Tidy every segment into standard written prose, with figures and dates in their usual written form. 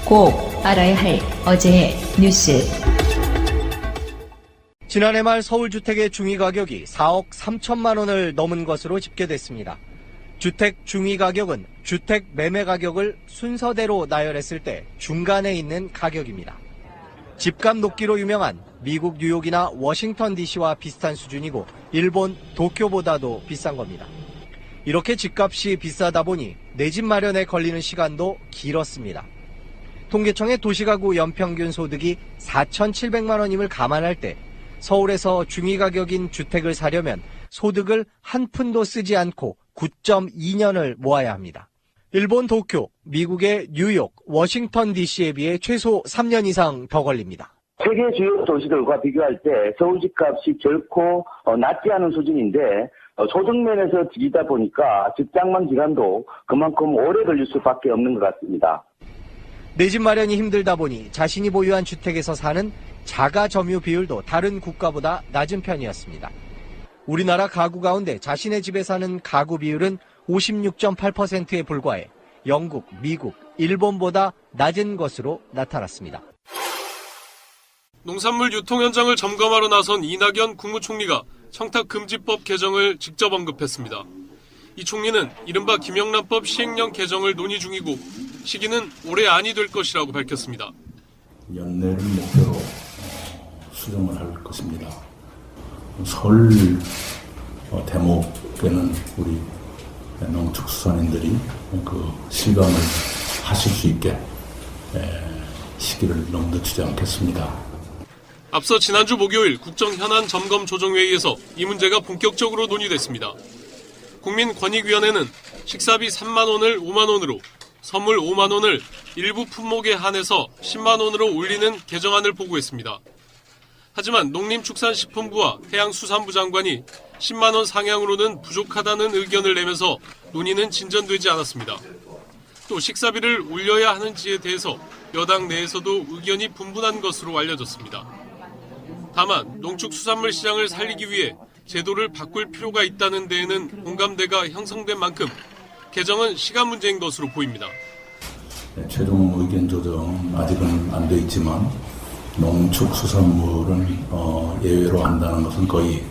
꼭 알아야 할 어제의 뉴스. 지난해 말 서울주택의 중위가격이 4억 3천만 원을 넘은 것으로 집계됐습니다. 주택 중위가격은 주택 매매가격을 순서대로 나열했을 때 중간에 있는 가격입니다. 집값 높기로 유명한 미국 뉴욕이나 워싱턴 DC와 비슷한 수준이고 일본 도쿄보다도 비싼 겁니다. 이렇게 집값이 비싸다 보니 내 집 마련에 걸리는 시간도 길었습니다. 통계청의 도시가구 연평균 소득이 4,700만 원임을 감안할 때 서울에서 중위가격인 주택을 사려면 소득을 한 푼도 쓰지 않고 9.2년을 모아야 합니다. 일본 도쿄, 미국의 뉴욕, 워싱턴 DC에 비해 최소 3년 이상 더 걸립니다. 세계 주요 도시들과 비교할 때 서울 집값이 결코 낮지 않은 수준인데 소득면에서 뒤지다 보니까 직장만 기간도 그만큼 오래 걸릴 수밖에 없는 것 같습니다. 내 집 마련이 힘들다 보니 자신이 보유한 주택에서 사는 자가 점유 비율도 다른 국가보다 낮은 편이었습니다. 우리나라 가구 가운데 자신의 집에 사는 가구 비율은 56.8%에 불과해 영국, 미국, 일본보다 낮은 것으로 나타났습니다. 농산물 유통 현장을 점검하러 나선 이낙연 국무총리가 청탁금지법 개정을 직접 언급했습니다. 이 총리는 이른바 김영란법 시행령 개정을 논의 중이고 시기는 올해 안이 될 것이라고 밝혔습니다. 연내를 목표로 수정을 할 것입니다. 설 대목에는 우리 농축수산인들이 그 실감을 하실 수 있게 시기를 너무 늦추지 않겠습니다. 앞서 지난주 목요일 국정현안점검조정회의에서 이 문제가 본격적으로 논의됐습니다. 국민권익위원회는 식사비 3만 원을 5만 원으로, 선물 5만 원을 일부 품목에 한해서 10만 원으로 올리는 개정안을 보고했습니다. 하지만 농림축산식품부와 해양수산부 장관이 10만 원 상향으로는 부족하다는 의견을 내면서 논의는 진전되지 않았습니다. 또 식사비를 올려야 하는지에 대해서 여당 내에서도 의견이 분분한 것으로 알려졌습니다. 다만 농축수산물 시장을 살리기 위해 제도를 바꿀 필요가 있다는 데에는 공감대가 형성된 만큼 개정은 시간 문제인 것으로 보입니다. 최종 의견 조정 아직은 안 돼 있지만 농축수산물은 예외로 한다는 것은 거의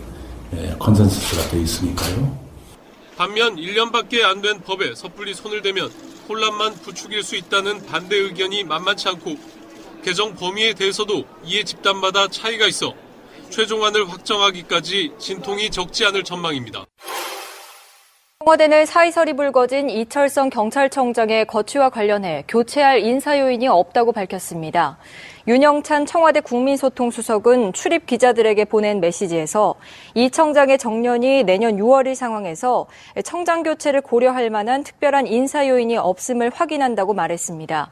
컨센서스가 돼 있으니까요. 반면 1년밖에 안 된 법에 섣불리 손을 대면 혼란만 부추길 수 있다는 반대 의견이 만만치 않고 개정 범위에 대해서도 이해 집단마다 차이가 있어 최종안을 확정하기까지 진통이 적지 않을 전망입니다. 청와대는 사이설이 불거진 이철성 경찰청장의 거취와 관련해 교체할 인사 요인이 없다고 밝혔습니다. 윤영찬 청와대 국민소통수석은 출입 기자들에게 보낸 메시지에서 이 청장의 정년이 내년 6월일 상황에서 청장 교체를 고려할 만한 특별한 인사 요인이 없음을 확인한다고 말했습니다.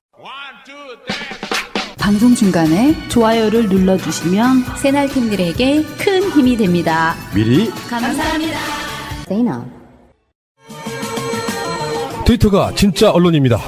방송 중간에 좋아요를 눌러주시면 새날팀들에게 큰 힘이 됩니다. 미리 감사합니다. 트위터가 진짜 언론입니다.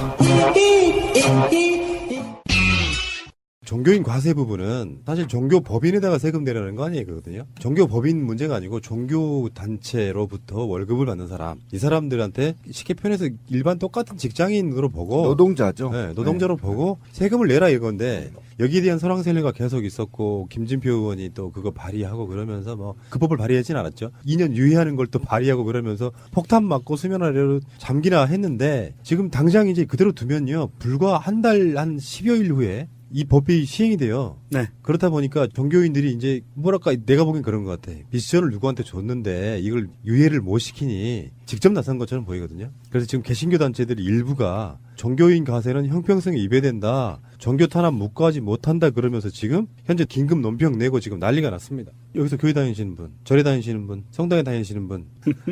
종교인 과세 부분은 사실 종교 법인에다가 세금 내라는 거 아니에요, 그거든요. 종교 법인 문제가 아니고 종교 단체로부터 월급을 받는 사람, 이 사람들한테 쉽게 표현해서 일반 똑같은 직장인으로 보고 노동자죠. 네, 노동자로 보고 세금을 내라 이건데 여기에 대한 설왕설래가 계속 있었고 김진표 의원이 또 그거 발의하고 그러면서 뭐 그 법을 발의하진 않았죠. 2년 유예하는 걸 또 발의하고 그러면서 폭탄 맞고 수면 아래로 잠기나 했는데 지금 당장 이제 그대로 두면요, 불과 한 10여일 후에 이 법이 시행이 돼요. 네. 그렇다 보니까 종교인들이 이제 뭐랄까 내가 보기엔 그런 것 같아. 미션을 누구한테 줬는데 이걸 유예를 못 시키니 직접 나선 것처럼 보이거든요. 그래서 지금 개신교 단체들이 일부가 종교인 가세는 형평성에 위배된다. 종교 탄압 묵과하지 못한다 그러면서 지금 현재 긴급 논평 내고 지금 난리가 났습니다. 여기서 교회 다니시는 분, 절에 다니시는 분, 성당에 다니시는 분.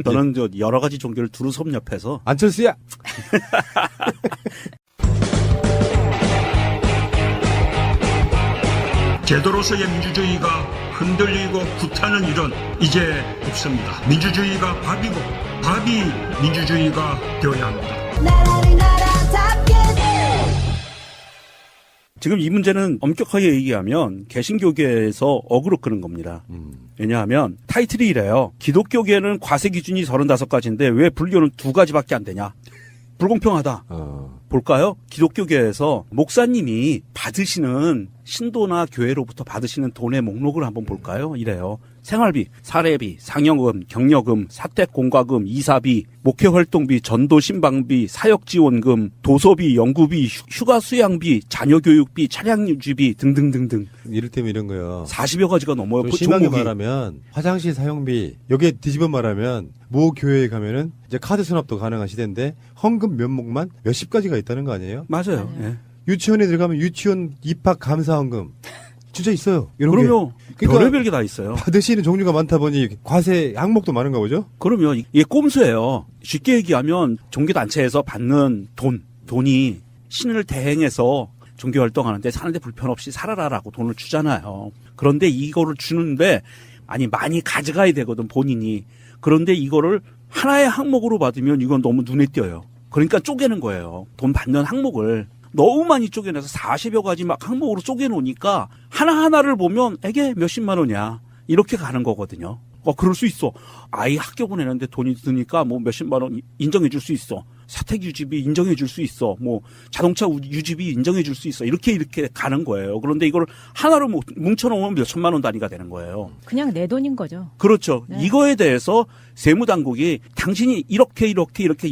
저는 저 여러 가지 종교를 두루 섭렵해서 안철수야. 제도로서의 민주주의가 흔들리고 구타는 일은 이제 없습니다. 민주주의가 밥이고 밥이 민주주의가 되어야 합니다. 지금 이 문제는 엄격하게 얘기하면 개신교계에서 어그로 끄는 겁니다. 왜냐하면 타이틀이 이래요. 기독교계는 과세 기준이 35가지인데 왜 불교는 2가지밖에 안 되냐. 불공평하다. 볼까요? 기독교계에서 목사님이 받으시는 신도나 교회로부터 받으시는 돈의 목록을 한번 볼까요? 이래요. 생활비, 사례비, 상여금, 격려금, 사택공과금, 이사비, 목회활동비, 전도신방비, 사역지원금, 도서비, 연구비, 휴가수양비, 자녀교육비, 차량유지비 등등등등. 이를테면 이런 거요. 40여 가지가 넘어요. 좀 심하게 종목이. 말하면 화장실 사용비, 여기에 뒤집어 말하면 모 교회에 가면은 이제 카드 수납도 가능한 시대인데 헌금 면목만 몇십 가지가 있다는 거 아니에요? 맞아요. 예. 유치원에 들어가면 유치원 입학 감사 헌금 진짜 있어요. 이런 게. 그러면 그러니까 별의별 게 다 있어요. 받으시는 종류가 많다 보니 과세 항목도 많은가 보죠? 그러면 이게 꼼수예요. 쉽게 얘기하면 종교단체에서 받는 돈이 신을 대행해서 종교활동하는데 사는데 불편 없이 살아라라고 돈을 주잖아요. 그런데 이거를 주는데 아니 많이 가져가야 되거든 본인이. 그런데 이거를 하나의 항목으로 받으면 이건 너무 눈에 띄어요. 그러니까 쪼개는 거예요. 돈 받는 항목을. 너무 많이 쪼개내서 40여 가지 막 항목으로 쪼개놓으니까 하나하나를 보면 이게 몇십만 원이야. 이렇게 가는 거거든요. 그럴 수 있어. 아이 학교 보내는데 돈이 드니까 뭐 몇십만 원 인정해 줄 수 있어. 사택 유지비 인정해 줄 수 있어. 뭐 자동차 유지비 인정해 줄 수 있어. 이렇게 가는 거예요. 그런데 이걸 하나로 뭉쳐놓으면 몇천만 원 단위가 되는 거예요. 그냥 내 돈인 거죠. 그렇죠. 네. 이거에 대해서 세무당국이 당신이 이렇게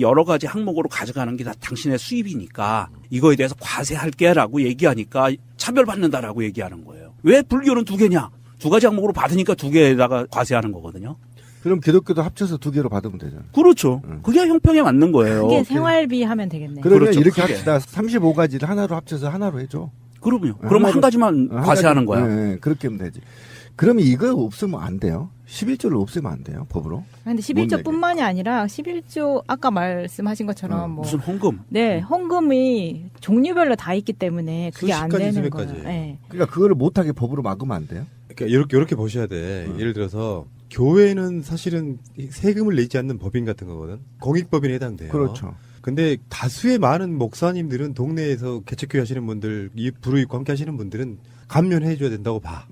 여러 가지 항목으로 가져가는 게 다 당신의 수입이니까 이거에 대해서 과세할게라고 얘기하니까 차별받는다라고 얘기하는 거예요. 왜 불교는 2개냐? 2가지 항목으로 받으니까 2개에다가 과세하는 거거든요. 그럼 기독교도 합쳐서 2개로 받으면 되잖아요. 그렇죠. 그게 형평에 맞는 거예요. 그게 생활비 하면 되겠네. 그러면 그렇죠. 이렇게 그게. 합시다. 35가지를 하나로 합쳐서 하나로 해줘. 그럼요. 그럼 한 가지만 과세하는 거야. 네, 그렇게 하면 되지. 그러면 이거 없으면 안 돼요? 11조를 없애면 안 돼요? 법으로? 근데 11조뿐만이 아니라 11조 아까 말씀하신 것처럼 뭐 무슨 헌금? 네, 헌금이 종류별로 다 있기 때문에 그게 안 수십 가지, 되는 수백 거예요. 가지. 네. 그러니까 그거를 못하게 법으로 막으면 안 돼요? 그러니까 이렇게 보셔야 돼. 예를 들어서 교회는 사실은 세금을 내지 않는 법인 같은 거거든. 공익법인에 해당돼요. 그렇죠. 근데 다수의 많은 목사님들은 동네에서 개척교회 하시는 분들, 이 불우익과 함께 하시는 분들은 감면해 줘야 된다고 봐.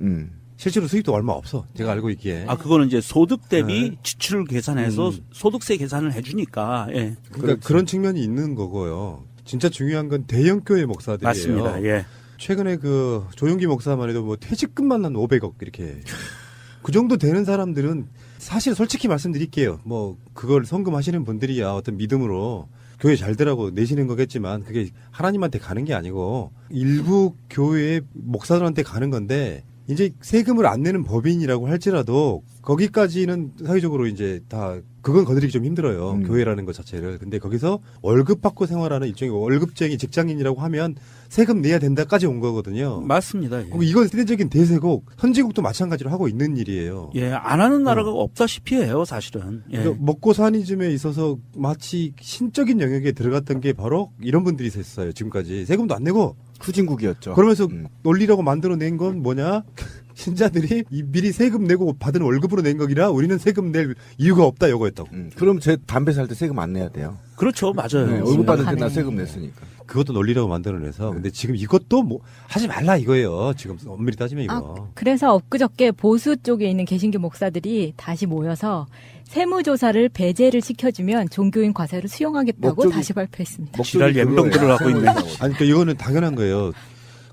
실제로 수입도 얼마 없어. 제가 알고 있기에. 그거는 이제 소득 대비 네. 지출을 계산해서 소득세 계산을 해주니까. 예. 그러니까 그런 측면이 있는 거고요. 진짜 중요한 건 대형교회 목사들이에요. 맞습니다. 예. 최근에 그 조용기 목사만 해도 뭐 퇴직금만 한 500억 이렇게. 그 정도 되는 사람들은 사실 솔직히 말씀드릴게요. 뭐 그걸 성금하시는 분들이야 어떤 믿음으로 교회 잘 되라고 내시는 거겠지만 그게 하나님한테 가는 게 아니고 일부 교회 목사들한테 가는 건데 이제 세금을 안 내는 법인이라고 할지라도 거기까지는 사회적으로 이제 다 그건 거드리기 좀 힘들어요. 교회라는 것 자체를. 근데 거기서 월급 받고 생활하는 일종의 월급쟁이 직장인이라고 하면 세금 내야 된다까지 온 거거든요. 맞습니다. 예. 그럼 이건 세대적인 대세고 선진국도 마찬가지로 하고 있는 일이에요. 예, 안 하는 나라가 없다시피 해요, 사실은. 예. 그러니까 먹고 사니즘에 있어서 마치 신적인 영역에 들어갔던 게 바로 이런 분들이 있었어요. 지금까지 세금도 안 내고 후진국이었죠. 그러면서 논리라고 만들어낸 건 뭐냐? 신자들이 미리 세금 내고 받은 월급으로 낸 거기라 우리는 세금 낼 이유가 없다 이거였다고. 그럼 제 담배 살 때 세금 안 내야 돼요. 그렇죠, 맞아요. 네, 월급 받을 때 나 세금 냈으니까. 그것도 논리라고 만들어내서. 근데 지금 이것도 뭐 하지 말라 이거예요. 지금 엄밀히 따지면 이거. 그래서 엊그저께 보수 쪽에 있는 개신교 목사들이 다시 모여서 세무조사를 배제를 시켜주면 종교인 과세를 수용하겠다고 다시 발표했습니다. 지랄 연병들을 하고 있네. 아니 그러니까 이거는 당연한 거예요.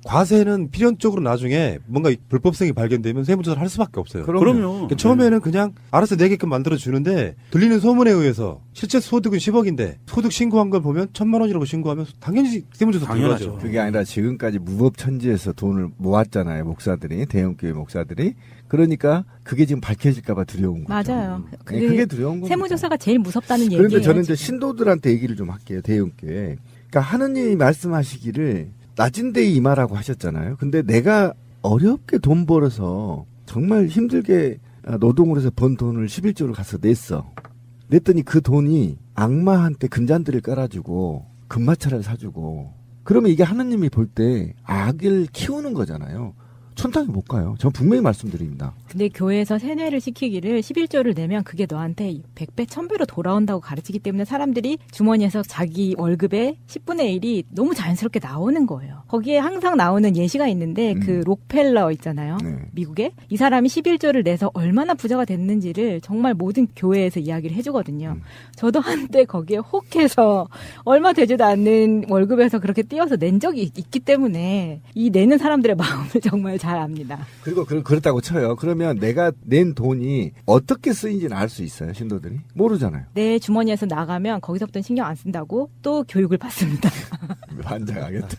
과세는 필연적으로 나중에 뭔가 불법성이 발견되면 세무조사를 할 수밖에 없어요. 그럼요. 그러니까 처음에는 그냥 알아서 내게끔 만들어 주는데 들리는 소문에 의해서 실제 소득은 10억인데 소득 신고한 걸 보면 1,000만 원이라고 신고하면 당연히 세무조사 들어가죠. 그게 아니라 지금까지 무법천지에서 돈을 모았잖아요. 목사들이, 대형교회 목사들이. 그러니까 그게 지금 밝혀질까봐 두려운 거죠. 맞아요. 그게 두려운 겁니다. 세무조사가 제일 무섭다는 얘기예요. 그런데 저는 이제 신도들한테 얘기를 좀 할게요. 대형교회. 그러니까 하느님이 말씀하시기를 낮은 데에 임하라고 하셨잖아요. 근데 내가 어렵게 돈 벌어서 정말 힘들게 노동을 해서 번 돈을 11조를 가서 냈더니 그 돈이 악마한테 금잔들을 깔아주고 금마차를 사주고 그러면 이게 하느님이 볼 때 악을 키우는 거잖아요. 천당에 못 가요. 전 분명히 말씀드립니다. 근데 교회에서 세뇌를 시키기를 11조를 내면 그게 너한테 100배, 1000배로 돌아온다고 가르치기 때문에 사람들이 주머니에서 자기 월급의 10분의 1이 너무 자연스럽게 나오는 거예요. 거기에 항상 나오는 예시가 있는데 그 록펠러 있잖아요. 네. 미국에. 이 사람이 11조를 내서 얼마나 부자가 됐는지를 정말 모든 교회에서 이야기를 해주거든요. 저도 한때 거기에 혹해서 얼마 되지도 않는 월급에서 그렇게 띄어서 낸 적이 있기 때문에 이 내는 사람들의 마음을 정말 잘 압니다. 그리고 그렇다고 쳐요. 그러면 내가 낸 돈이 어떻게 쓰인지는 알 수 있어요, 신도들이? 모르잖아요. 내 주머니에서 나가면 거기서부터 신경 안 쓴다고 또 교육을 받습니다. 환장하겠다.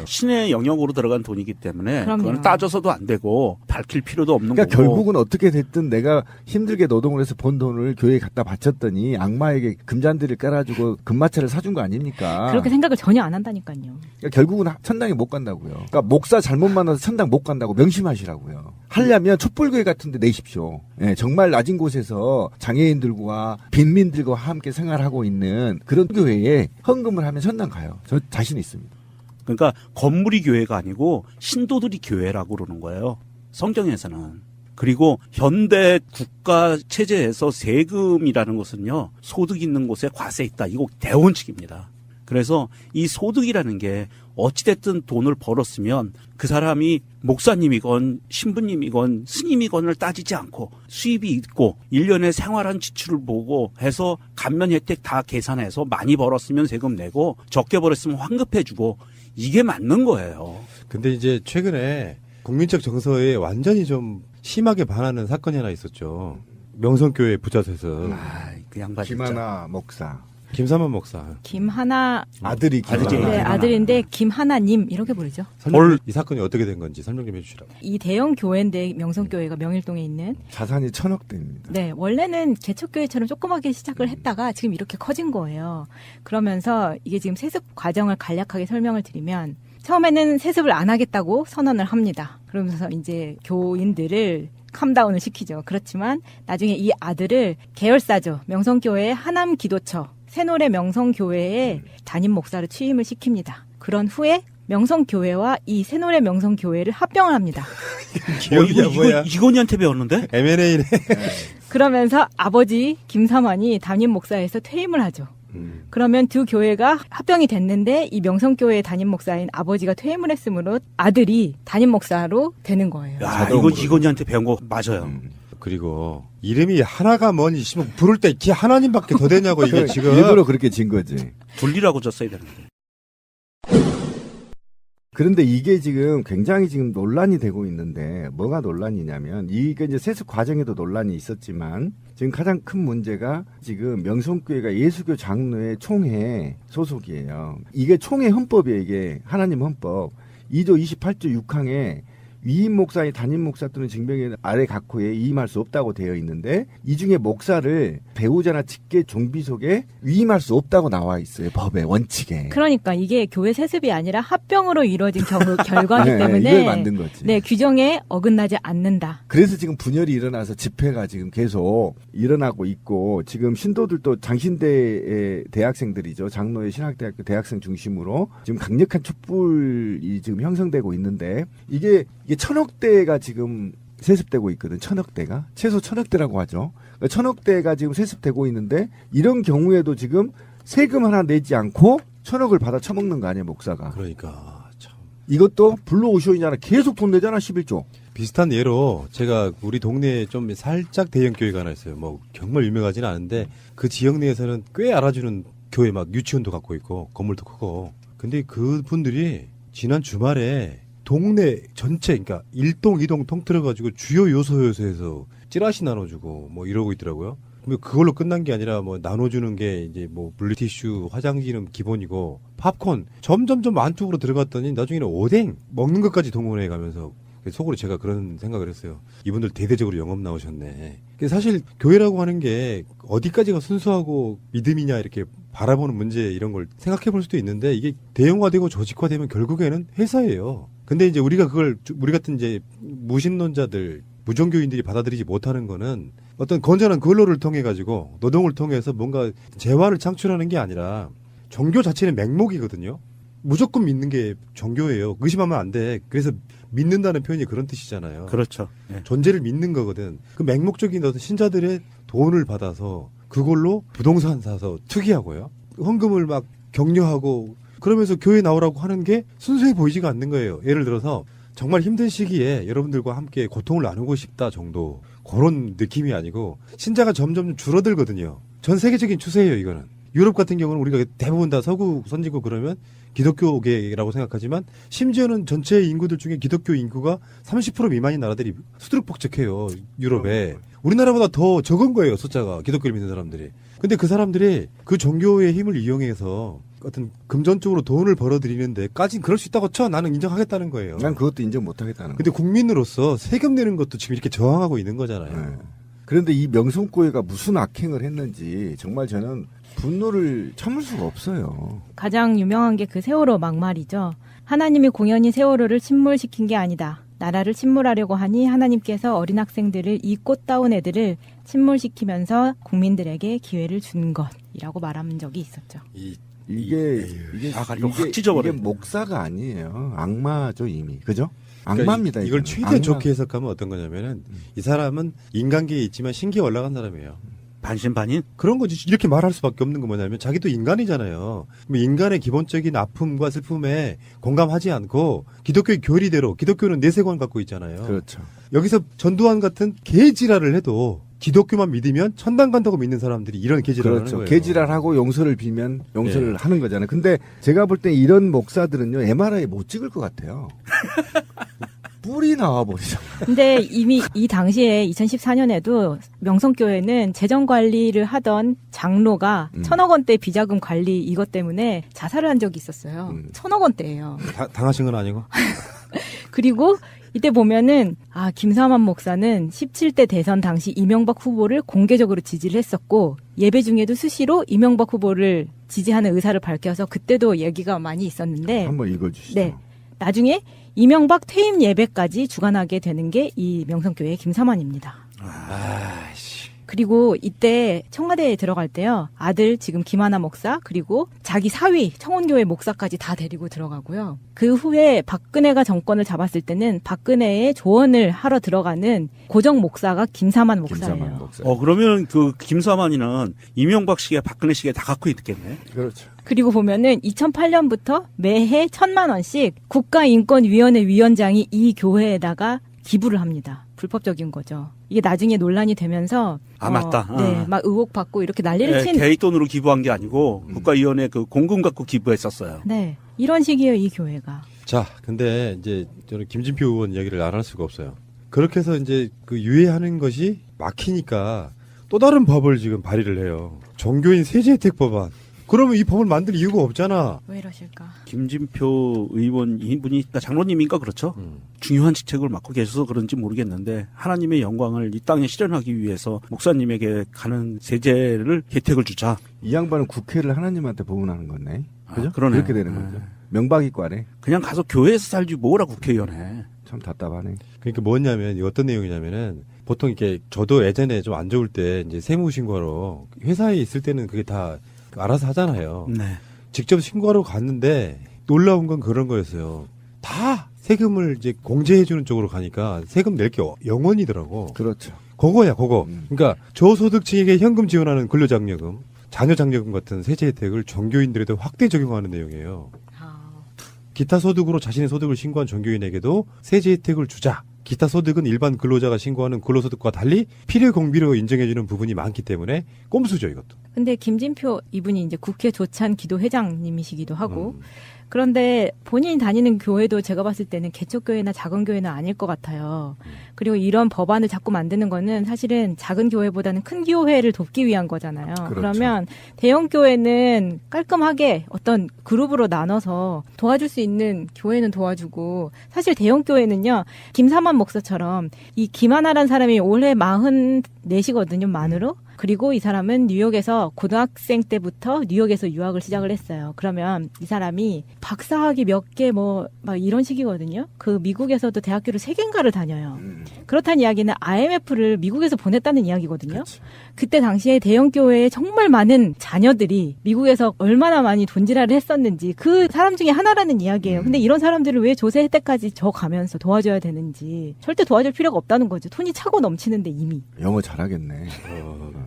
신의 영역으로 들어간 돈이기 때문에 그럼요. 그건 따져서도 안 되고 밝힐 필요도 없는 그러니까 거고. 결국은 어떻게 됐든 내가 힘들게 노동을 해서 번 돈을 교회에 갖다 바쳤더니 악마에게 금잔디를 깔아주고 금마차를 사준 거 아닙니까? 그렇게 생각을 전혀 안 한다니까요. 그러니까 결국은 천당에 못 간다고요. 그러니까 목사 잘못 만나서 천당 못 간다고 명심하시라고요. 하려면 촛불교회 같은 데 내십시오. 예, 정말 낮은 곳에서 장애인들과 빈민들과 함께 생활하고 있는 그런 교회에 헌금을 하면 천당 가요. 저 자신 있습니다. 그러니까 건물이 교회가 아니고 신도들이 교회라고 그러는 거예요. 성경에서는. 그리고 현대 국가 체제에서 세금이라는 것은요. 소득 있는 곳에 과세 있다. 이거 대원칙입니다. 그래서 이 소득이라는 게 어찌됐든 돈을 벌었으면 그 사람이 목사님이건 신부님이건 스님이건을 따지지 않고 수입이 있고 1년에 생활한 지출을 보고 해서 감면 혜택 다 계산해서 많이 벌었으면 세금 내고 적게 벌었으면 환급해주고 이게 맞는 거예요. 근데 이제 최근에 국민적 정서에 완전히 좀 심하게 반하는 사건이 하나 있었죠. 명성교회 부자세서 그 양반 김하나 목사. 김삼환 목사. 김하나 아들이 김하나. 네, 아들인데 김하나님 이렇게 부르죠. 이 사건이 어떻게 된 건지 설명 좀 해주시라고. 이 대형 교회인데 명성교회가 명일동에 있는 자산이 1000억대입니다. 네, 원래는 개척교회처럼 조그맣게 시작을 했다가 지금 이렇게 커진 거예요. 그러면서 이게 지금 세습 과정을 간략하게 설명을 드리면 처음에는 세습을 안 하겠다고 선언을 합니다. 그러면서 이제 교인들을 캄다운을 시키죠. 그렇지만 나중에 이 아들을 계열사죠. 명성교회의 하남기도처 새노래 명성교회의 담임 목사를 취임을 시킵니다. 그런 후에 명성교회와 이 새노래 명성교회를 합병을 합니다. 이건희한테 배웠는데? M&A네. 그러면서 아버지 김삼환이 담임 목사에서 퇴임을 하죠. 그러면 두 교회가 합병이 됐는데 이 명성교회의 담임 목사인 아버지가 퇴임을 했으므로 아들이 담임 목사로 되는 거예요. 야, 이거 이건희한테 배운 거 맞아요. 그리고 이름이 하나가 뭐니 부를 때 기 하나님밖에 더 되냐고 이게 지금 일부러 그렇게 진 거지. 둘리라고 졌어야 되는데. 그런데 이게 지금 굉장히 지금 논란이 되고 있는데 뭐가 논란이냐면 이게 이제 세습 과정에도 논란이 있었지만 지금 가장 큰 문제가 지금 명성교회가 예수교 장로회 총회 소속이에요. 이게 총회 헌법이에요. 이게 하나님 헌법 2조 28조 6항에 위임 목사의 담임 목사 또는 징병인 아래 각호에 위임할 수 없다고 되어 있는데 이 중에 목사를 배우자나 직계 종비 속에 위임할 수 없다고 나와 있어요. 법의 원칙에. 그러니까 이게 교회 세습이 아니라 합병으로 이루어진 결과이기 네, 때문에 이걸 만든 거지. 네, 규정에 어긋나지 않는다. 그래서 지금 분열이 일어나서 집회가 지금 계속 일어나고 있고 지금 신도들도 장신대의 대학생들이죠. 장로의 신학대학교 대학생 중심으로 지금 강력한 촛불이 지금 형성되고 있는데 이게 1000억대가 지금 세습되고 있거든. 1000억대가. 최소 1000억대라고 하죠. 그러니까 1000억대가 지금 세습되고 있는데 이런 경우에도 지금 세금 하나 내지 않고 1000억을 받아 처먹는 거 아니에요, 목사가. 그러니까 참. 이것도 블루오션이잖아. 계속 돈 내잖아, 11조. 비슷한 예로 제가 우리 동네에 좀 살짝 대형 교회가 하나 있어요. 뭐 정말 유명하지는 않은데 그 지역 내에서는 꽤 알아주는 교회 막 유치원도 갖고 있고 건물도 크고. 근데 그분들이 지난 주말에 동네 전체, 그러니까 1동, 2동 통틀어가지고 주요 요소에서 찌라시 나눠주고 뭐 이러고 있더라고요. 근데 그걸로 끝난 게 아니라 뭐 나눠주는 게 이제 뭐 물티슈, 화장지는 기본이고 팝콘 점점점 안쪽으로 들어갔더니 나중에는 오뎅 먹는 것까지 동원해 가면서 속으로 제가 그런 생각을 했어요. 이분들 대대적으로 영업 나오셨네. 사실 교회라고 하는 게 어디까지가 순수하고 믿음이냐 이렇게 바라보는 문제 이런 걸 생각해 볼 수도 있는데 이게 대형화되고 조직화되면 결국에는 회사예요. 근데 이제 우리가 그걸 우리 같은 이제 무신론자들 무종교인들이 받아들이지 못하는 거는 어떤 건전한 근로를 통해 가지고 노동을 통해서 뭔가 재화를 창출하는 게 아니라 종교 자체는 맹목이거든요. 무조건 믿는 게 종교예요. 의심하면 안 돼. 그래서 믿는다는 표현이 그런 뜻이잖아요. 그렇죠. 예. 존재를 믿는 거거든. 그 맹목적인 어떤 신자들의 돈을 받아서 그걸로 부동산 사서 투기하고요. 헌금을 막 격려하고 그러면서 교회 나오라고 하는 게 순수해 보이지가 않는 거예요. 예를 들어서 정말 힘든 시기에 여러분들과 함께 고통을 나누고 싶다 정도 그런 느낌이 아니고 신자가 점점 줄어들거든요. 전 세계적인 추세예요, 이거는. 유럽 같은 경우는 우리가 대부분 다 서구 선진국 그러면 기독교계라고 생각하지만 심지어는 전체 인구들 중에 기독교 인구가 30% 미만인 나라들이 수두룩벅적해요, 유럽에. 우리나라보다 더 적은 거예요, 숫자가. 기독교를 믿는 사람들이. 근데 그 사람들이 그 종교의 힘을 이용해서 어떤 금전적으로 돈을 벌어들이는데까지 그럴 수 있다고 쳐. 나는 인정하겠다는 거예요. 난 그것도 인정 못하겠다는 거예요. 근데 국민으로서 세금 내는 것도 지금 이렇게 저항하고 있는 거잖아요. 네. 그런데 이 명성교회가 무슨 악행을 했는지 정말 저는 분노를 참을 수가 없어요. 가장 유명한 게 그 세월호 막말이죠. 하나님이 공연히 세월호를 침몰시킨 게 아니다. 나라를 침몰하려고 하니 하나님께서 어린 학생들을 이 꽃다운 애들을 침몰시키면서 국민들에게 기회를 준 것이라고 말한 적이 있었죠. 이게 확 찢어버려. 이게 목사가 아니에요. 악마죠 이미. 그죠? 그러니까 악마입니다. 이걸 이거는. 최대 악마. 좋게 해석하면 어떤 거냐면은 이 사람은 인간계에 있지만 신기에 올라간 사람이에요. 반신반인? 그런 거지. 이렇게 말할 수밖에 없는 건 뭐냐면 자기도 인간이잖아요. 그럼 인간의 기본적인 아픔과 슬픔에 공감하지 않고 기독교의 교리대로 기독교는 내세관 갖고 있잖아요. 그렇죠. 여기서 전두환 같은 개지랄을 해도 기독교만 믿으면 천당 간다고 믿는 사람들이 이런 개지랄을 그렇죠. 하는 거예요. 개지랄하고 용서를 빌면 용서를 하는 거잖아요. 근데 제가 볼 때 이런 목사들은요 MRI 못 찍을 것 같아요. 뿔이 나와버리죠. 근데 이미 이 당시에 2014년에도 명성교회는 재정 관리를 하던 장로가 1,000억 원대 비자금 관리 이것 때문에 자살을 한 적이 있었어요. 1,000억 원대예요. 당하신 건 아니고? 그리고 이때 보면은 김사만 목사는 17대 대선 당시 이명박 후보를 공개적으로 지지를 했었고 예배 중에도 수시로 이명박 후보를 지지하는 의사를 밝혀서 그때도 얘기가 많이 있었는데 한번 읽어주시죠. 네. 나중에 이명박 퇴임 예배까지 주관하게 되는 게 이 명성교회 김사만입니다. 그리고 이때 청와대에 들어갈 때요. 아들 지금 김하나 목사 그리고 자기 사위 청운교회 목사까지 다 데리고 들어가고요. 그 후에 박근혜가 정권을 잡았을 때는 박근혜의 조언을 하러 들어가는 고정 목사가 김사만 목사예요. 그러면 그 김사만이는 이명박 시기에 박근혜 시기에 다 갖고 있겠네. 그렇죠. 그리고 보면은 2008년부터 매해 1,000만 원씩 국가인권위원회 위원장이 이 교회에다가 기부를 합니다. 불법적인 거죠. 이게 나중에 논란이 되면서 맞다. 네, 막 의혹 받고 이렇게 난리를 친. 개인 돈으로 기부한 게 아니고 국가위원회 그 공금 갖고 기부했었어요. 네, 이런 식이에요 이 교회가. 자, 근데 이제 저는 김진표 의원 이야기를 안 할 수가 없어요. 그렇게 해서 이제 그 유예하는 것이 막히니까 또 다른 법을 지금 발의를 해요. 종교인 세제 혜택 법안. 그러면 이 법을 만들 이유가 없잖아. 왜 이러실까? 김진표 의원 이분이 장로님인가 그렇죠? 중요한 직책을 맡고 계셔서 그런지 모르겠는데 하나님의 영광을 이 땅에 실현하기 위해서 목사님에게 가는 세제를 혜택을 주자. 이 양반은 국회를 하나님한테 보훈하는 거네. 그죠? 그러네. 그렇게 되는 거죠. 명박이과네. 그냥 가서 교회에서 살지 뭐라 국회의원 해. 참 답답하네. 그러니까 뭐냐면 어떤 내용이냐면은 보통 이렇게 저도 예전에 좀 안 좋을 때 이제 세무 신고하러 회사에 있을 때는 그게 다 알아서 하잖아요. 네. 직접 신고하러 갔는데 놀라운 건 그런 거였어요. 다 세금을 이제 공제해주는 쪽으로 가니까 세금 낼 게 0원이더라고. 그렇죠. 그거야, 그거. 그러니까 저소득층에게 현금 지원하는 근로장려금, 자녀장려금 같은 세제 혜택을 종교인들에도 확대 적용하는 내용이에요. 기타 소득으로 자신의 소득을 신고한 종교인에게도 세제 혜택을 주자. 기타 소득은 일반 근로자가 신고하는 근로소득과 달리 필요 공비로 인정해주는 부분이 많기 때문에 꼼수죠, 이것도. 근데 김진표 이분이 이제 국회 조찬 기도 회장님이시기도 하고 그런데 본인이 다니는 교회도 제가 봤을 때는 개척교회나 작은 교회는 아닐 것 같아요. 그리고 이런 법안을 자꾸 만드는 거는 사실은 작은 교회보다는 큰 교회를 돕기 위한 거잖아요. 그렇죠. 그러면 대형 교회는 깔끔하게 어떤 그룹으로 나눠서 도와줄 수 있는 교회는 도와주고 사실 대형 교회는요. 김사만 목사처럼 이 김하나라는 사람이 올해 44시거든요. 만으로. 그리고 이 사람은 뉴욕에서 고등학생 때부터 뉴욕에서 유학을 시작을 했어요. 그러면 이 사람이 박사학위 몇 개 뭐 막 이런 식이거든요. 그 미국에서도 대학교를 3개인가를 다녀요. 그렇다는 이야기는 IMF를 미국에서 보냈다는 이야기거든요. 그때 당시에 대형 교회에 정말 많은 자녀들이 미국에서 얼마나 많이 돈지랄을 했었는지 그 사람 중에 하나라는 이야기예요. 근데 이런 사람들을 왜 조세 혜택까지 줘 가면서 도와줘야 되는지 절대 도와줄 필요가 없다는 거죠. 돈이 차고 넘치는데 이미. 영어 잘하겠네.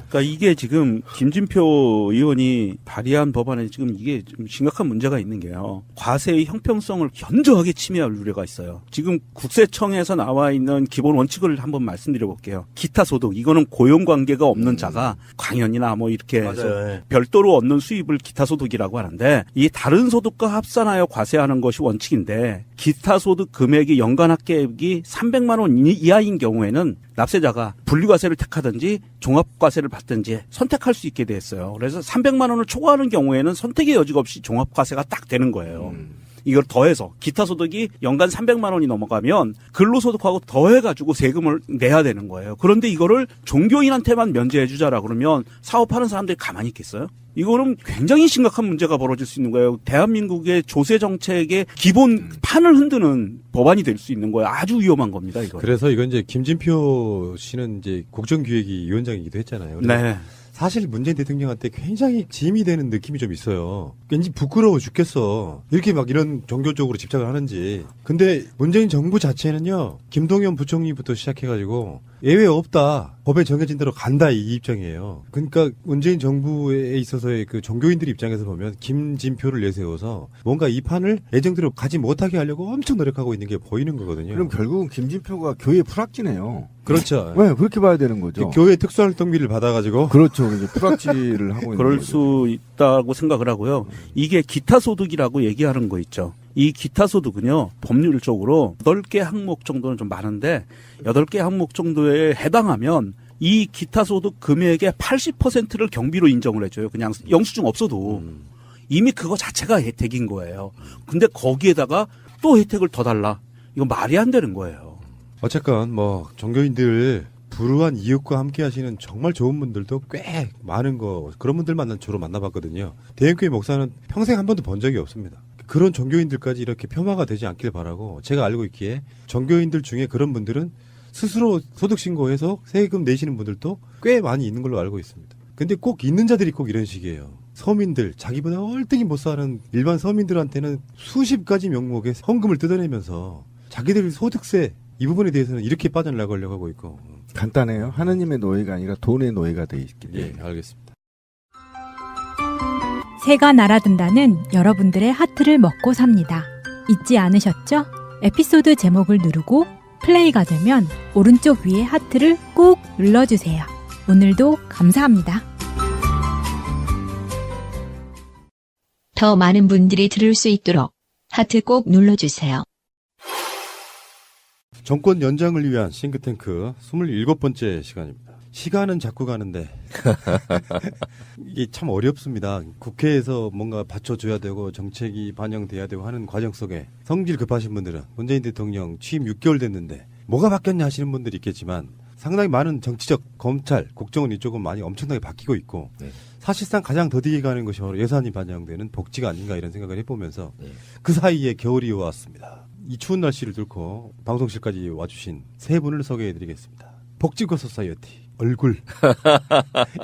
그러니까 이게 지금 김진표 의원이 발의한 법안에 지금 이게 좀 심각한 문제가 있는 게요. 과세의 형평성을 현저하게 침해할 우려가 있어요. 지금 국세청에서 나와 있는 기본 원칙을 한번 말씀드려 볼게요. 기타 소득, 이거는 고용 관계가 없는 자가 강연이나 뭐 이렇게 해서 별도로 얻는 수입을 기타 소득이라고 하는데, 이 다른 소득과 합산하여 과세하는 것이 원칙인데, 기타 소득 금액이 연간 합계액이 300만 원 이하인 경우에는 납세자가 분리과세를 택하든지 종합과세를 받든지 선택할 수 있게 돼 있어요. 그래서 300만 원을 초과하는 경우에는 선택의 여지가 없이 종합과세가 딱 되는 거예요. 이걸 더해서 기타 소득이 연간 300만 원이 넘어가면 근로소득하고 더해가지고 세금을 내야 되는 거예요. 그런데 이거를 종교인한테만 면제해 주자라 그러면 사업하는 사람들이 가만히 있겠어요? 이거는 굉장히 심각한 문제가 벌어질 수 있는 거예요. 대한민국의 조세 정책의 기본 판을 흔드는 법안이 될 수 있는 거예요. 아주 위험한 겁니다, 이거. 그래서 이건 이제 김진표 씨는 이제 국정기획위 위원장이기도 했잖아요. 네. 사실 문재인 대통령한테 굉장히 짐이 되는 느낌이 좀 있어요. 왠지 부끄러워 죽겠어. 이렇게 막 이런 종교 쪽으로 집착을 하는지. 근데 문재인 정부 자체는요, 김동연 부총리부터 시작해가지고 예외 없다. 법에 정해진 대로 간다, 이 입장이에요. 그러니까 문재인 정부에 있어서의 그 종교인들 입장에서 보면 김진표를 내세워서 뭔가 이 판을 예정대로 가지 못하게 하려고 엄청 노력하고 있는 게 보이는 거거든요. 그럼 결국은 김진표가 교회 풀악지네요. 그렇죠. 왜 그렇게 봐야 되는 거죠? 교회 특수활동비를 받아가지고. 그렇죠. 이제 풀악지를 하고 있는 그럴 거죠. 수 있다고 생각을 하고요. 이게 기타 소득이라고 얘기하는 거 있죠. 이 기타 소득은요, 법률적으로 8개 항목 정도는 좀 많은데 8개 항목 정도에 해당하면 이 기타 소득 금액의 80%를 경비로 인정을 해줘요. 그냥 영수증 없어도. 이미 그거 자체가 혜택인 거예요. 근데 거기에다가 또 혜택을 더 달라. 이건 말이 안 되는 거예요. 어쨌건 뭐 종교인들 불우한 이웃과 함께 하시는 정말 좋은 분들도 꽤 많은 거, 그런 분들만 주로 만나봤거든요. 대형교회 목사는 평생 한 번도 본 적이 없습니다. 그런 종교인들까지 이렇게 폄하가 되지 않길 바라고, 제가 알고 있기에 종교인들 중에 그런 분들은 스스로 소득신고해서 세금 내시는 분들도 꽤 많이 있는 걸로 알고 있습니다. 근데 꼭 있는 자들이 꼭 이런 식이에요. 서민들, 자기보다 월등히 못 사는 일반 서민들한테는 수십 가지 명목의 헌금을 뜯어내면서 자기들 소득세 이 부분에 대해서는 이렇게 빠져나가려고 하고 있고. 간단해요. 하느님의 노예가 아니라 돈의 노예가 돼 있기 때문에. 예, 알겠습니다. 새가 날아든다는 여러분들의 하트를 먹고 삽니다. 잊지 않으셨죠? 에피소드 제목을 누르고 플레이가 되면 오른쪽 위에 하트를 꼭 눌러주세요. 오늘도 감사합니다. 더 많은 분들이 들을 수 있도록 하트 꼭 눌러주세요. 정권 연장을 위한 싱크탱크 27번째 시간입니다. 시간은 자꾸 가는데 이게 참 어렵습니다. 국회에서 뭔가 받쳐줘야 되고 정책이 반영돼야 되고 하는 과정 속에 성질 급하신 분들은 문재인 대통령 취임 6개월 됐는데 뭐가 바뀌었냐 하시는 분들이 있겠지만, 상당히 많은 정치적 검찰, 국정원 이쪽은 많이 엄청나게 바뀌고 있고, 사실상 가장 더디게 가는 것이 바로 예산이 반영되는 복지가 아닌가 이런 생각을 해보면서 그 사이에 겨울이 왔습니다. 이 추운 날씨를 뚫고 방송실까지 와주신 세 분을 소개해드리겠습니다. 복지고 소사이어티 얼굴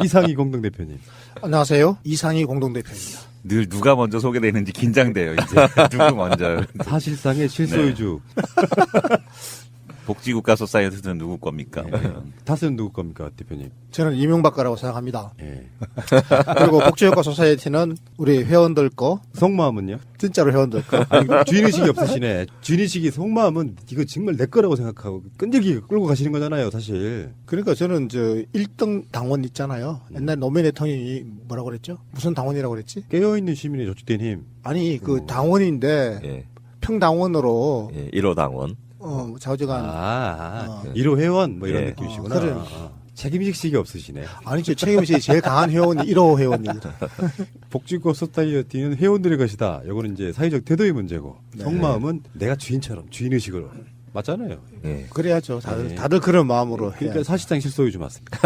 이상희 공동대표님. 안녕하세요. 이상희 공동대표입니다. 늘 누가 먼저 소개되는지 긴장돼요. 이제 누구 먼저. 사실상의 실소유주. 복지국가 소사이어티는 누구 겁니까? 탓은 누구 겁니까, 대표님? 저는 이명박 거라고 생각합니다. 예. 그리고 복지국가 소사이어티는 우리 회원들 거. 속마음은요? 진짜로 회원들 거. 아니, 주인의식이 없으시네. 주인의식이 속마음은 이거 정말 내 거라고 생각하고 끈질기게 끌고 가시는 거잖아요, 사실. 그러니까 저는 1등 당원 있잖아요. 옛날 노무현 대통령이 뭐라고 그랬죠? 무슨 당원이라고 그랬지? 깨어있는 시민의 저축된 힘. 아니, 그 당원인데 평당원으로. 1호 당원. 좌우지간. 1호 회원 뭐 이런 느낌이시구나. 그래. 책임의식이 없으시네. 아니죠. 책임의식이 제일 강한 회원이 1호 회원입니다. 복지고 소사이어티는 회원들의 것이다. 이거는 이제 사회적 태도의 문제고, 속마음은 내가 주인처럼 주인의식으로 맞잖아요. 예. 그래야죠. 다들 그런 마음으로. 그러니까 사실상 실소유주 맞습니다.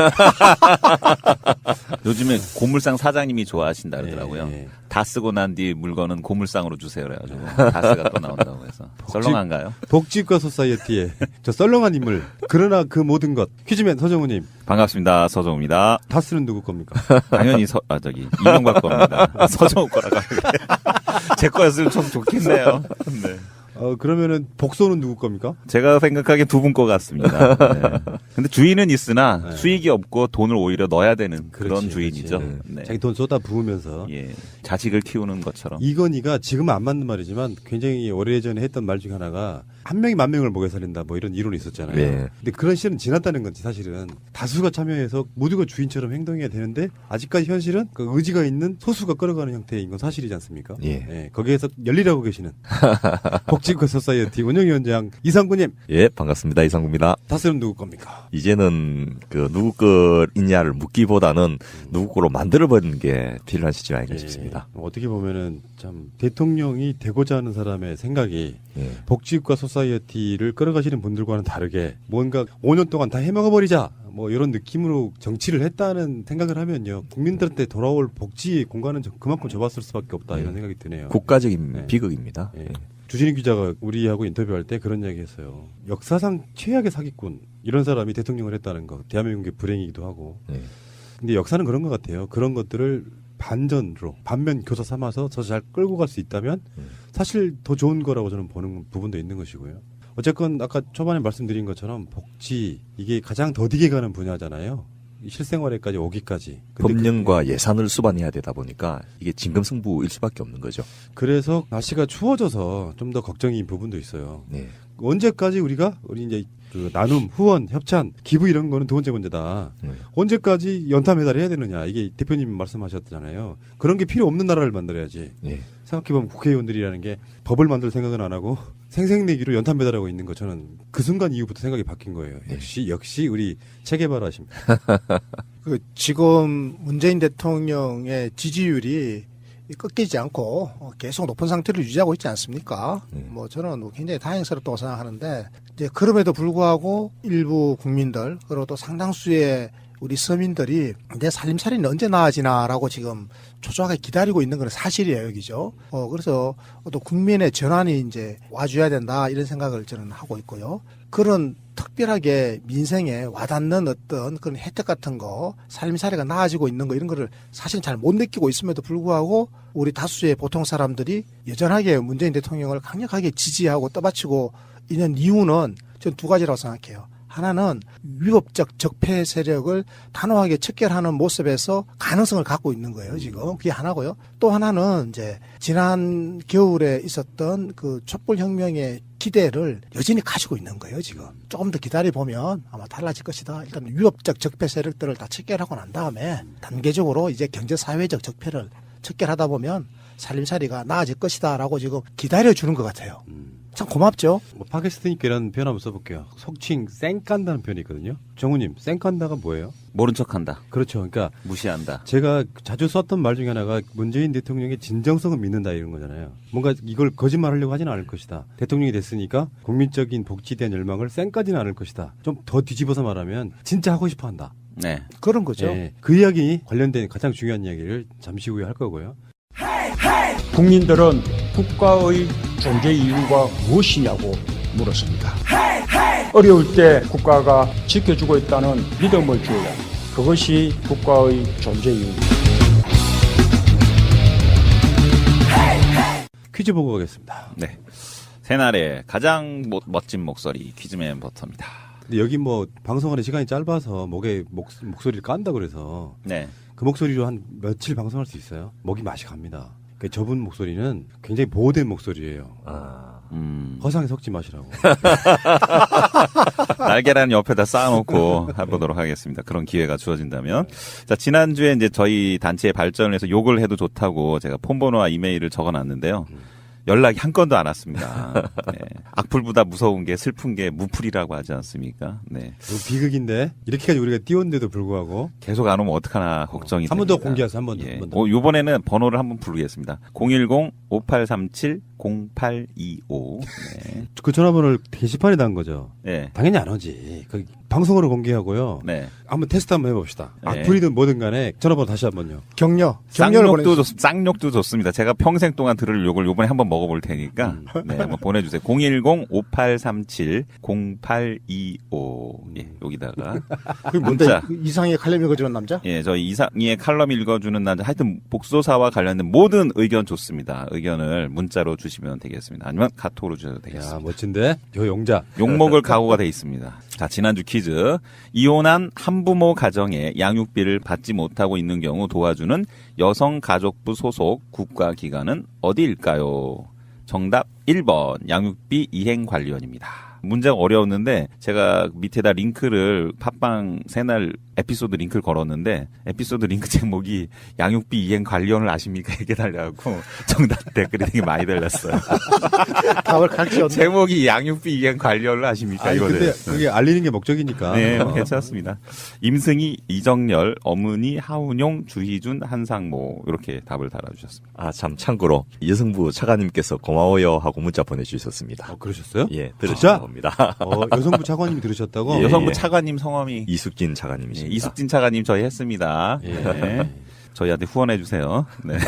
요즘에 고물상 사장님이 좋아하신다 그러더라고요. 다 쓰고 난 뒤 물건은 고물상으로 주세요. 그래가지고 가스가 또 나온다고 해서. 썰렁한가요? 복지과 소사이어티의 저 썰렁한 인물. 그러나 그 모든 것. 퀴즈맨 서정우님. 반갑습니다. 서정우입니다. 다스는 누구 겁니까? 당연히 이명박 겁니다. 서정우 거라고. 제 거였으면 좀 좋겠네요. 네. 그러면은 복소는 누구 겁니까? 제가 생각하기엔 두 분 거 같습니다. 네. 근데 주인은 있으나 수익이 없고 돈을 오히려 넣어야 되는 그런 주인이죠. 네. 자기 돈 쏟아 부으면서. 예. 자식을 키우는 것처럼. 이건희가 지금은 안 맞는 말이지만 굉장히 오래전에 했던 말 중에 하나가 한 명이 만 명을 먹여 살린다 뭐 이런 이론이 있었잖아요. 네. 근데 그런 시절은 지났다는 건지 사실은 다수가 참여해서 모두가 주인처럼 행동해야 되는데 아직까지 현실은 그 의지가 있는 소수가 끌어가는 형태인 건 사실이지 않습니까? 예. 네, 거기에서 열일하고 계시는 복지과 소사이어티 운영위원장 이상구님. 예, 반갑습니다. 이상구입니다. 다스는 누구 겁니까? 이제는 그 누구 거있냐를 묻기보다는 누구 거로 만들어버리는 게 필요한 시점 아닌가 싶습니다. 어떻게 보면은 참 대통령이 되고자 하는 사람의 생각이 복지과 소사이어티를 끌어가시는 분들과는 다르게 뭔가 5년 동안 다 해먹어버리자 뭐 이런 느낌으로 정치를 했다는 생각을 하면요 국민들한테 돌아올 복지 공간은 그만큼 좁았을 수밖에 없다 이런 생각이 드네요. 국가적인 비극입니다. 주진희 기자가 우리하고 인터뷰할 때 그런 이야기했어요. 역사상 최악의 사기꾼 이런 사람이 대통령을 했다는 거 대한민국의 불행이기도 하고. 근데 역사는 그런 것 같아요. 그런 것들을 반전으로 반면 교사 삼아서 저 잘 끌고 갈 수 있다면 사실 더 좋은 거라고 저는 보는 부분도 있는 것이고요. 어쨌건 아까 초반에 말씀드린 것처럼 복지 이게 가장 더디게 가는 분야잖아요. 실생활에까지 오기까지. 법령과 예산을 수반해야 되다 보니까 이게 진검승부일 수밖에 없는 거죠. 그래서 날씨가 추워져서 좀 더 걱정인 부분도 있어요. 언제까지 우리 이제 그 나눔, 후원, 협찬, 기부 이런 거는 두 번째 문제다. 언제까지 연타 매달해야 되느냐. 이게 대표님 말씀하셨잖아요. 그런 게 필요 없는 나라를 만들어야지. 생각해보면 국회의원들이라는 게 법을 만들 생각은 안 하고 생색내기로 연탄 매달하고 있는 거 저는 그 순간 이후부터 생각이 바뀐 거예요. 역시 우리 체계바라십니다. 지금 문재인 대통령의 지지율이 꺾이지 않고 계속 높은 상태를 유지하고 있지 않습니까? 뭐 저는 굉장히 다행스럽다고 생각하는데 이제 그럼에도 불구하고 일부 국민들 그리고 또 상당수의 우리 서민들이 내 살림살이는 언제 나아지나라고 지금 초조하게 기다리고 있는 건 사실이에요, 여기죠. 그래서 또 국민의 전환이 이제 와줘야 된다 이런 생각을 저는 하고 있고요. 그런 특별하게 민생에 와닿는 어떤 그런 혜택 같은 거, 살림살이가 나아지고 있는 거 이런 거를 사실 잘 못 느끼고 있음에도 불구하고 우리 다수의 보통 사람들이 여전하게 문재인 대통령을 강력하게 지지하고 떠받치고 있는 이유는 저는 두 가지라고 생각해요. 하나는 위법적 적폐 세력을 단호하게 척결하는 모습에서 가능성을 갖고 있는 거예요, 지금. 그게 하나고요. 또 하나는 이제 지난 겨울에 있었던 그 촛불혁명의 기대를 여전히 가지고 있는 거예요, 지금. 조금 더 기다려보면 아마 달라질 것이다. 일단 위법적 적폐 세력들을 다 척결하고 난 다음에 단계적으로 이제 경제사회적 적폐를 척결하다 보면 살림살이가 나아질 것이다라고 지금 기다려주는 것 같아요. 참 고맙죠. 팟캐스트니까 이런 표현 한번 써볼게요. 속칭 쌩깐다는 표현이 있거든요. 정우님, 쌩깐다가 뭐예요? 모른 척한다. 그렇죠. 그러니까 무시한다. 제가 자주 썼던 말 중에 하나가 문재인 대통령의 진정성을 믿는다 이런 거잖아요. 뭔가 이걸 거짓말하려고 하지는 않을 것이다. 대통령이 됐으니까 국민적인 복지에 대한 열망을 쌩까지는 않을 것이다. 좀 더 뒤집어서 말하면 진짜 하고 싶어한다. 네, 그런 거죠. 네, 그 이야기 관련된 가장 중요한 이야기를 잠시 후에 할 거고요. 국민들은 국가의 존재 이유가 무엇이냐고 물었습니다. 어려울 때 국가가 지켜주고 있다는 믿음을 주어야 그것이 국가의 존재 이유입니다. 퀴즈 보고 가겠습니다. 네, 새날의 가장 멋진 목소리 퀴즈맨 버터입니다. 근데 여기 뭐 방송하는 시간이 짧아서 목에 목소리를 깐다 그래서 그 목소리로 한 며칠 방송할 수 있어요. 목이 맛이 갑니다. 그러니까 저분 목소리는 굉장히 보호된 목소리예요. 허상에 섞지 마시라고. 날계란 옆에다 쌓아놓고 해보도록 하겠습니다. 그런 기회가 주어진다면. 자, 지난주에 이제 저희 단체의 발전을 해서 욕을 해도 좋다고 제가 폰번호와 이메일을 적어놨는데요. 연락이 한 건도 안 왔습니다. 네. 악플보다 무서운 게 슬픈 게 무플이라고 하지 않습니까? 네. 비극인데 이렇게까지 우리가 띄웠는데도 불구하고 계속 안 오면 어떡하나 걱정이 한 번 됩니다. 더 공개하세요. 한 번 더. 예. 한 번 더. 이번에는 번호를 한번 부르겠습니다. 010-5837-0825. 네. 그 전화번호를 게시판에 단 거죠. 네. 당연히 안 오지. 그 방송으로 공개하고요. 네. 한번 테스트 한번 해봅시다. 네. 악플이든 뭐든 간에 전화번호 다시 한번요. 격려를 쌍욕도 좋습니다. 제가 평생 동안 들을 욕을 요번에 한번 먹어볼 테니까 네, 한번 보내주세요. 010-5837-0825. 예, 여기다가 그게 뭔데? 이상의 칼럼 읽어주는 남자? 예, 저 이상의 칼럼 읽어주는 남자. 하여튼 복소사와 관련된 모든 의견 좋습니다. 의견을 문자로 주시면 되겠습니다. 아니면 카톡으로 주셔도 되겠습니다. 야, 멋진데? 용자. 욕먹을 각오가 돼 있습니다. 자, 지난주 퀴즈. 이혼한 한부모 가정에 양육비를 받지 못하고 있는 경우 도와주는 여성가족부 소속 국가기관은 어디일까요? 정답 1번 양육비 이행관리원입니다. 문제가 어려웠는데 제가 밑에다 링크를 팟빵 새날 에피소드 링크를 걸었는데 에피소드 링크 제목이 양육비 이행관리원을 아십니까? 이렇게 달려갖고 정답 댓글이 되게 많이 달렸어요. 답을 각지었네. 제목이 양육비 이행관리원을 아십니까? 아니, 이거는. 근데 그게 알리는 게 목적이니까. 네, 괜찮습니다. 임승희, 이정열, 어문희, 하운용, 주희준, 한상모 이렇게 답을 달아주셨습니다. 아, 참 참고로 여성부 차관님께서 고마워요 하고 문자 보내주셨습니다. 그러셨어요? 예, 진짜? 들으신 겁니다. 여성부 차관님이 들으셨다고? 예, 여성부 차관님 성함이 이숙진 차관님이십니다. 이숙진 차관님 저희 했습니다. 예. 네. 저희한테 후원해 주세요. 네.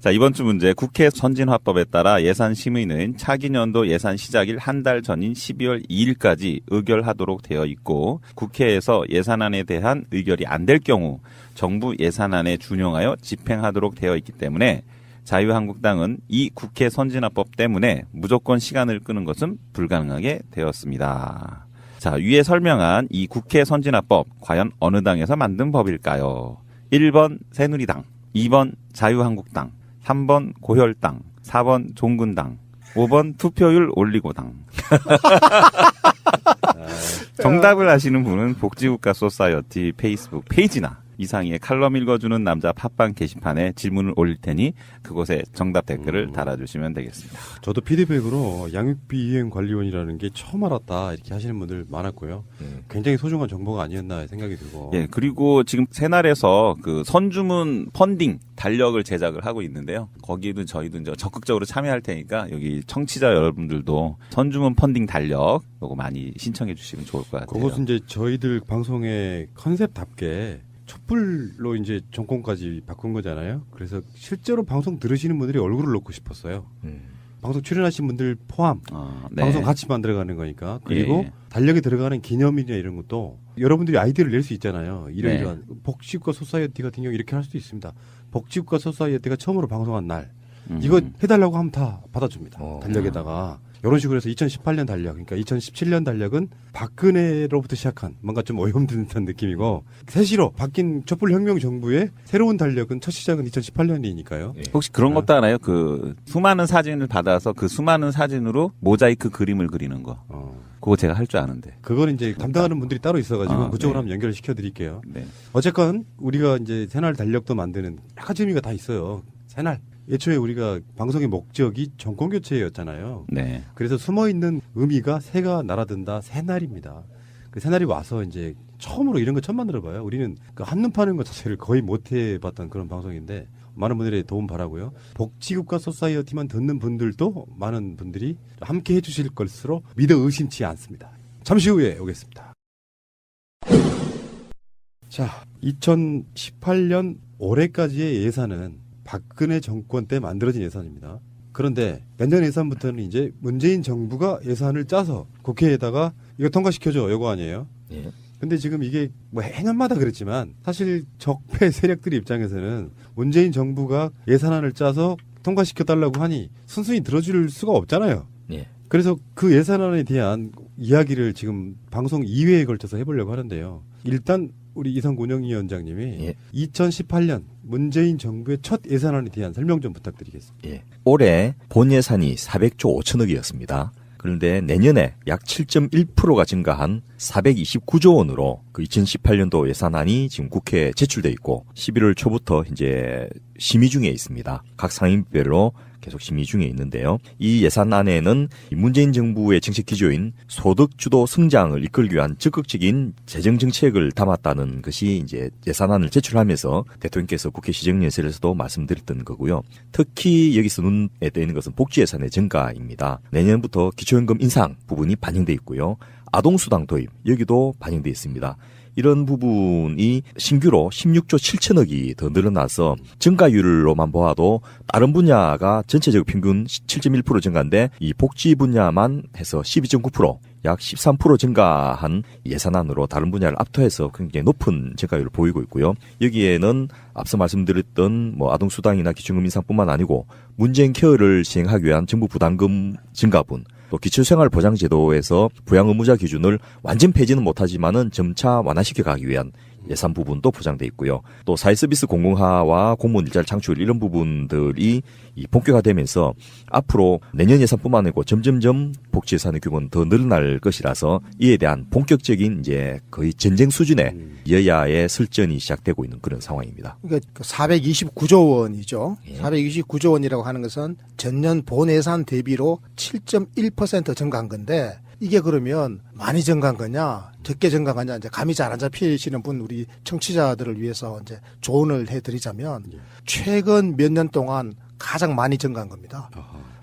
자, 이번 주 문제. 국회 선진화법에 따라 예산심의는 차기 년도 예산 시작일 한 달 전인 12월 2일까지 의결하도록 되어 있고 국회에서 예산안에 대한 의결이 안 될 경우 정부 예산안에 준용하여 집행하도록 되어 있기 때문에 자유한국당은 이 국회 선진화법 때문에 무조건 시간을 끄는 것은 불가능하게 되었습니다. 자, 위에 설명한 이 국회 선진화법 과연 어느 당에서 만든 법일까요? 1번 새누리당, 2번 자유한국당, 3번 고혈당, 4번 종군당, 5번 투표율 올리고당. 정답을 아시는 분은 복지국가 소사이어티 페이스북 페이지나 이상희의 칼럼 읽어주는 남자 팟빵 게시판에 질문을 올릴 테니 그곳에 정답 댓글을 달아주시면 되겠습니다. 저도 피드백으로 양육비 이행관리원이라는 게 처음 알았다 이렇게 하시는 분들 많았고요. 굉장히 소중한 정보가 아니었나 생각이 들고. 예, 그리고 지금 새날에서 그 선주문 펀딩 달력을 제작을 하고 있는데요. 거기는 저희도 이제 적극적으로 참여할 테니까 여기 청취자 여러분들도 선주문 펀딩 달력 요거 많이 신청해 주시면 좋을 것 같아요. 그것은 이제 저희들 방송의 컨셉답게 촛불로 이제 정권까지 바꾼 거잖아요. 그래서 실제로 방송 들으시는 분들이 얼굴을 놓고 싶었어요. 방송 출연하신 분들 포함 네. 방송 같이 만들어가는 거니까. 그리고 예. 달력에 들어가는 기념일이나 이런 것도 여러분들이 아이디어를 낼 수 있잖아요. 이런 복지국가 소사이어티 같은 경우 이렇게 할 수도 있습니다. 복지국가 소사이어티가 처음으로 방송한 날 이거 해달라고 하면 다 받아줍니다. 달력에다가. 이런 식으로 해서 2018년 달력, 그러니까 2017년 달력은 박근혜로부터 시작한 뭔가 좀 오염된 듯한 느낌이고 새시로 바뀐 촛불혁명 정부의 새로운 달력은 첫 시작은 2018년이니까요. 혹시 그런 것도 알아요? 그 수많은 사진을 받아서 그 수많은 사진으로 모자이크 그림을 그리는 거. 그거 제가 할 줄 아는데. 그건 이제 담당하는 분들이 따로 있어가지고 그쪽으로 한번 연결을 시켜드릴게요. 네. 어쨌건 우리가 이제 새날 달력도 만드는 여러 가지 의미가 다 있어요. 새날. 애초에 우리가 방송의 목적이 정권교체였잖아요. 네. 그래서 숨어있는 의미가 새가 날아든다, 새날입니다. 그 새날이 와서 이제 처음으로 이런 거 처음 만들어봐요. 우리는 그 한눈 파는 것 자체를 거의 못 해봤던 그런 방송인데 많은 분들의 도움 바라고요. 복지국가 소사이어티만 듣는 분들도 많은 분들이 함께 해주실 것으로 믿어 의심치 않습니다. 잠시 후에 오겠습니다. 자, 2018년 올해까지의 예산은 박근혜 정권 때 만들어진 예산입니다. 그런데 내년 예산부터는 이제 문재인 정부가 예산을 짜서 국회에다가 이거 통과시켜줘 요거 아니에요? 예. 근데 지금 이게 뭐 해년마다 그랬지만 사실 적폐 세력들 입장에서는 문재인 정부가 예산안을 짜서 통과시켜달라고 하니 순순히 들어줄 수가 없잖아요. 예. 그래서 그 예산안에 대한 이야기를 지금 방송 2회에 걸쳐서 해보려고 하는데요. 일단 우리 이성구 운영위원장님이 2018년 문재인 정부의 첫 예산안에 대한 설명 좀 부탁드리겠습니다. 예. 올해 본 예산이 400조 5천억이었습니다. 그런데 내년에 약 7.1%가 증가한 429조 원으로 그 2018년도 예산안이 지금 국회에 제출돼 있고 11월 초부터 이제 심의 중에 있습니다. 각 상임별로 계속 심의 중에 있는데요. 이 예산안에는 문재인 정부의 정책 기조인 소득주도 성장을 이끌기 위한 적극적인 재정 정책을 담았다는 것이 이제 예산안을 제출하면서 대통령께서 국회 시정연설에서도 말씀드렸던 거고요. 특히 여기서 눈에 띄는 것은 복지 예산의 증가입니다. 내년부터 기초연금 인상 부분이 반영돼 있고요. 아동수당 도입 여기도 반영돼 있습니다. 이런 부분이 신규로 16조 7천억이 더 늘어나서 증가율로만 보아도 다른 분야가 전체적 평균 7.1% 증가인데 이 복지 분야만 해서 12.9%, 약 13% 증가한 예산안으로 다른 분야를 압도해서 굉장히 높은 증가율을 보이고 있고요. 여기에는 앞서 말씀드렸던 아동수당이나 기초연금 인상뿐만 아니고 문재인 케어를 시행하기 위한 정부 부담금 증가분, 또 기초생활보장제도에서 부양 의무자 기준을 완전 폐지는 못하지만은 점차 완화시켜 가기 위한 예산 부분도 포장돼 있고요. 또 사회서비스 공공화와 공무원 일자리 창출 이런 부분들이 본격화되면서 앞으로 내년 예산뿐만 아니고 점점점 복지 예산의 규모는 더 늘어날 것이라서 이에 대한 본격적인 이제 거의 전쟁 수준의 여야의 설전이 시작되고 있는 그런 상황입니다. 그러니까 429조 원이죠. 429조 원이라고 하는 것은 전년 본 예산 대비로 7.1% 증가한 건데 이게 그러면 많이 증가한 거냐, 적게 증가한 거냐, 이제 감이 잘 안 잡히시는 분, 우리 청취자들을 위해서 이제 조언을 해드리자면, 최근 몇 년 동안 가장 많이 증가한 겁니다.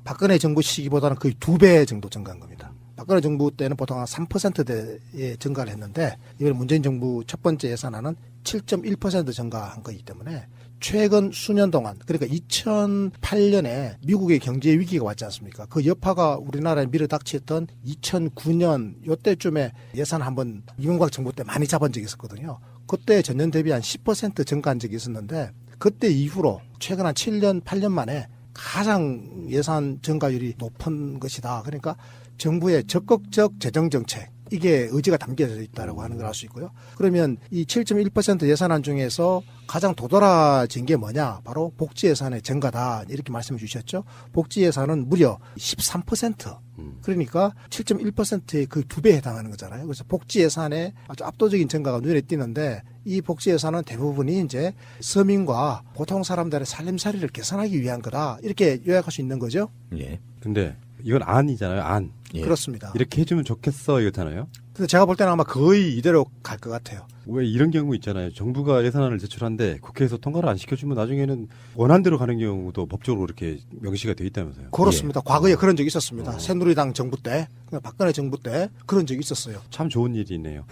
박근혜 정부 시기보다는 거의 2배 정도 증가한 겁니다. 박근혜 정부 때는 보통 한 3%대의 증가를 했는데, 이번 문재인 정부 첫 번째 예산안은 7.1% 증가한 거기 때문에, 최근 수년 동안, 그러니까 2008년에 미국의 경제 위기가 왔지 않습니까? 그 여파가 우리나라에 밀어닥쳤던 2009년 요때쯤에 예산 한번 이명박 정부 때 많이 잡은 적이 있었거든요. 그때 전년 대비 한 10% 증가한 적이 있었는데 그때 이후로 최근 한 7년, 8년 만에 가장 예산 증가율이 높은 것이다. 그러니까 정부의 적극적 재정 정책, 이게 의지가 담겨져 있다고 하는 걸 알 수 있고요. 그러면 이 7.1% 예산안 중에서 가장 도드라진 게 뭐냐? 바로 복지 예산의 증가다. 이렇게 말씀해 주셨죠. 복지 예산은 무려 13%. 그러니까 7.1%의 그 2배에 해당하는 거잖아요. 그래서 복지 예산의 아주 압도적인 증가가 눈에 띄는데 이 복지 예산은 대부분이 이제 서민과 보통 사람들의 살림살이를 개선하기 위한 거다. 이렇게 요약할 수 있는 거죠. 예. 근데 이건 안이잖아요. 안. 예. 그렇습니다. 이렇게 해주면 좋겠어 이거잖아요. 근데 제가 볼 때는 아마 거의 이대로 갈 것 같아요. 왜 이런 경우 있잖아요. 정부가 예산안을 제출한데 국회에서 통과를 안 시켜주면 나중에는 원안대로 가는 경우도 법적으로 이렇게 명시가 돼 있다면서요. 그렇습니다. 예. 과거에 그런 적이 있었습니다. 새누리당 정부 때, 박근혜 정부 때 그런 적이 있었어요. 참 좋은 일이네요.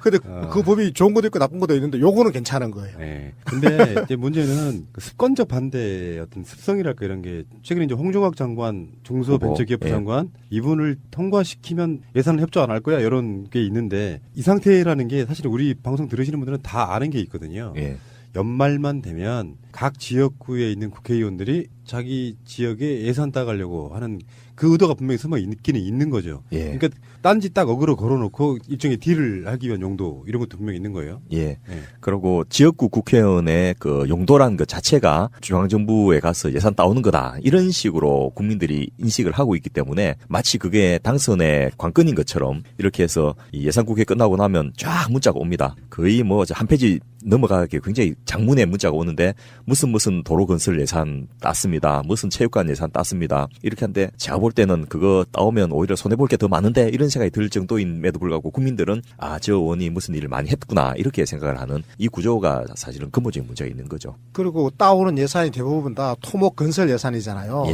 근데 그 법이 좋은 것도 있고 나쁜 것도 있는데 요거는 괜찮은 거예요. 네. 근데 이제 문제는 그 습관적 반대의 어떤 습성이랄까 이런 게 최근에 이제 홍종학 장관, 중소벤처기업부 장관 이분을 통과시키면 예산을 협조 안 할 거야 이런 게 있는데 이 상태라는 게 사실 우리 방송 들으시는 분들은 다 아는 게 있거든요. 연말만 되면 각 지역구에 있는 국회의원들이 자기 지역에 예산 따가려고 하는 그 의도가 분명히 숨어 있기는 있는 거죠. 그러니까 딴지 딱 어그로 걸어놓고 일종의 딜을 하기 위한 용도 이런 것도 분명히 있는 거예요. 그리고 지역구 국회의원의 그 용도란 것 자체가 중앙정부에 가서 예산 따오는 거다. 이런 식으로 국민들이 인식을 하고 있기 때문에 마치 그게 당선의 관건인 것처럼 이렇게 해서 이 예산국회 끝나고 나면 쫙 문자가 옵니다. 거의 한 페이지 넘어가게 굉장히 장문의 문자가 오는데 무슨 도로 건설 예산 땄습니다. 무슨 체육관 예산 땄습니다. 이렇게 하는데 제가 볼 때는 그거 따오면 오히려 손해볼 게 더 많은데 이런 생각이 들 정도임에도 불구하고 국민들은 저 의원이 무슨 일을 많이 했구나 이렇게 생각을 하는 이 구조가 사실은 근본적인 문제가 있는 거죠. 그리고 따오는 예산이 대부분 다 토목 건설 예산이잖아요.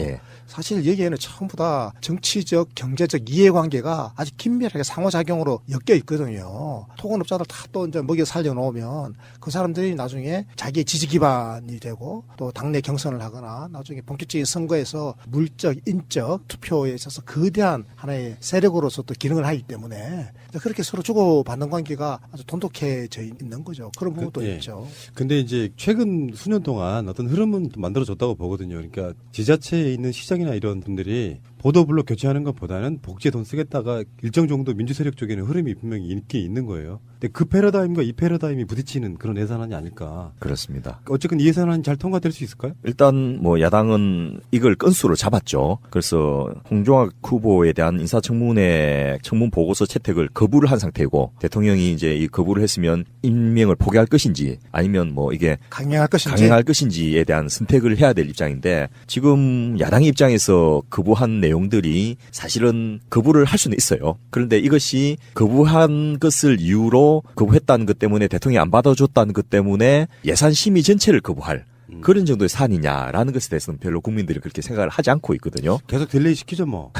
사실 여기에는 전부 다 정치적, 경제적 이해관계가 아주 긴밀하게 상호작용으로 엮여 있거든요. 토건업자들 다 또 이제 먹여 살려놓으면 그 사람들이 나중에 자기의 지지 기반이 되고 또 당내 경선을 하거나 나중에 본격적인 선거에서 물적, 인적 투표에 있어서 거대한 하나의 세력으로서 또 기능을 하기 때문에 그렇게 서로 주고받는 관계가 아주 돈독해져 있는 거죠. 그런 부분도 있죠. 근데 이제 최근 수년 동안 어떤 흐름은 만들어졌다고 보거든요. 그러니까 지자체에 있는 시장이나 이런 분들이 보도블로 교체하는 것보다는 복지에 돈 쓰겠다가 일정 정도 민주 세력 쪽에는 흐름이 분명히 있는 거예요. 근데 그 패러다임과 이 패러다임이 부딪히는 그런 예산안이 아닐까. 그렇습니다. 어쨌든 이 예산안이 잘 통과될 수 있을까요? 일단 야당 민주당은 이걸 건수로 잡았죠. 그래서 홍종학 후보에 대한 인사청문회 청문 보고서 채택을 거부를 한 상태고 대통령이 이제 이 거부를 했으면 임명을 포기할 것인지 아니면 뭐 이게 강행할 것인지에 대한 선택을 해야 될 입장인데 지금 야당의 입장에서 거부한 내용들이 사실은 거부를 할 수는 있어요. 그런데 이것이 거부한 것을 이유로 거부했다는 것 때문에 대통령이 안 받아줬다는 것 때문에 예산 심의 전체를 거부할 그런 정도의 사안이냐라는 것에 대해서는 별로 국민들이 그렇게 생각을 하지 않고 있거든요. 계속 딜레이 시키죠 뭐.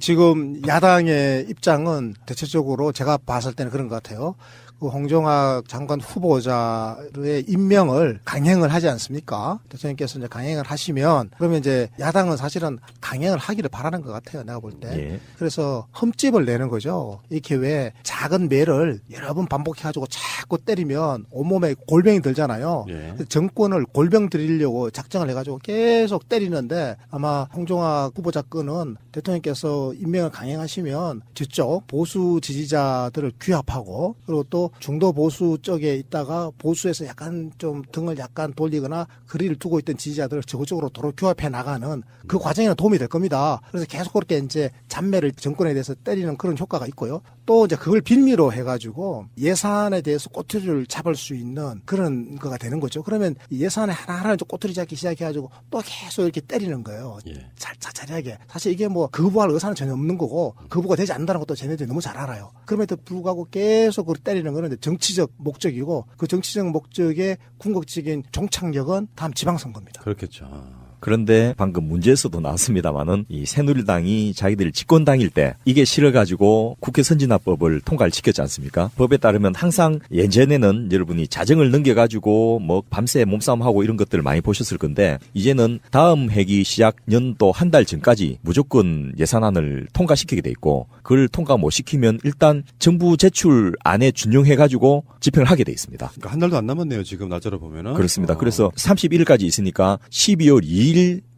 지금 야당의 입장은 대체적으로 제가 봤을 때는 그런 것 같아요. 그 홍종학 장관 후보자의 임명을 강행을 하지 않습니까? 대통령께서 이제 강행을 하시면 그러면 이제 야당은 사실은 강행을 하기를 바라는 것 같아요. 내가 볼 때. 예. 그래서 흠집을 내는 거죠. 이렇게 왜 작은 매를 여러 번 반복해가지고 자꾸 때리면 온몸에 골병이 들잖아요. 예. 정권을 골병 들이려고 작정을 해가지고 계속 때리는데 아마 홍종학 후보자 건은 대통령께서 임명을 강행하시면 저쪽 보수 지지자들을 규합하고 그리고 또 중도 보수 쪽에 있다가 보수에서 약간 좀 등을 약간 돌리거나 거리를 두고 있던 지지자들을 저쪽으로 도로 규합해 나가는 그 과정에는 도움이 될 겁니다. 그래서 계속 그렇게 이제 잔매를 정권에 대해서 때리는 그런 효과가 있고요. 또 이제 그걸 빌미로 해가지고 예산에 대해서 꼬투리를 잡을 수 있는 그런 거가 되는 거죠. 그러면 예산에 하나하나 좀 꼬투리 잡기 시작해가지고 또 계속 이렇게 때리는 거예요. 자리하게. 사실 이게 뭐 거부할 의사는 전혀 없는 거고 거부가 되지 않는다는 것도 쟤네들이 너무 잘 알아요. 그럼에도 불구하고 계속 그걸 때리는 거는 정치적 목적이고 그 정치적 목적의 궁극적인 종착역은 다음 지방선거입니다. 그렇겠죠. 그런데 방금 문제에서도 나왔습니다마는 이 새누리당이 자기들 집권당일 때 이게 싫어가지고 국회 선진화법을 통과를 시켰지 않습니까? 법에 따르면 항상 예전에는 여러분이 자정을 넘겨가지고 뭐 밤새 몸싸움하고 이런 것들을 많이 보셨을 건데 이제는 다음 회기 시작 연도 한 달 전까지 무조건 예산안을 통과시키게 돼 있고 그걸 통과 못 시키면 일단 정부 제출 안에 준용해가지고 집행을 하게 돼 있습니다. 그러니까 한 달도 안 남았네요. 지금 날짜로 보면은. 그렇습니다. 그래서 31일까지 있으니까 12월 2일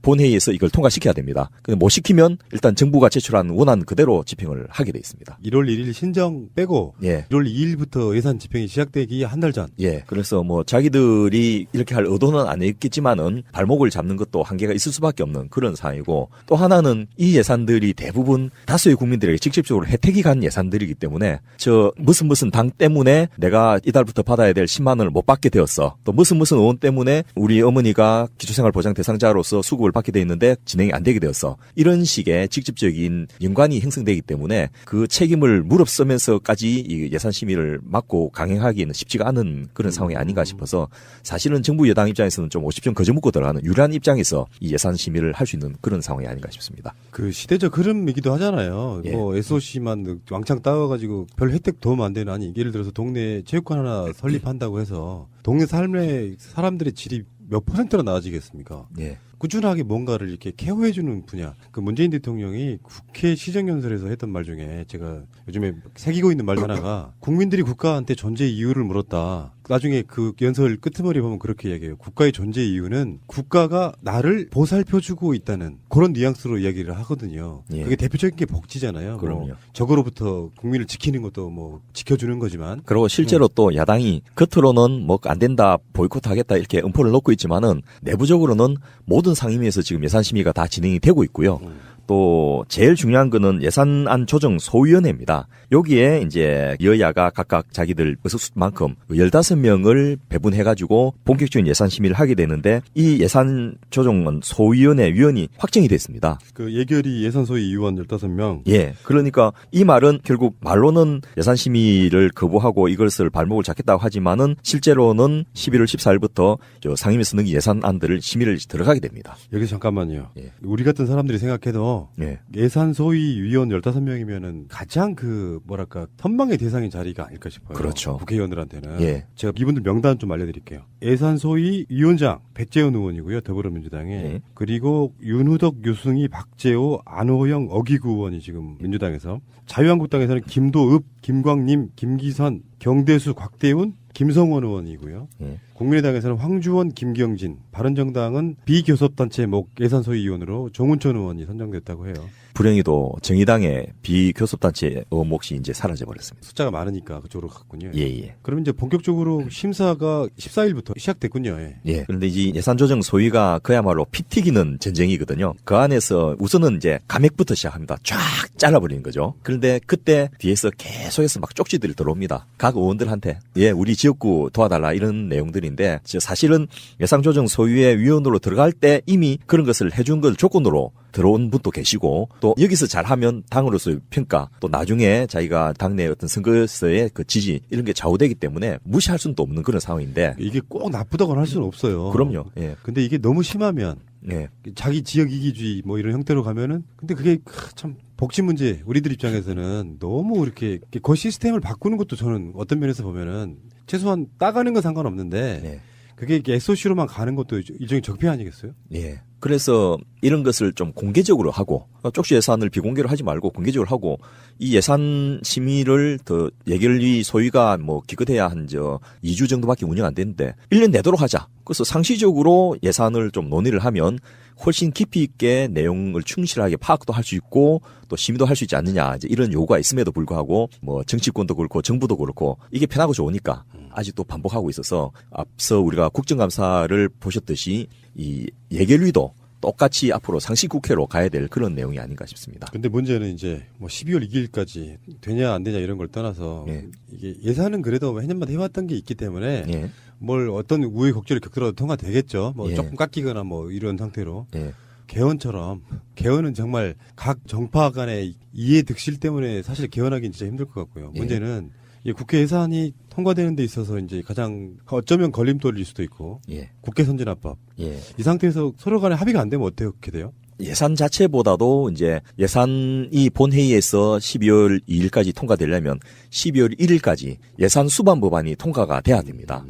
본회의에서 이걸 통과시켜야 됩니다. 근데 못 시키면 일단 정부가 제출한 원안 그대로 집행을 하게 돼 있습니다. 1월 1일 신정 빼고 예. 1월 2일부터 예산 집행이 시작되기 한 달 전. 예. 그래서 뭐 자기들이 이렇게 할 의도는 아니겠지만은 발목을 잡는 것도 한계가 있을 수밖에 없는 그런 상황이고 또 하나는 이 예산들이 대부분 다수의 국민들에게 직접적으로 혜택이 간 예산들이기 때문에 저 무슨 당 때문에 내가 이달부터 받아야 될 10만 원을 못 받게 되었어. 또 무슨 의원 때문에 우리 어머니가 기초생활보장 대상자로서 수급을 받게 돼 있는데 진행이 안 되게 되었어. 이런 식의 직접적인 연관이 형성되기 때문에 그 책임을 무릅쓰면서까지 이 예산 심의를 막고 강행하기에는 쉽지가 않은 그런 상황이 아닌가 싶어서 사실은 정부 여당 입장에서는 좀 50점 거저먹고 들어가는 유리한 입장에서 이 예산 심의를 할 수 있는 그런 상황이 아닌가 싶습니다. 그 시대적 흐름이기도 하잖아요. 예. 뭐 SOC만 왕창 따와가지고 별 혜택 도움 안 되는 아니 예를 들어서 동네 체육관 하나 설립한다고 해서 동네 삶의 사람들의 질이 몇 %나 나아지겠습니까? 예. 꾸준하게 뭔가를 이렇게 케어해주는 분야. 그 문재인 대통령이 국회 시정연설에서 했던 말 중에 제가 요즘에 새기고 있는 말 하나가 국민들이 국가한테 존재 이유를 물었다. 나중에 그 연설 끄트머리 보면 그렇게 이야기해요. 국가의 존재 이유는 국가가 나를 보살펴주고 있다는 그런 뉘앙스로 이야기를 하거든요. 예. 그게 대표적인 게 복지잖아요. 그럼요. 뭐 적으로부터 국민을 지키는 것도 뭐 지켜주는 거지만. 그리고 실제로 또 야당이 겉으로는 뭐 안 된다, 보이콧하겠다 이렇게 음포를 놓고 있지만은 내부적으로는 모든 상임위에서 지금 예산 심의가 다 진행이 되고 있고요. 또 제일 중요한 거는 예산안 조정 소위원회입니다. 여기에 이제 여야가 각각 자기들 의석수만큼 15명을 배분해가지고 본격적인 예산 심의를 하게 되는데 이 예산 조정은 소위원회 위원이 확정이 됐습니다. 그 예결위 예산소위 위원 15명. 예. 그러니까 이 말은 결국 말로는 예산 심의를 거부하고 이것을 발목을 잡겠다고 하지만은 실제로는 11월 14일부터 저 상임위에서 넘긴 예산안들을 심의를 들어가게 됩니다. 여기서 잠깐만요. 예. 우리 같은 사람들이 생각해도 예. 예산소위 위원 15명이면은 가장 그 뭐랄까 선망의 대상인 자리가 아닐까 싶어요. 그렇죠. 국회의원들한테는. 예. 제가 이분들 명단 좀 알려드릴게요. 예산소위 위원장 백재현 의원이고요. 더불어민주당에. 예. 그리고 윤후덕, 유승희, 박재호, 안호영, 어기구 의원이 지금 민주당에서. 자유한국당에서는 김도읍, 김광림, 김기선, 경대수, 곽대훈, 김성원 의원이고요. 예. 국민의당에서는 황주원, 김경진, 바른정당은 비교섭단체 목 예산소위위원으로 정운천 의원이 선정됐다고 해요. 불행히도 정의당의 비교섭단체 몫이 이제 사라져버렸습니다. 숫자가 많으니까 그쪽으로 갔군요. 예. 그러면 이제 본격적으로 심사가 14일부터 시작됐군요. 예. 그런데 이 예산조정 소위가 그야말로 피 튀기는 전쟁이거든요. 그 안에서 우선은 이제 감액부터 시작합니다. 쫙 잘라버리는 거죠. 그런데 그때 뒤에서 계속해서 막 쪽지들이 들어옵니다. 각 의원들한테 우리 지역구 도와달라 이런 내용들인데 사실은 예산조정 소위의 위원으로 들어갈 때 이미 그런 것을 해준 걸 조건으로 들어온 분도 계시고 또 여기서 잘하면 당으로서의 평가 또 나중에 자기가 당내 어떤 선거에서의 그 지지 이런 게 좌우되기 때문에 무시할 수는 또 없는 그런 상황인데 이게 꼭 나쁘다고는 할 수는 없어요. 그럼요. 근데 이게 너무 심하면 자기 지역 이기주의 뭐 이런 형태로 가면은 근데 그게 참 복지 문제 우리들 입장에서는 너무 이렇게 그 시스템을 바꾸는 것도 저는 어떤 면에서 보면은 최소한 따가는 건 상관없는데 그게 SOC로만 가는 것도 일종의 적폐 아니겠어요? 예. 그래서 이런 것을 좀 공개적으로 하고 쪽지 예산을 비공개로 하지 말고 공개적으로 하고 이 예산 심의를 더 예결위 소위가 뭐 기껏해야 한 2주 정도밖에 운영 안 되는데 1년 내도록 하자. 그래서 상시적으로 예산을 좀 논의를 하면 훨씬 깊이 있게 내용을 충실하게 파악도 할 수 있고 또 심의도 할 수 있지 않느냐 이제 이런 요구가 있음에도 불구하고 뭐 정치권도 그렇고 정부도 그렇고 이게 편하고 좋으니까 아직도 반복하고 있어서 앞서 우리가 국정감사를 보셨듯이 이 예결위도 똑같이 앞으로 상시국회로 가야 될 그런 내용이 아닌가 싶습니다. 근데 문제는 이제 뭐 12월 2일까지 되냐 안 되냐 이런 걸 떠나서 이게 예산은 그래도 매년마다 해왔던 게 있기 때문에 뭘 어떤 우여곡절을 겪더라도 통과되겠죠. 뭐 조금 깎이거나 뭐 이런 상태로. 개헌처럼 개헌은 정말 각 정파 간의 이해 득실 때문에 사실 개헌하기는 진짜 힘들 것 같고요. 문제는 이 국회 예산이 통과되는 데 있어서 이제 가장 어쩌면 걸림돌일 수도 있고 국회 선진화법 이 상태에서 서로 간에 합의가 안 되면 어떻게 돼요? 예산 자체보다도 이제 예산이 본회의에서 12월 2일까지 통과되려면 12월 1일까지 예산 수반 법안이 통과가 돼야 됩니다.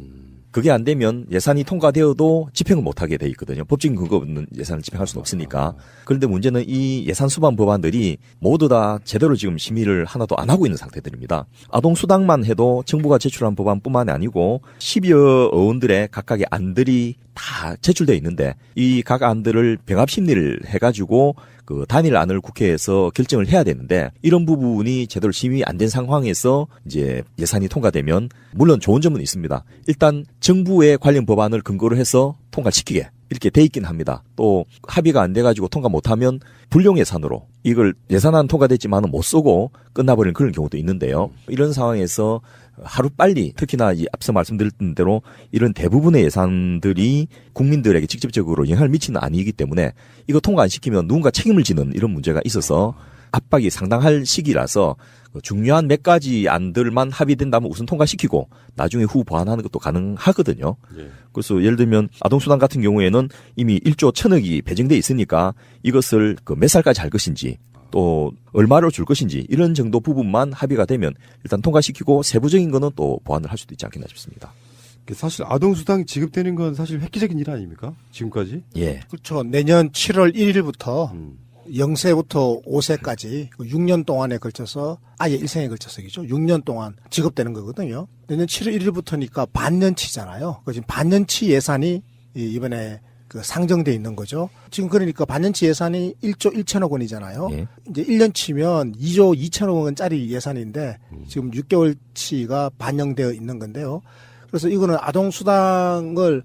그게 안 되면 예산이 통과되어도 집행을 못하게 돼 있거든요. 법적인 근거 없는 예산을 집행할 수는 없으니까. 그런데 문제는 이 예산 수반 법안들이 모두 다 제대로 지금 심의를 하나도 안 하고 있는 상태들입니다. 아동수당만 해도 정부가 제출한 법안뿐만이 아니고 10여 의원들의 각각의 안들이 다 제출되어 있는데 이 각 안들을 병합 심리를 해가지고 그 단일 안을 국회에서 결정을 해야 되는데 이런 부분이 제대로 심의 안 된 상황에서 이제 예산이 통과되면 물론 좋은 점은 있습니다. 일단 정부의 관련 법안을 근거로 해서 통과시키게 이렇게 돼 있긴 합니다. 또 합의가 안 돼가지고 통과 못하면 불용 예산으로 이걸 예산안 통과됐지만은 못 쓰고 끝나버리는 그런 경우도 있는데요. 이런 상황에서 하루빨리 특히나 이 앞서 말씀드렸던 대로 이런 대부분의 예산들이 국민들에게 직접적으로 영향을 미치는 아니기 때문에 이거 통과 안 시키면 누군가 책임을 지는 이런 문제가 있어서 압박이 상당할 시기라서 중요한 몇 가지 안들만 합의된다면 우선 통과시키고 나중에 후 보완하는 것도 가능하거든요. 그래서 예를 들면 아동수당 같은 경우에는 이미 1조 1,000억이 배정돼 있으니까 이것을 몇 살까지 할 것인지 또 얼마로 줄 것인지 이런 정도 부분만 합의가 되면 일단 통과시키고 세부적인 거는 또 보완을 할 수도 있지 않겠나 싶습니다. 사실 아동수당이 지급되는 건 사실 획기적인 일 아닙니까? 지금까지? 그렇죠. 내년 7월 1일부터 0세부터 5세까지 6년 동안에 걸쳐서 아예 일생에 걸쳐서이죠. 6년 동안 지급되는 거거든요. 내년 7월 1일부터니까 반년치잖아요. 지금 반년치 예산이 이번에 상정돼 있는 거죠. 지금 그러니까 반년치 예산이 1조 1천억 원이잖아요. 이제 1년 치면 2조 2천억 원짜리 예산인데 지금 6개월치가 반영되어 있는 건데요. 그래서 이거는 아동수당을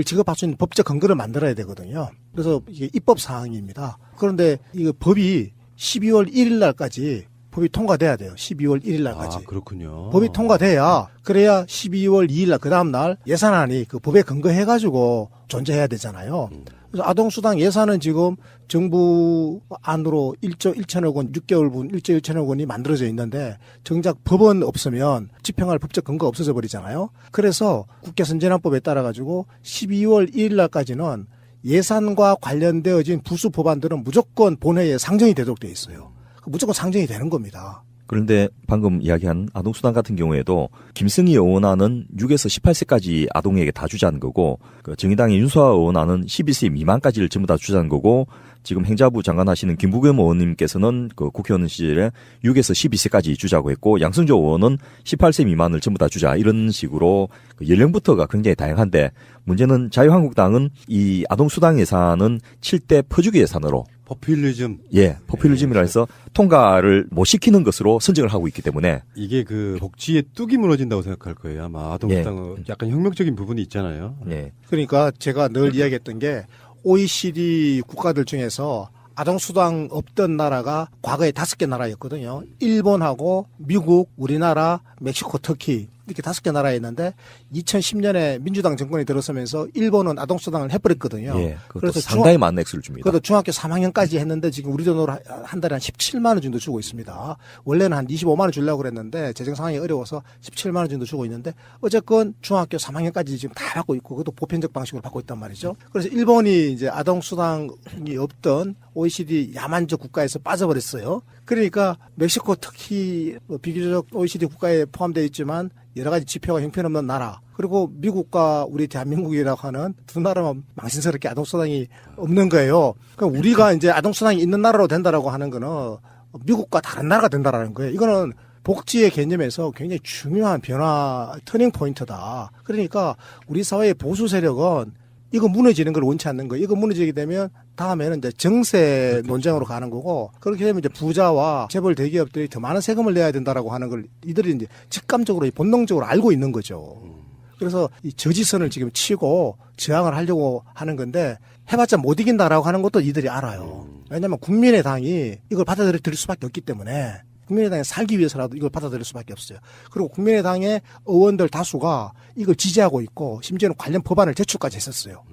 지급할 수 있는 법적 근거를 만들어야 되거든요. 그래서 이게 입법 사항입니다. 그런데 이거 법이 12월 1일 날까지 법이 통과돼야 돼요. 12월 1일 날까지. 아, 그렇군요. 법이 통과돼야 그래야 12월 2일 날 그 다음 날 예산안이 그 법에 근거해가지고 존재해야 되잖아요. 그래서 아동수당 예산은 지금 정부 안으로 1조 1천억 원, 6개월분 1조 1천억 원이 만들어져 있는데 정작 법은 없으면 집행할 법적 근거가 없어져 버리잖아요. 그래서 국회 선진화법에 따라 가지고 12월 1일 날까지는 예산과 관련되어진 부수 법안들은 무조건 본회의에 상정이 되도록 돼 있어요. 무조건 상정이 되는 겁니다. 그런데 방금 이야기한 아동수당 같은 경우에도 김승희 의원안은 6에서 18세까지 아동에게 다 주자는 거고 그 정의당의 윤소아 의원안은 12세 미만까지를 전부 다 주자는 거고 지금 행자부 장관 하시는 김부겸 의원님께서는 그 국회의원 시절에 6에서 12세까지 주자고 했고 양승조 의원은 18세 미만을 전부 다 주자 이런 식으로 그 연령부터가 굉장히 다양한데 문제는 자유한국당은 이 아동수당 예산은 7대 퍼주기 예산으로 포퓰리즘. 예, 포퓰리즘이라 해서 통과를 못 시키는 것으로 선정을 하고 있기 때문에 이게 그 복지의 뚝이 무너진다고 생각할 거예요. 아마 아동수당은 약간 혁명적인 부분이 있잖아요. 예. 그러니까 제가 늘 이야기했던 게 OECD 국가들 중에서 아동수당 없던 나라가 과거에 5개 나라였거든요. 일본하고 미국, 우리나라, 멕시코, 터키 이렇게 5개 나라였는데 2010년에 민주당 정권이 들어서면서 일본은 아동수당을 해버렸거든요. 예, 그래서 상당히 많은 액수를 줍니다. 그래도 중학교 3학년까지 했는데 지금 우리 돈으로 한 달에 한 17만 원 정도 주고 있습니다. 원래는 한 25만 원 주려고 그랬는데 재정 상황이 어려워서 17만 원 정도 주고 있는데 어쨌건 중학교 3학년까지 지금 다 받고 있고 그것도 보편적 방식으로 받고 있단 말이죠. 그래서 일본이 이제 아동수당이 없던 OECD 야만적 국가에서 빠져버렸어요. 그러니까 멕시코, 터키 비교적 OECD 국가에 포함되어 있지만 여러 가지 지표가 형편없는 나라 그리고 미국과 우리 대한민국이라고 하는 두 나라만 망신스럽게 아동수당이 없는 거예요. 그러니까 우리가 이제 아동수당이 있는 나라로 된다라고 하는 거는 미국과 다른 나라가 된다라는 거예요. 이거는 복지의 개념에서 굉장히 중요한 변화 터닝 포인트다. 그러니까 우리 사회의 보수 세력은 이거 무너지는 걸 원치 않는 거예요. 이거 무너지게 되면 다음에는 이제 정세 논쟁으로 가는 거고 그렇게 되면 이제 부자와 재벌 대기업들이 더 많은 세금을 내야 된다라고 하는 걸 이들이 이제 직감적으로 본능적으로 알고 있는 거죠. 그래서 이 저지선을 지금 치고 저항을 하려고 하는 건데 해봤자 못 이긴다라고 하는 것도 이들이 알아요. 왜냐하면 국민의당이 이걸 받아들일 수밖에 없기 때문에 국민의당에 살기 위해서라도 이걸 받아들일 수밖에 없어요. 그리고 국민의당의 의원들 다수가 이걸 지지하고 있고 심지어는 관련 법안을 제출까지 했었어요.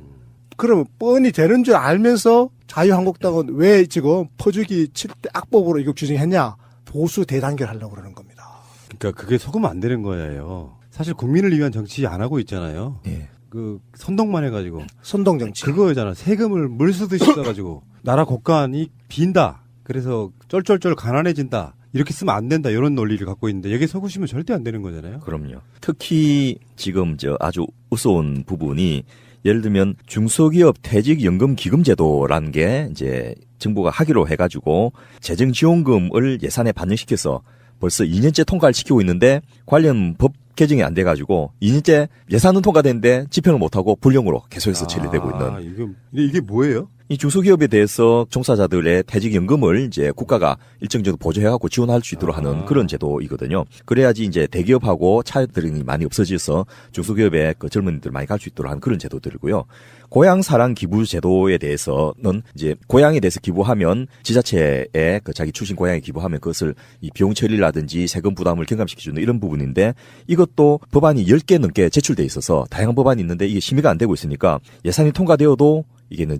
그러면 뻔히 되는 줄 알면서 자유한국당은 왜 지금 퍼주기 7대 악법으로 이걸 규정했냐? 보수 대단결 하려고 그러는 겁니다. 그러니까 그게 속으면 안 되는 거예요. 사실 국민을 위한 정치 안 하고 있잖아요. 예. 그 선동만 해가지고. 선동 정치. 그거잖아. 세금을 물 쓰듯이 써가지고 나라 곳간이 빈다. 그래서 쩔쩔쩔 가난해진다. 이렇게 쓰면 안 된다. 이런 논리를 갖고 있는데 여기 속으시면 절대 안 되는 거잖아요. 그럼요. 특히 지금 아주 우스운 부분이 예를 들면 중소기업 퇴직연금기금제도라는 게 이제 정부가 하기로 해가지고 재정지원금을 예산에 반영시켜서 벌써 2년째 통과를 시키고 있는데 관련 법 개정이 안 돼가지고 2년째 예산은 통과됐는데 집행을 못하고 불령으로 계속해서 처리되고 있는. 이게 뭐예요? 이 중소기업에 대해서 종사자들의 퇴직연금을 이제 국가가 일정 정도 보조해갖고 지원할 수 있도록 하는 그런 제도이거든요. 그래야지 이제 대기업하고 차들이 많이 없어져서 중소기업에 그 젊은이들 많이 갈 수 있도록 하는 그런 제도들이고요. 고향사랑 기부 제도에 대해서는 이제 고향에 대해서 기부하면 지자체에 그 자기 출신 고향에 기부하면 그것을 이 비용 처리라든지 세금 부담을 경감시켜주는 이런 부분인데 이것도 법안이 10개 넘게 제출돼 있어서 다양한 법안이 있는데 이게 심의가 안 되고 있으니까 예산이 통과되어도 이게는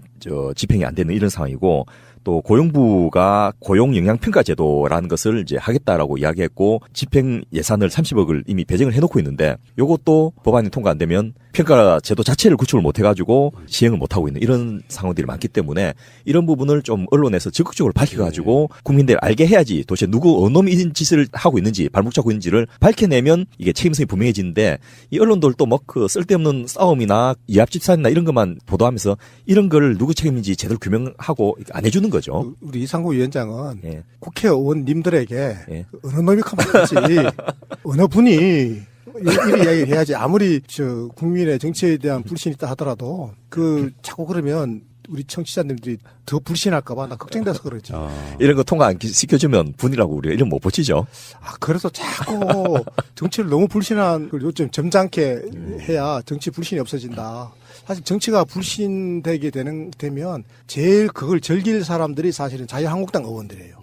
집행이 안 되는 이런 상황이고 또 고용부가 고용영향평가 제도라는 것을 이제 하겠다라고 이야기했고 집행 예산을 30억을 이미 배정을 해놓고 있는데 요것도 법안이 통과 안 되면 평가 제도 자체를 구축을 못 해가지고 시행을 못 하고 있는 이런 상황들이 많기 때문에 이런 부분을 좀 언론에서 적극적으로 밝혀가지고 국민들 알게 해야지 도대체 누구 어느 놈이 이런 짓을 하고 있는지 발목 잡고 있는지를 밝혀내면 이게 책임성이 분명해지는데 이 언론들도 뭐 그 쓸데없는 싸움이나 이합집산이나 이런 것만 보도하면서 이런 걸 누구 책임인지 제대로 규명하고 안 해주는 거죠. 우리 이상구 위원장은 국회의원님들에게 어느 놈이 가만있지 어느 분이 이런 이야기를 해야지 아무리 국민의 정치에 대한 불신이 있다 하더라도 자꾸 그러면 우리 청취자님들이 더 불신할까봐 나 걱정돼서 그러지. 이런 거 통과 안 시켜주면 분이라고 우리가 이름 못 붙이죠. 그래서 자꾸 정치를 너무 불신한 걸 요즘 점잖게 해야 정치 불신이 없어진다. 사실 정치가 불신되게 되면 제일 그걸 즐길 사람들이 사실은 자유한국당 의원들이에요.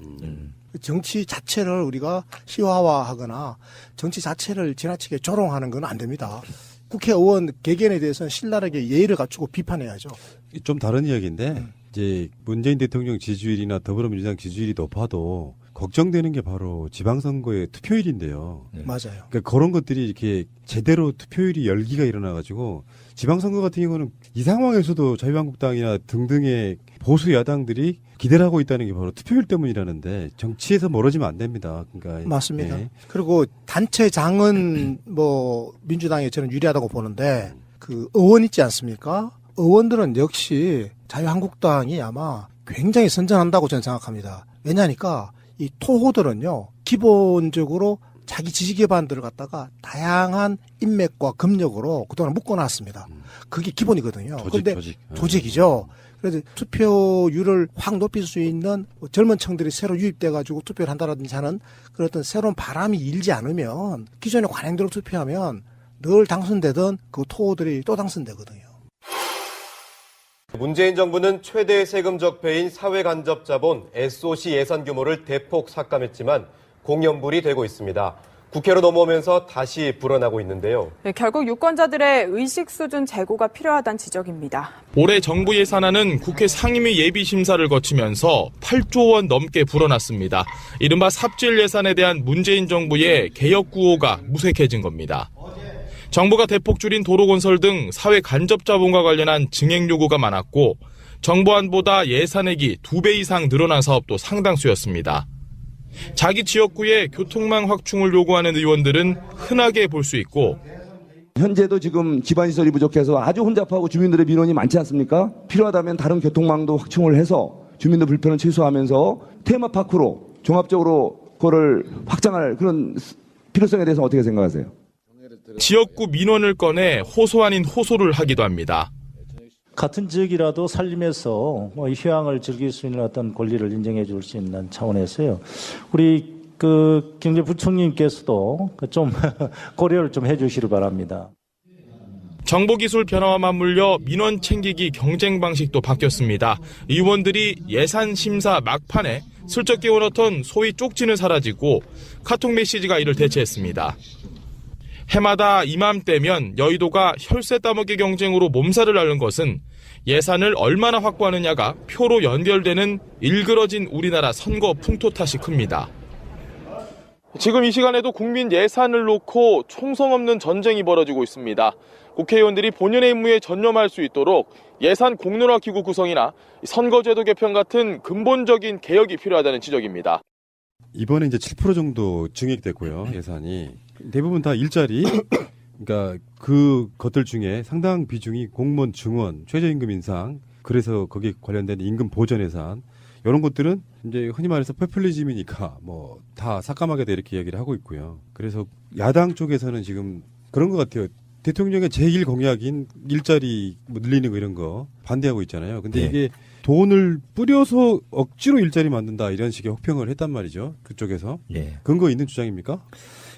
정치 자체를 우리가 희화화하거나 정치 자체를 지나치게 조롱하는 건 안 됩니다. 국회의원 개개인에 대해서는 신랄하게 예의를 갖추고 비판해야죠. 좀 다른 이야기인데 이제 문재인 대통령 지지율이나 더불어민주당 지지율이 높아도 걱정되는 게 바로 지방선거의 투표율인데요. 맞아요. 그러니까 그런 것들이 이렇게 제대로 투표율이 열기가 일어나가지고 지방선거 같은 경우는 이 상황에서도 자유한국당이나 등등의 보수 야당들이 기대를 하고 있다는 게 바로 투표율 때문이라는데 정치에서 멀어지면 안 됩니다. 그러니까 맞습니다. 예. 그리고 단체장은 뭐 민주당에 저는 유리하다고 보는데 그 의원 있지 않습니까? 의원들은 역시 자유한국당이 아마 굉장히 선전한다고 저는 생각합니다. 왜냐하니까 이 토호들은요 기본적으로 자기 지지 기반들을 갖다가 다양한 인맥과 금력으로 그동안 묶어놨습니다. 그게 기본이거든요. 그런데 조직이죠. 그래서 투표율을 확 높일 수 있는 젊은 층들이 새로 유입돼가지고 투표를 한다든지 하는 그런 어떤 새로운 바람이 일지 않으면 기존의 관행대로 투표하면 늘 당선되던 그 토호들이 또 당선되거든요. 문재인 정부는 최대 세금 적폐인 사회간접자본 SOC 예산 규모를 대폭 삭감했지만 공연불이 되고 있습니다. 국회로 넘어오면서 다시 불어나고 있는데요. 네, 결국 유권자들의 의식 수준 제고가 필요하다는 지적입니다. 올해 정부 예산안은 국회 상임위 예비심사를 거치면서 8조 원 넘게 불어났습니다. 이른바 삽질 예산에 대한 문재인 정부의 개혁 구호가 무색해진 겁니다. 정부가 대폭 줄인 도로건설 등 사회 간접 자본과 관련한 증액 요구가 많았고 정부안보다 예산액이 2배 이상 늘어난 사업도 상당수였습니다. 자기 지역구의 교통망 확충을 요구하는 의원들은 흔하게 볼 수 있고 현재도 지금 기반시설이 부족해서 아주 혼잡하고 주민들의 민원이 많지 않습니까? 필요하다면 다른 교통망도 확충을 해서 주민들 불편을 최소화하면서 테마파크로 종합적으로 그거를 확장할 그런 필요성에 대해서 어떻게 생각하세요? 지역구 민원을 꺼내 호소 아닌 호소를 하기도 합니다. 같은 지역이라도 살림에서 휴양을 즐길 수 있는 어떤 권리를 인정해 줄 수 있는 차원에서요. 우리 경제부총리님께서도 좀 고려를 좀 해 주시길 바랍니다. 정보기술 변화와 맞물려 민원 챙기기 경쟁 방식도 바뀌었습니다. 의원들이 예산 심사 막판에 슬쩍 끼워넣던 소위 쪽지는 사라지고 카톡 메시지가 이를 대체했습니다. 해마다 이맘때면 여의도가 혈세 따먹기 경쟁으로 몸살을 앓는 것은 예산을 얼마나 확보하느냐가 표로 연결되는 일그러진 우리나라 선거 풍토 탓이 큽니다. 지금 이 시간에도 국민 예산을 놓고 총성 없는 전쟁이 벌어지고 있습니다. 국회의원들이 본연의 임무에 전념할 수 있도록 예산 공론화 기구 구성이나 선거제도 개편 같은 근본적인 개혁이 필요하다는 지적입니다. 이번에 이제 7% 정도 증액됐고요, 예산이. 대부분 다 일자리, 그러니까 그 것들 중에 상당 비중이 공무원 증원, 최저임금 인상, 그래서 거기에 관련된 임금 보전 예산, 이런 것들은 이제 흔히 말해서 포퓰리즘이니까 뭐 다 삭감하겠다 이렇게 이야기를 하고 있고요. 그래서 야당 쪽에서는 지금 그런 것 같아요. 대통령의 제1 공약인 일자리 뭐 늘리는 거 이런 거 반대하고 있잖아요. 근데 네. 이게 돈을 뿌려서 억지로 일자리 만든다 이런 식의 혹평을 했단 말이죠. 그쪽에서. 네. 근거 있는 주장입니까?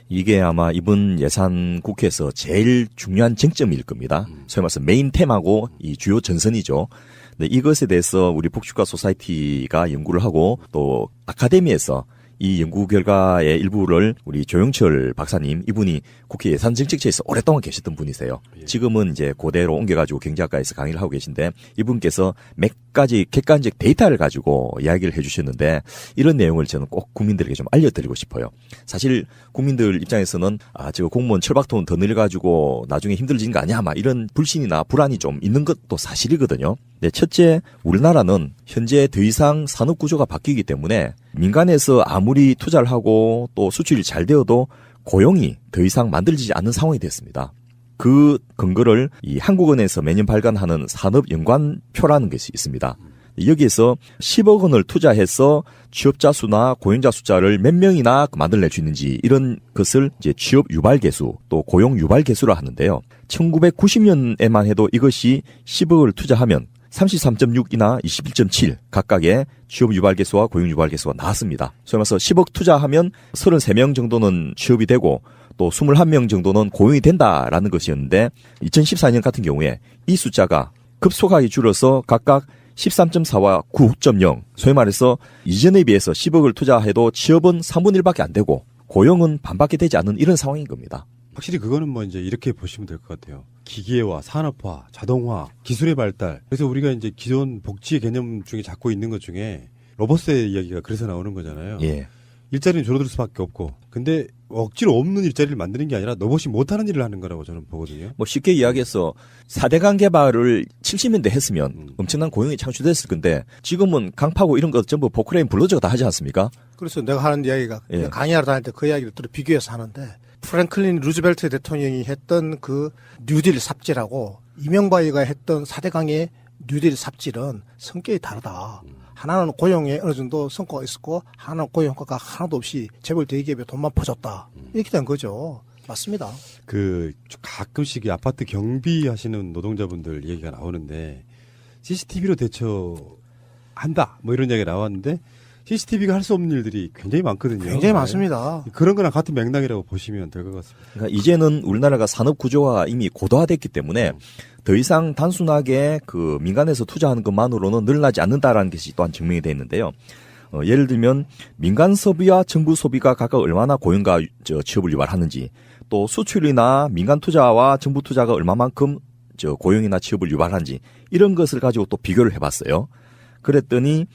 이게 아마 이번 예산 국회에서 제일 중요한 쟁점일 겁니다. 소위 말해서 메인 테마고 이 주요 전선이죠. 근데 이것에 대해서 우리 복지국가 소사이티가 연구를 하고 또 아카데미에서 이 연구 결과의 일부를 우리 조영철 박사님, 이분이 국회 예산정책처에서 오랫동안 계셨던 분이세요. 지금은 이제 고대로 옮겨가지고 경제학과에서 강의를 하고 계신데 이분께서 몇 가지 객관적 데이터를 가지고 이야기를 해주셨는데 이런 내용을 저는 꼭 국민들에게 좀 알려드리고 싶어요. 사실 국민들 입장에서는 지금 공무원 철박돈 더 늘려가지고 나중에 힘들어지는 거 아니야? 막 이런 불신이나 불안이 좀 있는 것도 사실이거든요. 네, 첫째, 우리나라는 현재 더 이상 산업 구조가 바뀌기 때문에 민간에서 아무리 투자를 하고 또 수출이 잘 되어도 고용이 더 이상 만들어지지 않는 상황이 됐습니다. 그 근거를 이 한국은행에서 매년 발간하는 산업연관표라는 것이 있습니다. 여기에서 10억 원을 투자해서 취업자 수나 고용자 숫자를 몇 명이나 만들어낼 수 있는지 이런 것을 이제 취업 유발 개수 또 고용 유발 개수라 하는데요. 1990년에만 해도 이것이 10억을 투자하면 33.6이나 21.7 각각의 취업 유발 개수와 고용 유발 개수가 나왔습니다. 소위 말해서 10억 투자하면 33명 정도는 취업이 되고 또 21명 정도는 고용이 된다라는 것이었는데 2014년 같은 경우에 이 숫자가 급속하게 줄어서 각각 13.4와 9.0 소위 말해서 이전에 비해서 10억을 투자해도 취업은 3분의 1밖에 안 되고 고용은 반밖에 되지 않는 이런 상황인 겁니다. 확실히 그거는 뭐 이제 이렇게 보시면 될 것 같아요. 기계화, 산업화, 자동화, 기술의 발달. 그래서 우리가 이제 기존 복지의 개념 중에 잡고 있는 것 중에 로봇세 이야기가 그래서 나오는 거잖아요. 예. 일자리는 줄어들 수밖에 없고, 근데 억지로 없는 일자리를 만드는 게 아니라 너무시 못하는 일을 하는 거라고 저는 보거든요. 뭐 쉽게 이야기해서 4대강 개발을 70년대 했으면 엄청난 고용이 창출됐을 건데 지금은 강파고 이런 거 전부 포크레인 블로저가 다 하지 않습니까? 그래서 내가 하는 이야기가 예. 강의하러 다닐 때 그 이야기를 또 비교해서 하는데 프랭클린 루즈벨트 대통령이 했던 그 뉴딜 삽질하고 이명박이가 했던 4대강의 뉴딜 삽질은 성격이 다르다. 하나는 고용에 어느 정도 성과가 있었고 하나는 고용 효과가 하나도 없이 재벌 대기업에 돈만 퍼줬다. 이렇게 된 거죠. 맞습니다. 그 가끔씩 아파트 경비하시는 노동자분들 얘기가 나오는데 CCTV로 대처한다 뭐 이런 이야기가 나왔는데 CCTV가 할 수 없는 일들이 굉장히 많거든요. 굉장히 많습니다. 그런 거랑 같은 맥락이라고 보시면 될 것 같습니다. 그러니까 이제는 우리나라가 산업 구조가 이미 고도화됐기 때문에 더 이상 단순하게 그 민간에서 투자하는 것만으로는 늘어나지 않는다라는 것이 또한 증명이 되어 있는데요. 예를 들면 민간 소비와 정부 소비가 각각 얼마나 고용과 취업을 유발하는지, 또 수출이나 민간 투자와 정부 투자가 얼마만큼 고용이나 취업을 유발하는지 이런 것을 가지고 또 비교를 해봤어요. 그랬더니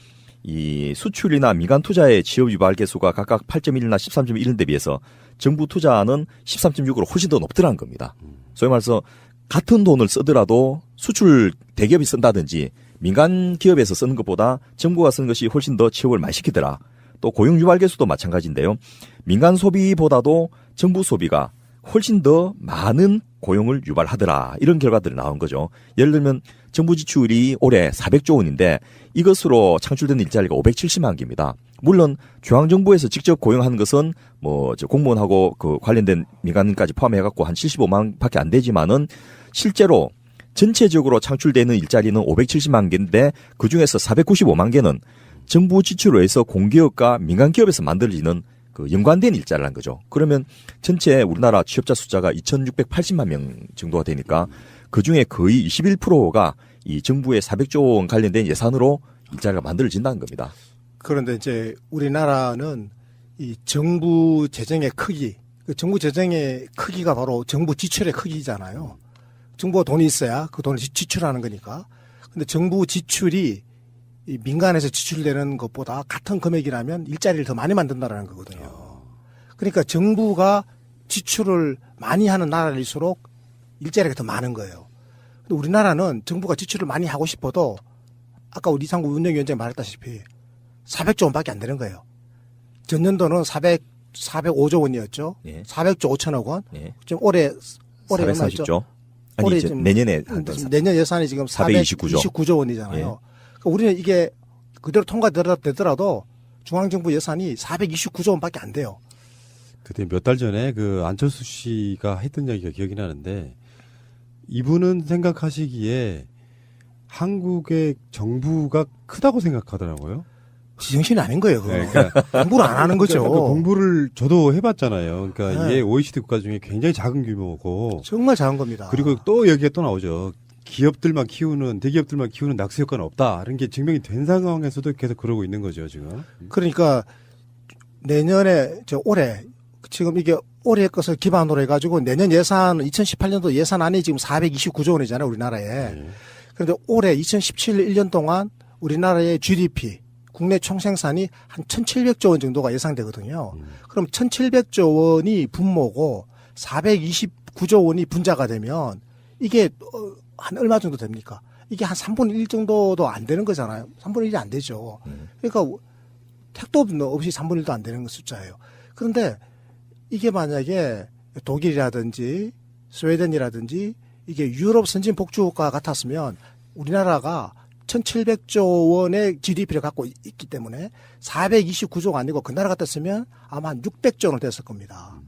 이 수출이나 민간 투자의 취업 유발 개수가 각각 8.1이나 13.1인데 비해서 정부 투자는 13.6으로 훨씬 더 높더라는 겁니다. 소위 말해서 같은 돈을 쓰더라도 수출 대기업이 쓴다든지 민간 기업에서 쓰는 것보다 정부가 쓰는 것이 훨씬 더 취업을 많이 시키더라. 또 고용 유발 개수도 마찬가지인데요. 민간 소비보다도 정부 소비가 훨씬 더 많은 고용을 유발하더라. 이런 결과들이 나온 거죠. 예를 들면 정부 지출이 올해 400조 원인데 이것으로 창출된 일자리가 570만 개입니다. 물론 중앙정부에서 직접 고용하는 것은 뭐 공무원하고 그 관련된 민간인까지 포함해갖고 한 75만 밖에 안 되지만은 실제로 전체적으로 창출되는 일자리는 570만 개인데 그 중에서 495만 개는 정부 지출로 해서 공기업과 민간 기업에서 만들어지는 그 연관된 일자리라는 거죠. 그러면 전체 우리나라 취업자 숫자가 2,680만 명 정도가 되니까 그 중에 거의 21%가 이 정부의 400조 원 관련된 예산으로 일자리가 만들어진다는 겁니다. 그런데 이제 우리나라는 이 정부 재정의 크기, 그 정부 재정의 크기가 바로 정부 지출의 크기잖아요. 정부가 돈이 있어야 그 돈을 지출하는 거니까. 근데 정부 지출이 이 민간에서 지출되는 것보다 같은 금액이라면 일자리를 더 많이 만든다라는 거거든요. 그러니까 정부가 지출을 많이 하는 나라일수록 일자리가 더 많은 거예요. 근데 우리나라는 정부가 지출을 많이 하고 싶어도 아까 우리 이상구 운영위원장이 말했다시피 400조 원밖에 안 되는 거예요. 전년도는 405조 원이었죠. 네. 400조 5천억 원. 네. 지금 올해 440조. 아니 이제 내년에 내년 예산이 지금 429조 원이잖아요. 네. 그러니까 우리는 이게 그대로 통과되더라도 중앙정부 예산이 429조 원밖에 안 돼요. 그때 몇 달 전에 그 안철수 씨가 했던 이야기가 기억이 나는데 이분은 생각하시기에 한국의 정부가 크다고 생각하더라고요. 지정신이 아닌 거예요. 네, 그러니까 공부를 안 하는 거죠. 그러니까 공부를 저도 해봤잖아요. 그러니까 네. 이게 OECD 국가 중에 굉장히 작은 규모고 정말 작은 겁니다. 그리고 또 여기에 또 나오죠. 기업들만 키우는 대기업들만 키우는 낙수 효과는 없다. 이런 게 증명이 된 상황에서도 계속 그러고 있는 거죠 지금. 그러니까 내년에 올해 지금 이게 올해 것을 기반으로 해가지고 내년 예산 2018년도 예산안이 지금 429조 원이잖아요 우리나라에. 그런데 올해 2017년 1년 동안 우리나라의 GDP 국내 총생산이 한 1,700조 원 정도가 예상되거든요. 그럼 1,700조 원이 분모고 429조 원이 분자가 되면 이게 한 얼마 정도 됩니까? 이게 한 3분의 1 정도도 안 되는 거잖아요. 3분의 1이 안 되죠. 그러니까 택도 없이 3분의 1도 안 되는 숫자예요. 그런데 이게 만약에 독일이라든지 스웨덴이라든지 이게 유럽 선진 복지국가 같았으면 우리나라가 1,700조 원의 GDP를 갖고 있기 때문에 429조가 아니고 그 나라 같았으면 아마 한 600조 원 됐을 겁니다.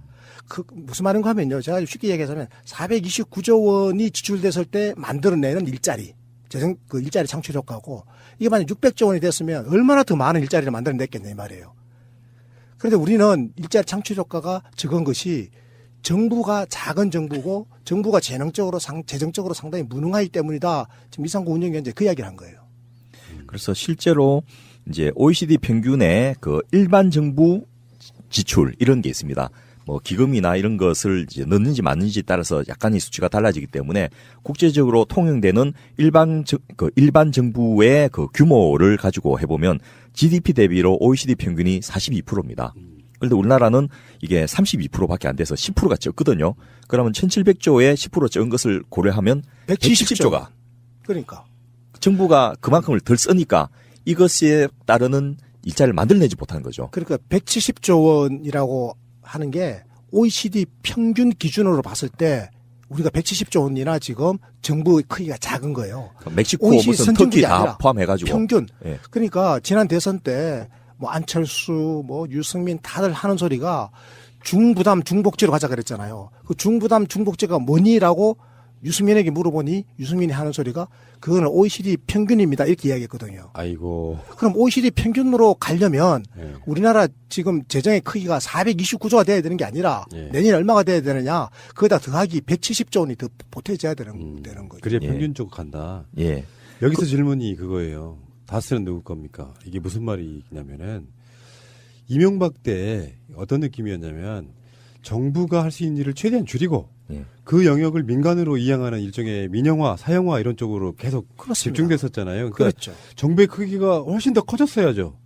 그 무슨 말인가 하면요. 제가 쉽게 얘기하자면 429조 원이 지출됐을 때 만들어내는 일자리, 그 일자리 창출 효과고 이게 만약 600조 원이 됐으면 얼마나 더 많은 일자리를 만들어냈겠냐 이 말이에요. 그런데 우리는 일자리 창출 효과가 적은 것이 정부가 작은 정부고 정부가 재정적으로 상당히 무능하기 때문이다. 지금 이상구 운영위원장이 그 이야기를 한 거예요. 그래서 실제로 이제 OECD 평균의 그 일반 정부 지출 이런 게 있습니다. 뭐 기금이나 이런 것을 이제 넣는지 맞는지 따라서 약간의 수치가 달라지기 때문에 국제적으로 통용되는 일반 정부의 그 규모를 가지고 해보면 GDP 대비로 OECD 평균이 42%입니다. 그런데 우리나라는 이게 32%밖에 안 돼서 10%가 적거든요. 그러면 1700조에 10% 적은 것을 고려하면 170조가. 그러니까. 정부가 그만큼을 덜 쓰니까 이것에 따르는 일자리를 만들어내지 못하는 거죠. 그러니까 170조 원이라고 하는 게 OECD 평균 기준으로 봤을 때 우리가 170조 원이나 지금 정부의 크기가 작은 거예요. 멕시코 무슨 터키 다 포함해가지고. 평균. 예. 그러니까 지난 대선 때 뭐 안철수, 뭐 유승민 다들 하는 소리가 중부담 중복제로 가자 그랬잖아요. 그 중부담 중복제가 뭐니라고 유승민에게 물어보니 유승민이 하는 소리가 그거는 OECD 평균입니다. 이렇게 이야기했거든요. 아이고. 그럼 OECD 평균으로 가려면 우리나라 지금 재정의 크기가 429조가 돼야 되는 게 아니라 내년에 얼마가 돼야 되느냐. 거기다 더하기 170조 원이 더 보태져야 되는 거죠. 그래 평균적으로 간다. 예. 여기서 질문이 그거예요. 다스는 누구 겁니까? 이게 무슨 말이냐면은 이명박 때 어떤 느낌이었냐면 정부가 할 수 있는 일을 최대한 줄이고 그 영역을 민간으로 이양하는 일종의 민영화, 사형화 이런 쪽으로 계속 집중됐었잖아요. 그러니까 그렇죠. 정부의 크기가 훨씬 더 커졌어야죠.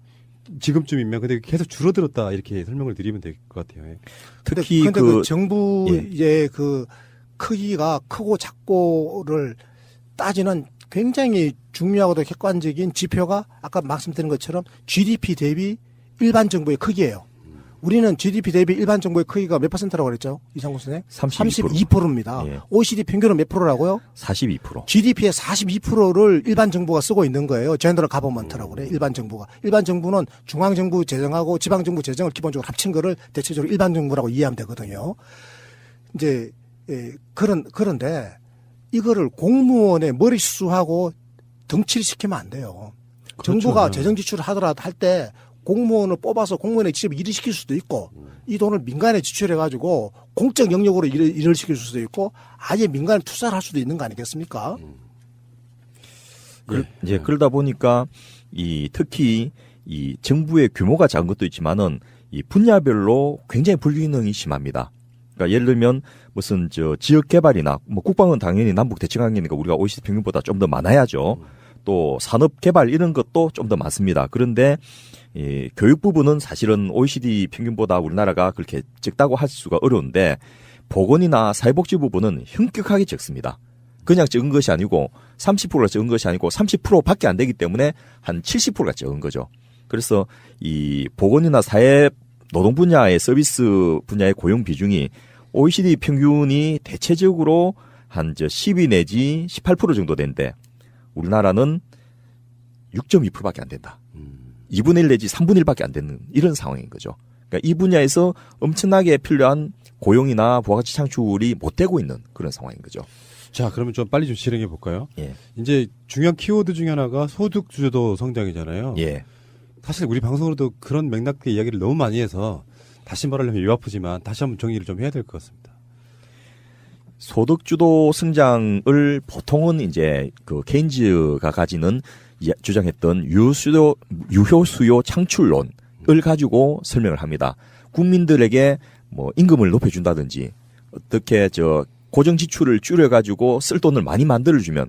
지금쯤이면 근데 계속 줄어들었다 이렇게 설명을 드리면 될 것 같아요. 특히 근데 그 정부의 그 크기가 크고 작고를 따지는 굉장히 중요하고도 객관적인 지표가 아까 말씀드린 것처럼 GDP 대비 일반 정부의 크기예요. 우리는 GDP 대비 일반 정부의 크기가 몇 %라고 그랬죠? 이상구 선생님? 32%입니다. 예. OECD 평균은 몇 프로라고요? 42%. GDP의 42%를 일반 정부가 쓰고 있는 거예요. 제너럴 가버먼트라고 그래요. 일반 정부가. 일반 정부는 중앙정부 재정하고 지방정부 재정을 기본적으로 합친 거를 대체적으로 일반 정부라고 이해하면 되거든요. 이제 그런데 이거를 공무원의 머릿수하고 덩치를 시키면 안 돼요. 그렇죠. 정부가 재정 지출을 하더라도 할 때 공무원을 뽑아서 공무원의 직접 일을 시킬 수도 있고 이 돈을 민간에 지출해가지고 공적 영역으로 일을 시킬 수도 있고 아예 민간에 투자를 할 수도 있는 거 아니겠습니까? 이제 그러다 보니까 특히 이 정부의 규모가 작은 것도 있지만은 이 분야별로 굉장히 불균형이 심합니다. 그러니까 예를 들면 무슨 지역 개발이나 뭐 국방은 당연히 남북 대치 관계니까 우리가 OECD 평균보다 좀 더 많아야죠. 또 산업 개발 이런 것도 좀 더 많습니다. 그런데 이 교육 부분은 사실은 OECD 평균보다 우리나라가 그렇게 적다고 할 수가 어려운데 보건이나 사회복지 부분은 현격하게 적습니다. 그냥 적은 것이 아니고 30%가 적은 것이 아니고 30%밖에 안 되기 때문에 한 70%가 적은 거죠. 그래서 이 보건이나 사회 노동 분야의 서비스 분야의 고용 비중이 OECD 평균이 대체적으로 한 12 내지 18% 정도 된데 우리나라는 6.2%밖에 안 된다. 2분의 1 내지 3분의 1밖에 안 되는 이런 상황인 거죠. 그러니까 이 분야에서 엄청나게 필요한 고용이나 부가가치 창출이 못 되고 있는 그런 상황인 거죠. 자, 그러면 좀 빨리 좀 실행해 볼까요? 예. 이제 중요한 키워드 중에 하나가 소득 주도 성장이잖아요. 예. 사실 우리 방송으로도 그런 맥락의 이야기를 너무 많이 해서 다시 말하려면 유 아프지만 다시 한번 정리를 좀 해야 될 것 같습니다. 소득주도 성장을 보통은 이제 그 케인즈가 가지는 주장했던 유효수요 창출론을 가지고 설명을 합니다. 국민들에게 뭐 임금을 높여준다든지 어떻게 고정 지출을 줄여가지고 쓸 돈을 많이 만들어주면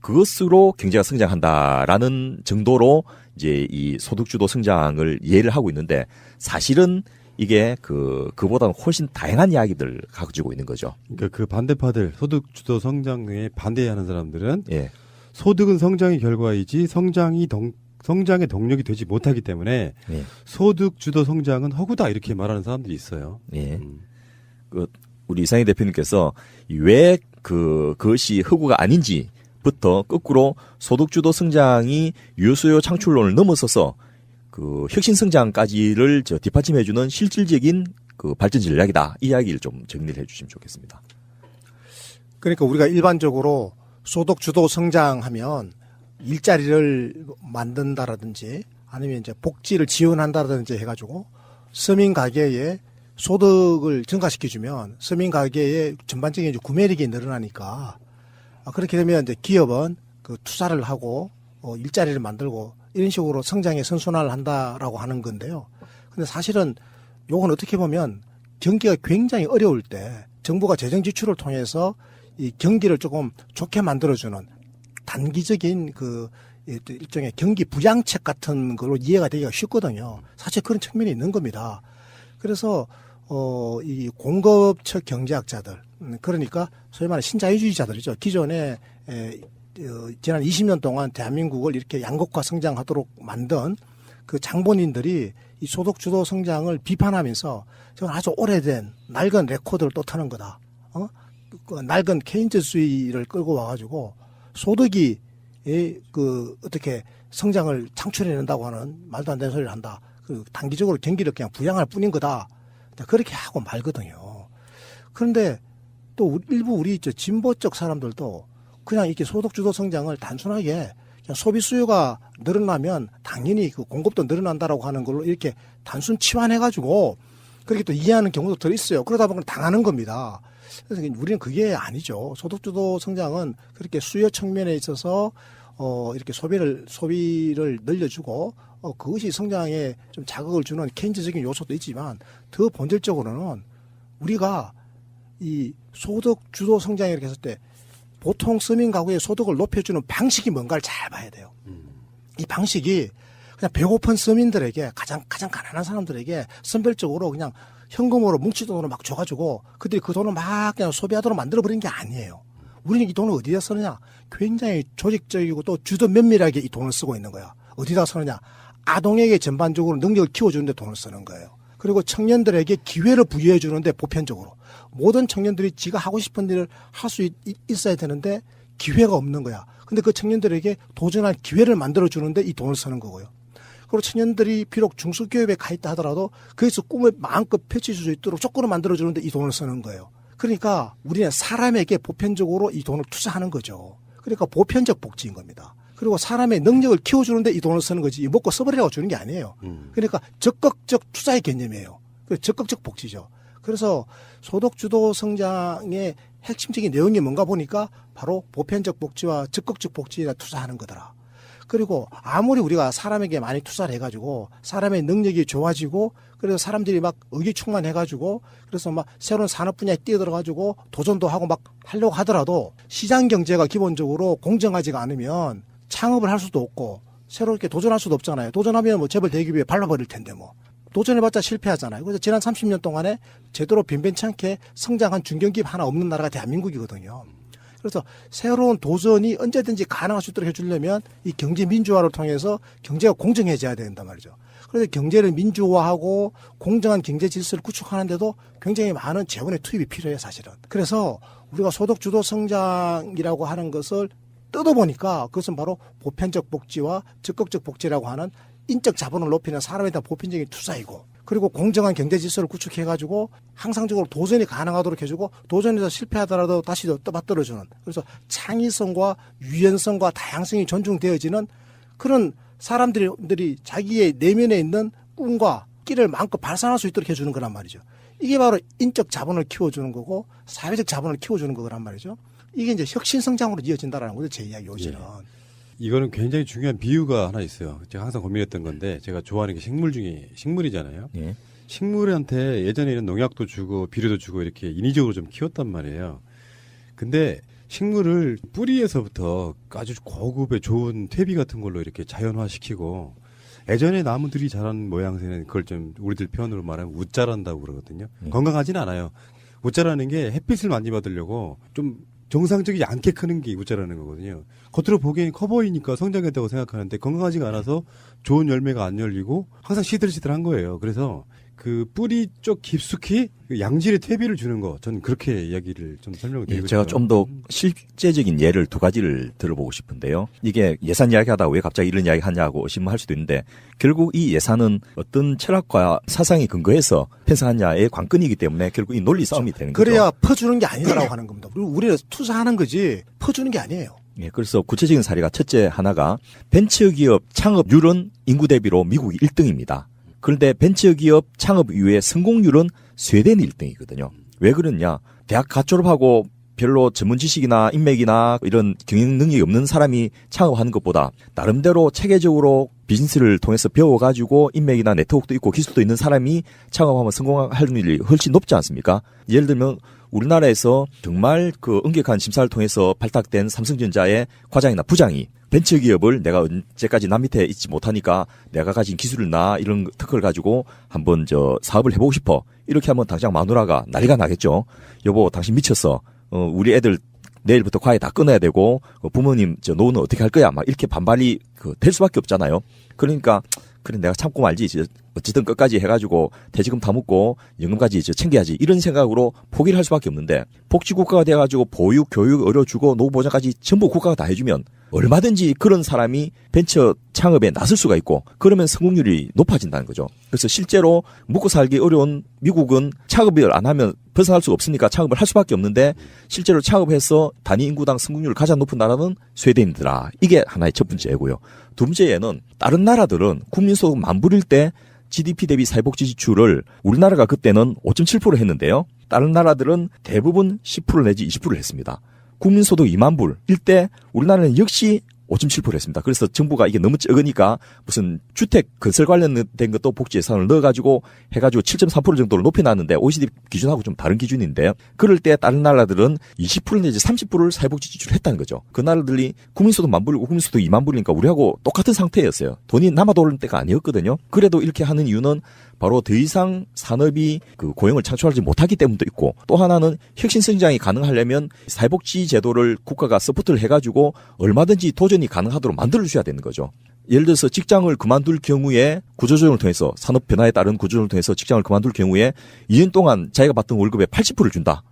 그것으로 경제가 성장한다라는 정도로 이제 이 소득주도 성장을 이해를 하고 있는데 사실은 이게 그보다는 훨씬 다양한 이야기들을 가지고 있는 거죠. 그러니까 그 반대파들 소득주도 성장에 반대하는 사람들은 예. 소득은 성장의 결과이지 성장의 동력이 되지 못하기 때문에 예. 소득주도 성장은 허구다 이렇게 말하는 사람들이 있어요. 예. 우리 이상희 대표님께서 왜 그것이 허구가 아닌지부터 거꾸로 소득주도 성장이 유효수요 창출론을 넘어서서 그 혁신 성장까지를 뒷받침해주는 실질적인 그 발전 전략이다. 이 이야기를 좀 정리를 해주시면 좋겠습니다. 그러니까 우리가 일반적으로 소득 주도 성장하면 일자리를 만든다라든지 아니면 이제 복지를 지원한다라든지 해가지고 서민 가계의 소득을 증가시켜주면 서민 가계의 전반적인 이제 구매력이 늘어나니까 그렇게 되면 이제 기업은 그 투자를 하고 일자리를 만들고 이런 식으로 성장의 선순환을 한다라고 하는 건데요. 근데 사실은 요건 어떻게 보면 경기가 굉장히 어려울 때 정부가 재정 지출을 통해서 이 경기를 조금 좋게 만들어주는 단기적인 그 일종의 경기 부양책 같은 걸로 이해가 되기가 쉽거든요. 사실 그런 측면이 있는 겁니다. 그래서 이 공급처 경제학자들, 그러니까 소위 말하는 신자유주의자들이죠. 기존에 지난 20년 동안 대한민국을 이렇게 양극화 성장하도록 만든 그 장본인들이 이 소득주도 성장을 비판하면서 저건 아주 오래된 낡은 레코드를 또 터는 거다. 그 낡은 케인즈주의를 끌고 와가지고 소득이 어떻게 성장을 창출해낸다고 하는 말도 안 되는 소리를 한다. 그 단기적으로 경기를 그냥 부양할 뿐인 거다. 그렇게 하고 말거든요. 그런데 또 일부 우리 진보적 사람들도 그냥 이렇게 소득주도 성장을 단순하게 그냥 소비 수요가 늘어나면 당연히 그 공급도 늘어난다라고 하는 걸로 이렇게 단순 치환해가지고 그렇게 또 이해하는 경우도 더 있어요. 그러다 보면 당하는 겁니다. 그래서 우리는 그게 아니죠. 소득주도 성장은 그렇게 수요 측면에 있어서 이렇게 소비를 늘려주고 그것이 성장에 좀 자극을 주는 케인즈적인 요소도 있지만 더 본질적으로는 우리가 이 소득주도 성장 이렇게 했을 때 보통 서민 가구의 소득을 높여주는 방식이 뭔가를 잘 봐야 돼요. 이 방식이 그냥 배고픈 서민들에게 가장 가난한 사람들에게 선별적으로 그냥 현금으로 뭉치 돈으로 막 줘가지고 그들이 그 돈을 막 그냥 소비하도록 만들어버린 게 아니에요. 우리는 이 돈을 어디다 쓰느냐? 굉장히 조직적이고 또 주도 면밀하게 이 돈을 쓰고 있는 거야. 어디다 쓰느냐? 아동에게 전반적으로 능력을 키워주는데 돈을 쓰는 거예요. 그리고 청년들에게 기회를 부여해 주는데 보편적으로. 모든 청년들이 지가 하고 싶은 일을 할 수 있어야 되는데 기회가 없는 거야. 근데 그 청년들에게 도전할 기회를 만들어 주는데 이 돈을 쓰는 거고요. 그리고 청년들이 비록 중소기업에 가 있다 하더라도 거기서 꿈을 마음껏 펼칠 수 있도록 조건을 만들어 주는데 이 돈을 쓰는 거예요. 그러니까 우리는 사람에게 보편적으로 이 돈을 투자하는 거죠. 그러니까 보편적 복지인 겁니다. 그리고 사람의 능력을 키워주는데 이 돈을 쓰는 거지 먹고 써버리라고 주는 게 아니에요. 그러니까 적극적 투자의 개념이에요. 적극적 복지죠. 그래서 소득주도 성장의 핵심적인 내용이 뭔가 보니까 바로 보편적 복지와 적극적 복지에 투자하는 거더라. 그리고 아무리 우리가 사람에게 많이 투자를 해가지고 사람의 능력이 좋아지고 그래서 사람들이 막 의기충만해가지고 그래서 막 새로운 산업 분야에 뛰어들어가지고 도전도 하고 막 하려고 하더라도 시장 경제가 기본적으로 공정하지가 않으면 창업을 할 수도 없고 새롭게 도전할 수도 없잖아요. 도전하면 뭐 재벌 대기업에 밟아버릴 텐데 뭐. 도전해봤자 실패하잖아요. 그래서 지난 30년 동안에 제대로 변변치 않게 성장한 중견기업 하나 없는 나라가 대한민국이거든요. 그래서 새로운 도전이 언제든지 가능할 수 있도록 해주려면 이 경제 민주화를 통해서 경제가 공정해져야 된단 말이죠. 그래서 경제를 민주화하고 공정한 경제 질서를 구축하는데도 굉장히 많은 재원의 투입이 필요해요, 사실은. 그래서 우리가 소득주도 성장이라고 하는 것을 뜯어보니까 그것은 바로 보편적 복지와 적극적 복지라고 하는 인적 자본을 높이는 사람에 대한 보편적인 투자이고 그리고 공정한 경제 질서를 구축해가지고 항상적으로 도전이 가능하도록 해주고 도전에서 실패하더라도 다시 떠받들어주는 그래서 창의성과 유연성과 다양성이 존중되어지는 그런 사람들이 자기의 내면에 있는 꿈과 끼를 마음껏 발산할 수 있도록 해주는 거란 말이죠. 이게 바로 인적 자본을 키워주는 거고 사회적 자본을 키워주는 거란 말이죠. 이게 이제 혁신성장으로 이어진다라는 거죠. 제 이야기 요지는. 이거는 굉장히 중요한 비유가 하나 있어요. 제가 항상 고민했던 건데 제가 좋아하는 게 식물 중에 식물이잖아요. 예. 식물한테 예전에는 농약도 주고 비료도 주고 이렇게 인위적으로 좀 키웠단 말이에요. 근데 식물을 뿌리에서부터 아주 고급의 좋은 퇴비 같은 걸로 이렇게 자연화시키고 예전에 나무들이 자란 모양새는 그걸 좀 우리들 표현으로 말하면 웃자란다고 그러거든요. 건강하진 않아요. 웃자라는 게 햇빛을 많이 받으려고 좀 정상적이지 않게 크는 게 웃자라는 거거든요. 겉으로 보기엔 커 보이니까 성장했다고 생각하는데 건강하지가 않아서 좋은 열매가 안 열리고 항상 시들시들한 거예요. 그래서 그 뿌리 쪽 깊숙이 양질의 퇴비를 주는 거, 저는 그렇게 이야기를 좀 설명을 드리고 제가 좀 더 실제적인 예를 두 가지를 들어보고 싶은데요. 이게 예산 이야기하다 왜 갑자기 이런 이야기 하냐고 의심할 수도 있는데 결국 이 예산은 어떤 철학과 사상에 근거해서 편성하냐의 관건이기 때문에 결국 이 논리 싸움이 되는 거죠. 그래야 퍼주는 게 아니라고 하는 겁니다. 우리는 투자하는 거지 퍼주는 게 아니에요. 예, 그래서 구체적인 사례가 첫째 하나가 벤처기업 창업률은 인구 대비로 미국이 1등입니다. 그런데 벤처기업 창업 이후에 성공률은 스웨덴이 1등이거든요. 왜 그러냐? 대학 갓 졸업하고 별로 전문 지식이나 인맥이나 이런 경영 능력이 없는 사람이 창업하는 것보다 나름대로 체계적으로 비즈니스를 통해서 배워가지고 인맥이나 네트워크도 있고 기술도 있는 사람이 창업하면 성공할 확률이 훨씬 높지 않습니까? 예를 들면 우리나라에서 정말 그 엄격한 심사를 통해서 발탁된 삼성전자의 과장이나 부장이 벤처기업을 내가 언제까지 남 밑에 있지 못하니까 내가 가진 기술이나 이런 특허를 가지고 한번 사업을 해보고 싶어. 이렇게 하면 당장 마누라가 난리가 나겠죠. 여보, 당신 미쳤어. 우리 애들 내일부터 과외 다 끊어야 되고 부모님 노후는 어떻게 할 거야? 막 이렇게 반발이 될 수밖에 없잖아요. 그러니까 그래 내가 참고 말지. 어쨌든 끝까지 해가지고 퇴직금 다 묻고 연금까지 챙겨야지. 이런 생각으로 포기를 할 수밖에 없는데 복지국가가 돼가지고 보육, 교육, 의료 주고 노후 보장까지 전부 국가가 다 해주면 얼마든지 그런 사람이 벤처 창업에 나설 수가 있고 그러면 성공률이 높아진다는 거죠. 그래서 실제로 먹고 살기 어려운 미국은 창업을 안 하면 벗어날 수가 없으니까 창업을 할 수밖에 없는데 실제로 창업해서 단위 인구당 성공률을 가장 높은 나라는 스웨덴이더라. 이게 하나의 첫 번째고요. 두 번째에는 다른 나라들은 국민소득 만불일 때 GDP 대비 사회복지 지출을 우리나라가 그때는 5.7% 했는데요. 다른 나라들은 대부분 10% 내지 20%를 했습니다. 국민소득 2만 불일 때 우리나라는 역시 5.7% 했습니다. 그래서 정부가 이게 너무 적으니까 무슨 주택 건설 관련된 것도 복지 예산을 넣어가지고 해가지고 7.3% 정도를 높여놨는데 OECD 기준하고 좀 다른 기준인데 그럴 때 다른 나라들은 20% 내지 30%를 사회복지 지출을 했다는 거죠. 그 나라들이 국민소득 만 불이고 국민소득 2만 불이니까 우리하고 똑같은 상태였어요. 돈이 남아도는 때가 아니었거든요. 그래도 이렇게 하는 이유는 바로 더 이상 산업이 고용을 창출하지 못하기 때문도 있고 또 하나는 혁신 성장이 가능하려면 사회복지 제도를 국가가 서포트를 해가지고 얼마든지 도전이 가능하도록 만들어줘야 되는 거죠. 예를 들어서 직장을 그만둘 경우에 구조조정을 통해서 산업 변화에 따른 구조조정을 통해서 직장을 그만둘 경우에 2년 동안 자기가 받던 월급의 80%를 준다.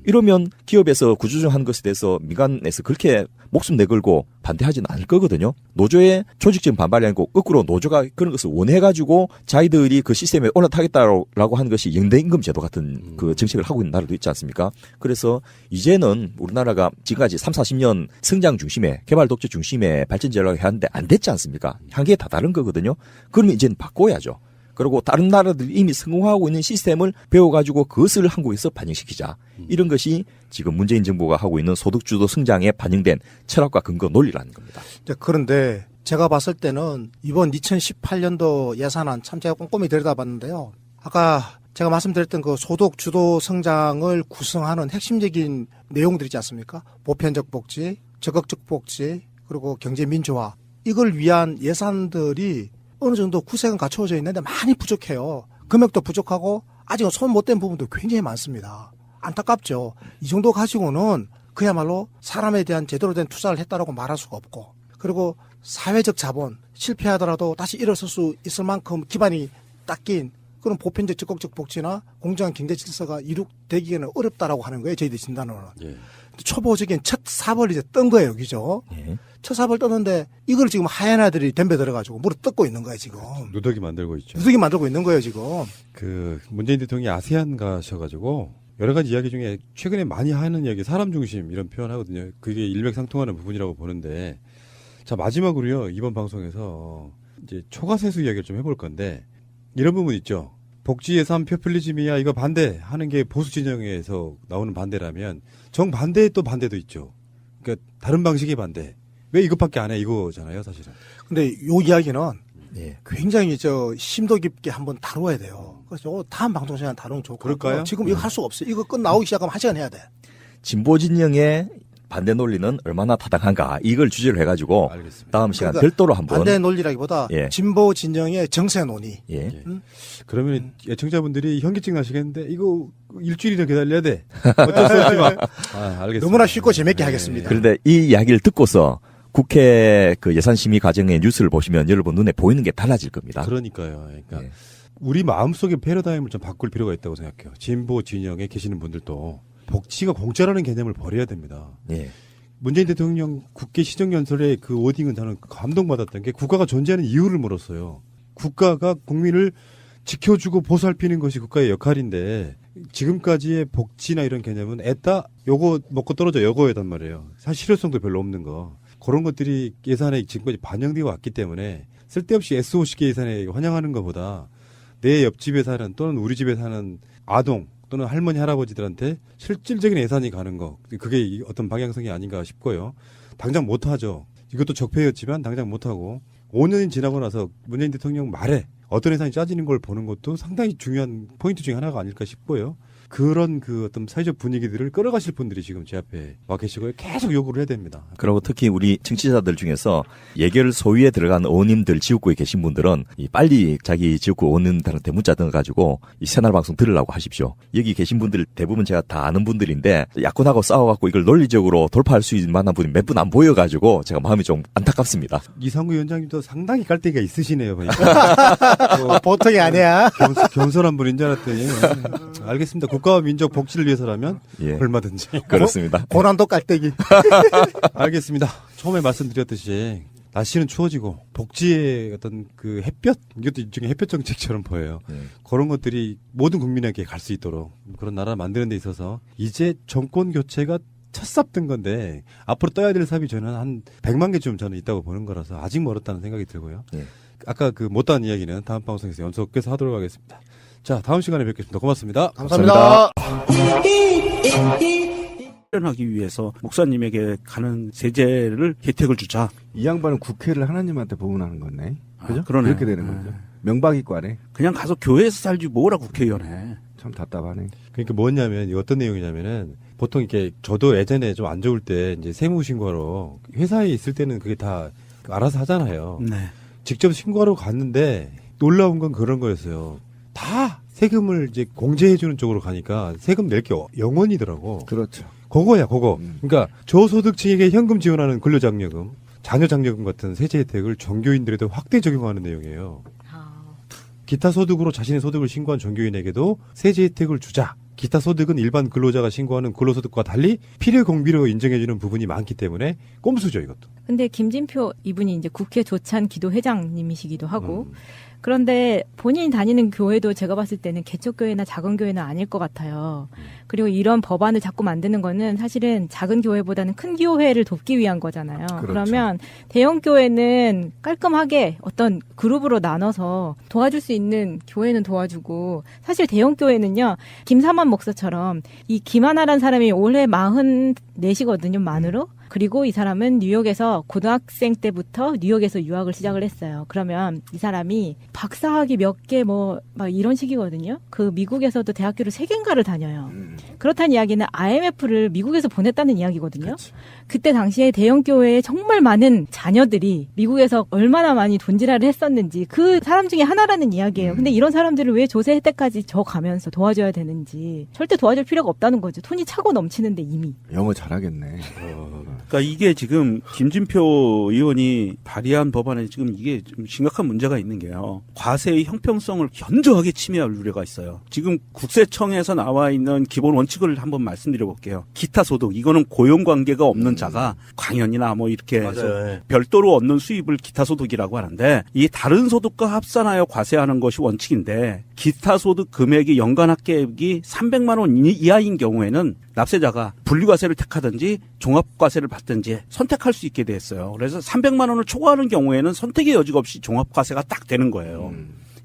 이러면 기업에서 구조조정하는 것에 대해서 민간에서 그렇게 목숨 내걸고 반대하지는 않을 거거든요. 노조의 조직적인 반발이 아니고 거꾸로 노조가 그런 것을 원해가지고 자기들이 그 시스템에 올라타겠다라고 하는 것이 연대임금 제도 같은 그 정책을 하고 있는 나라도 있지 않습니까? 그래서 이제는 우리나라가 지금까지 30-40년 성장 중심의 개발 독재 중심의 발전 전략을 해야 하는데 안 됐지 않습니까? 한계에 다다른 거거든요. 그러면 이제는 바꿔야죠. 그리고 다른 나라들이 이미 성공하고 있는 시스템을 배워가지고 그것을 한국에서 반영시키자. 이런 것이 지금 문재인 정부가 하고 있는 소득주도 성장에 반영된 철학과 근거 논리라는 겁니다. 그런데 제가 봤을 때는 이번 2018년도 예산안 참 제가 꼼꼼히 들여다봤는데요. 아까 제가 말씀드렸던 그 소득주도 성장을 구성하는 핵심적인 내용들 있지 않습니까? 보편적 복지, 적극적 복지, 그리고 경제 민주화. 이걸 위한 예산들이 어느 정도 구색은 갖춰져 있는데 많이 부족해요. 금액도 부족하고 아직은 손 못 댄 부분도 굉장히 많습니다. 안타깝죠. 이 정도 가지고는 그야말로 사람에 대한 제대로 된 투자를 했다라고 말할 수가 없고 그리고 사회적 자본 실패하더라도 다시 일어설 수 있을 만큼 기반이 닦인 그런 보편적 적극적 복지나 공정한 경제 질서가 이룩되기에는 어렵다라고 하는 거예요. 저희들 진단으로는. 예. 초보적인 첫 삽을 이제 뜬 거예요. 그죠? 예. 첫 삽을 떴는데 이걸 지금 하얀 아들이 덤벼 들어가지고 물어 뜯고 있는 거예요. 지금. 누더기 만들고 있죠. 누더기 만들고 있는 거예요. 지금. 문재인 대통령이 아세안 가셔가지고 여러 가지 이야기 중에 최근에 많이 하는 이야기 사람 중심 이런 표현 하거든요. 그게 일맥상통하는 부분이라고 보는데 자 마지막으로요. 이번 방송에서 이제 초과세수 이야기를 좀 해볼 건데 이런 부분 있죠. 복지 예산 포퓰리즘이야 이거 반대하는 게 보수 진영에서 나오는 반대라면 정반대의 또 반대도 있죠. 그러니까 다른 방식의 반대. 왜 이것밖에 안 해 이거잖아요, 사실은. 근데 요 이야기는 굉장히 심도 깊게 한번 다뤄야 돼요. 그래서 다음 방송 시간 다루면 좋을 것 같아요. 그럴까요? 지금 이거 할 수가 없어요. 이거 끝나오기 시작하면 1시간 해야 돼. 진보 진영의 반대 논리는 얼마나 타당한가 이걸 주제로 해가지고 알겠습니다. 다음 시간 그러니까 별도로 한번 반대 논리라기보다 진보 진영의 정세 논의. 그러면 애청자분들이 현기증 나시겠는데 이거 일주일이나 기다려야 돼. 어쩔 수 없지만. 알겠습니다. 너무나 쉽고 재밌게 하겠습니다. 그런데 이 이야기를 듣고서 국회 그 예산심의 과정의 뉴스를 보시면 여러분 눈에 보이는 게 달라질 겁니다. 그러니까요. 그러니까 우리 마음속의 패러다임을 좀 바꿀 필요가 있다고 생각해요. 진보 진영에 계시는 분들도 복지가 공짜라는 개념을 버려야 됩니다. 문재인 대통령 국회 시정연설의 그 워딩은 저는 감동받았던 게 국가가 존재하는 이유를 물었어요. 국가가 국민을 지켜주고 보살피는 것이 국가의 역할인데 지금까지의 복지나 이런 개념은 애따 요거 먹고 떨어져 요거였단 말이에요. 사실 실효성도 별로 없는 거. 그런 것들이 예산에 지금까지 반영되어 왔기 때문에 쓸데없이 SOC 예산에 환영하는 것보다 내 옆집에 사는 또는 우리 집에 사는 아동 또는 할머니 할아버지들한테 실질적인 예산이 가는 거 그게 어떤 방향성이 아닌가 싶고요. 당장 못하죠. 이것도 적폐였지만 당장 못하고 5년이 지나고 나서 문재인 대통령 말에 어떤 예산이 짜지는 걸 보는 것도 상당히 중요한 포인트 중에 하나가 아닐까 싶고요. 그런 그 어떤 사회적 분위기들을 끌어가실 분들이 지금 제 앞에 와 계시고요. 계속 요구를 해야 됩니다. 그리고 특히 우리 정치자들 중에서 예결 소위에 들어간 의원님들 지역구에 계신 분들은 빨리 자기 지역구 의원님들한테 문자 넣어가지고 이 새날 방송 들으려고 하십시오. 여기 계신 분들 대부분 제가 다 아는 분들인데 야권하고 싸워갖고 이걸 논리적으로 돌파할 수 있는 만한 분이 몇 분 안 보여가지고 제가 마음이 좀 안타깝습니다. 이상구 위원장님도 상당히 깔때기가 있으시네요. 보니까. 보통이 아니야. 겸손한 분인 줄 알았더니. 알겠습니다. 국가와 민족 복지를 위해서라면 예. 얼마든지. 그렇습니다. 고난도 깔때기. 알겠습니다. 처음에 말씀드렸듯이 날씨는 추워지고 복지의 어떤 그 햇볕 이것도 일종의 햇볕 정책처럼 보여요. 그런 것들이 모든 국민에게 갈 수 있도록 그런 나라를 만드는 데 있어서 이제 정권 교체가 첫 삽 뜬 건데 앞으로 떠야 될 삽이 저는 한 100만 개쯤 저는 있다고 보는 거라서 아직 멀었다는 생각이 들고요. 아까 그 못다한 이야기는 다음 방송에서 연속해서 하도록 하겠습니다. 자, 다음 시간에 뵙겠습니다. 고맙습니다. 감사합니다. 실현하기 위해서 목사님에게 가는 세제를 혜택을 주자. 이 양반은 국회를 하나님한테 보문하는 거네. 그죠? 그러네요. 그렇게 되는 거죠. 명박이과네. 그냥 가서 교회에서 살지 뭐라 국회의원 해. 참 답답하네. 그러니까 뭐냐면 어떤 내용이냐면은 보통 이렇게 저도 예전에 좀 안 좋을 때 이제 세무 신고하러 회사에 있을 때는 그게 다 알아서 하잖아요. 네. 직접 신고하러 갔는데 놀라운 건 그런 거였어요. 다 세금을 이제 공제해주는 쪽으로 가니까 세금 낼 게 0원이더라고. 그렇죠. 그거야, 그거. 그러니까 저소득층에게 현금 지원하는 근로장려금, 자녀장려금 같은 세제 혜택을 종교인들에도 확대 적용하는 내용이에요. 기타 소득으로 자신의 소득을 신고한 종교인에게도 세제 혜택을 주자. 기타 소득은 일반 근로자가 신고하는 근로소득과 달리 필요 공비로 인정해주는 부분이 많기 때문에 꼼수죠, 이것도. 근데 김진표 이분이 이제 국회 조찬 기도 회장님이시기도 하고 그런데 본인이 다니는 교회도 제가 봤을 때는 개척교회나 작은 교회는 아닐 것 같아요. 그리고 이런 법안을 자꾸 만드는 거는 사실은 작은 교회보다는 큰 교회를 돕기 위한 거잖아요. 그렇죠. 그러면 대형 교회는 깔끔하게 어떤 그룹으로 나눠서 도와줄 수 있는 교회는 도와주고 사실 대형 교회는요. 김사만 목사처럼 이 김하나라는 사람이 올해 44이거든요. 만으로. 그리고 이 사람은 뉴욕에서 고등학생 때부터 뉴욕에서 유학을 시작을 했어요. 그러면 이 사람이 박사학위 몇 개 막 이런 식이거든요. 그 미국에서도 대학교를 3개인가를 다녀요. 그렇다는 이야기는 IMF를 미국에서 보냈다는 이야기거든요. 그때 당시에 대형 교회에 정말 많은 자녀들이 미국에서 얼마나 많이 돈지랄을 했었는지 그 사람 중에 하나라는 이야기예요. 근데 이런 사람들을 왜 조세 혜택까지 줘 가면서 도와줘야 되는지 절대 도와줄 필요가 없다는 거죠. 돈이 차고 넘치는데 이미. 영어 잘하겠네. 그러니까 이게 지금 김진표 의원이 발의한 법안에 지금 이게 좀 심각한 문제가 있는 게요. 과세의 형평성을 현저하게 침해할 우려가 있어요. 지금 국세청에서 나와 있는 기본 원칙을 한번 말씀드려 볼게요. 기타 소득, 이거는 고용 관계가 없는 자가 강연이나 뭐 이렇게 해서 별도로 얻는 수입을 기타 소득이라고 하는데 이 다른 소득과 합산하여 과세하는 것이 원칙인데 기타 소득 금액이 연간 합계액이 300만 원 이하인 경우에는 납세자가 분리과세를 택하든지 종합과세를 받든지 선택할 수 있게 됐어요. 그래서 300만 원을 초과하는 경우에는 선택의 여지가 없이 종합과세가 딱 되는 거예요.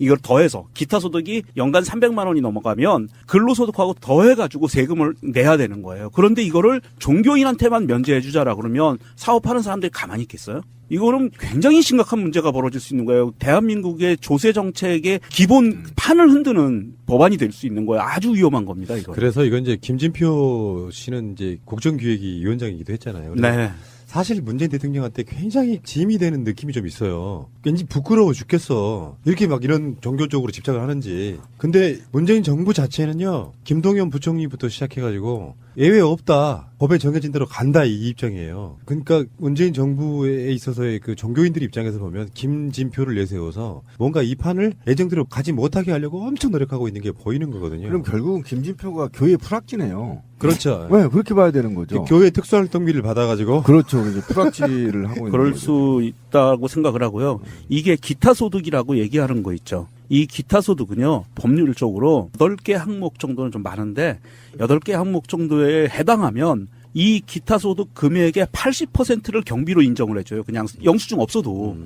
이걸 더해서 기타 소득이 연간 300만 원이 넘어가면 근로소득하고 더해가지고 세금을 내야 되는 거예요. 그런데 이거를 종교인한테만 면제해 주자라 그러면 사업하는 사람들이 가만히 있겠어요? 이거는 굉장히 심각한 문제가 벌어질 수 있는 거예요. 대한민국의 조세 정책의 기본 판을 흔드는 법안이 될 수 있는 거예요. 아주 위험한 겁니다, 이거. 그래서 이건 이제 김진표 씨는 이제 국정기획위 위원장이기도 했잖아요. 네. 사실 문재인 대통령한테 굉장히 짐이 되는 느낌이 좀 있어요. 왠지 부끄러워 죽겠어. 이렇게 막 이런 종교적으로 집착을 하는지. 근데 문재인 정부 자체는요. 김동연 부총리부터 시작해가지고 예외 없다. 법에 정해진 대로 간다 이 입장이에요. 그러니까 문재인 정부에 있어서의 그 종교인들 입장에서 보면 김진표를 내세워서 뭔가 이 판을 예정대로 가지 못하게 하려고 엄청 노력하고 있는 게 보이는 거거든요. 그럼 결국은 김진표가 교회 풀악지네요. 그렇죠. 왜 그렇게 봐야 되는 거죠? 교회 특수활동비를 받아가지고 그렇죠. 이제 풀악지를 하고 있는 그럴 거죠. 수 있다고 생각을 하고요. 이게 기타 소득이라고 얘기하는 거 있죠. 이 기타 소득은요, 법률적으로 8개 항목 정도는 좀 많은데 8개 항목 정도에 해당하면 이 기타 소득 금액의 80%를 경비로 인정을 해줘요. 그냥 영수증 없어도.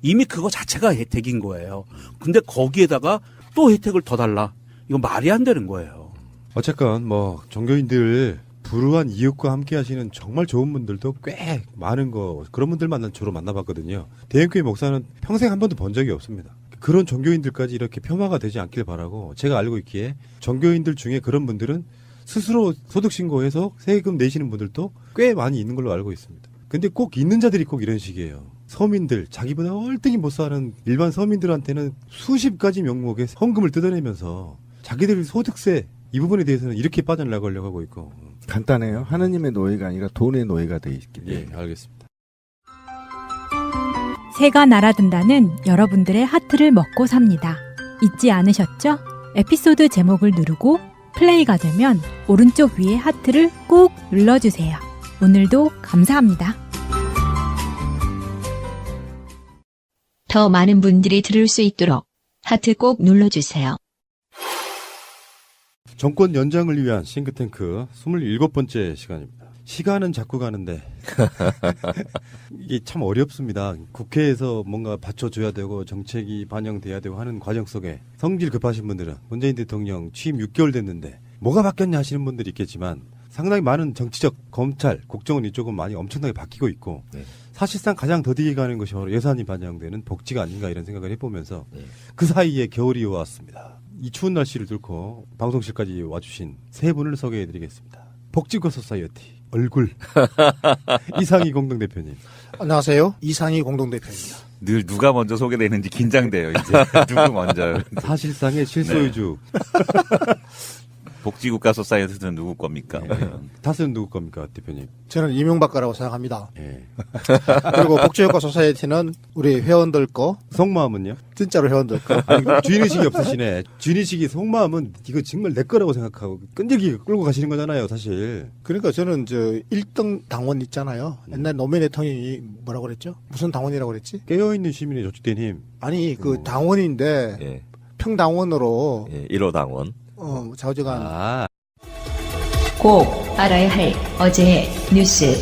이미 그거 자체가 혜택인 거예요. 근데 거기에다가 또 혜택을 더 달라. 이건 말이 안 되는 거예요. 어쨌건 뭐 종교인들 불우한 이웃과 함께 하시는 정말 좋은 분들도 꽤 많은 그런 분들만 주로 만나봤거든요. 대형교회 목사는 평생 한 번도 본 적이 없습니다. 그런 종교인들까지 이렇게 폄하가 되지 않길 바라고, 제가 알고 있기에 종교인들 중에 그런 분들은 스스로 소득신고해서 세금 내시는 분들도 꽤 많이 있는 걸로 알고 있습니다. 근데 꼭 있는 자들이 꼭 이런 식이에요. 서민들, 자기보다 월등히 못 사는 일반 서민들한테는 수십 가지 명목의 헌금을 뜯어내면서 자기들 소득세 이 부분에 대해서는 이렇게 빠져나가려고 하고 있고. 간단해요. 하느님의 노예가 아니라 돈의 노예가 돼 있기 때문에. 예, 알겠습니다. 새가 날아든다는 여러분들의 하트를 먹고 삽니다. 잊지 않으셨죠? 에피소드 제목을 누르고 플레이가 되면 오른쪽 위에 하트를 꼭 눌러주세요. 오늘도 감사합니다. 더 많은 분들이 들을 수 있도록 하트 꼭 눌러주세요. 정권 연장을 위한 싱크탱크 27번째 시간입니다. 시간은 자꾸 가는데 이게 참 어렵습니다. 국회에서 뭔가 받쳐줘야 되고 정책이 반영돼야 되고 하는 과정 속에 성질 급하신 분들은 문재인 대통령 취임 6개월 됐는데 뭐가 바뀌었냐 하시는 분들이 있겠지만 상당히 많은 정치적 검찰, 국정원 이쪽은 많이 엄청나게 바뀌고 있고 사실상 가장 더디게 가는 것이 바로 예산이 반영되는 복지가 아닌가 이런 생각을 해보면서 그 사이에 겨울이 왔습니다. 이 추운 날씨를 뚫고 방송실까지 와주신 세 분을 소개해드리겠습니다. 복지고 소사이어티 얼굴 이상희 공동대표님. 안녕하세요. 이상희 공동대표입니다. 늘 누가 먼저 소개되는지 긴장돼요. 이제 누구 먼저. 사실상의 실소유주. 복지국가 소사이어티는 누구 겁니까? 탓은 누구 겁니까, 대표님? 저는 이명박 거라고 생각합니다. 그리고 복지국가 소사이어티는 우리 회원들 거. 속마음은요? 진짜로 회원들 거. 아니, 주인의식이 없으시네. 주인의식이 속마음은 이거 정말 내 거라고 생각하고 끈질기게 끌고 가시는 거잖아요, 사실. 그러니까 저는 1등 당원 있잖아요. 옛날 노무현 대통령이 뭐라고 그랬죠? 무슨 당원이라고 그랬지? 깨어있는 시민의 저축된 힘. 아니, 그 당원인데 평당원으로 1호 당원. 좌우지간. 꼭 알아야 할 어제의 뉴스.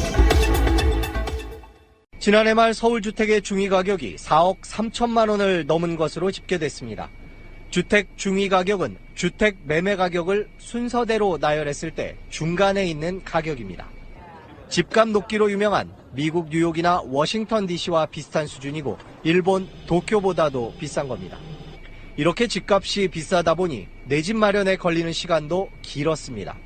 지난해 말 서울주택의 중위가격이 4억 3천만 원을 넘은 것으로 집계됐습니다. 주택 중위가격은 주택 매매가격을 순서대로 나열했을 때 중간에 있는 가격입니다. 집값 높기로 유명한 미국 뉴욕이나 워싱턴 DC와 비슷한 수준이고 일본 도쿄보다도 비싼 겁니다. 이렇게 집값이 비싸다 보니 내 집 마련에 걸리는 시간도 길었습니다.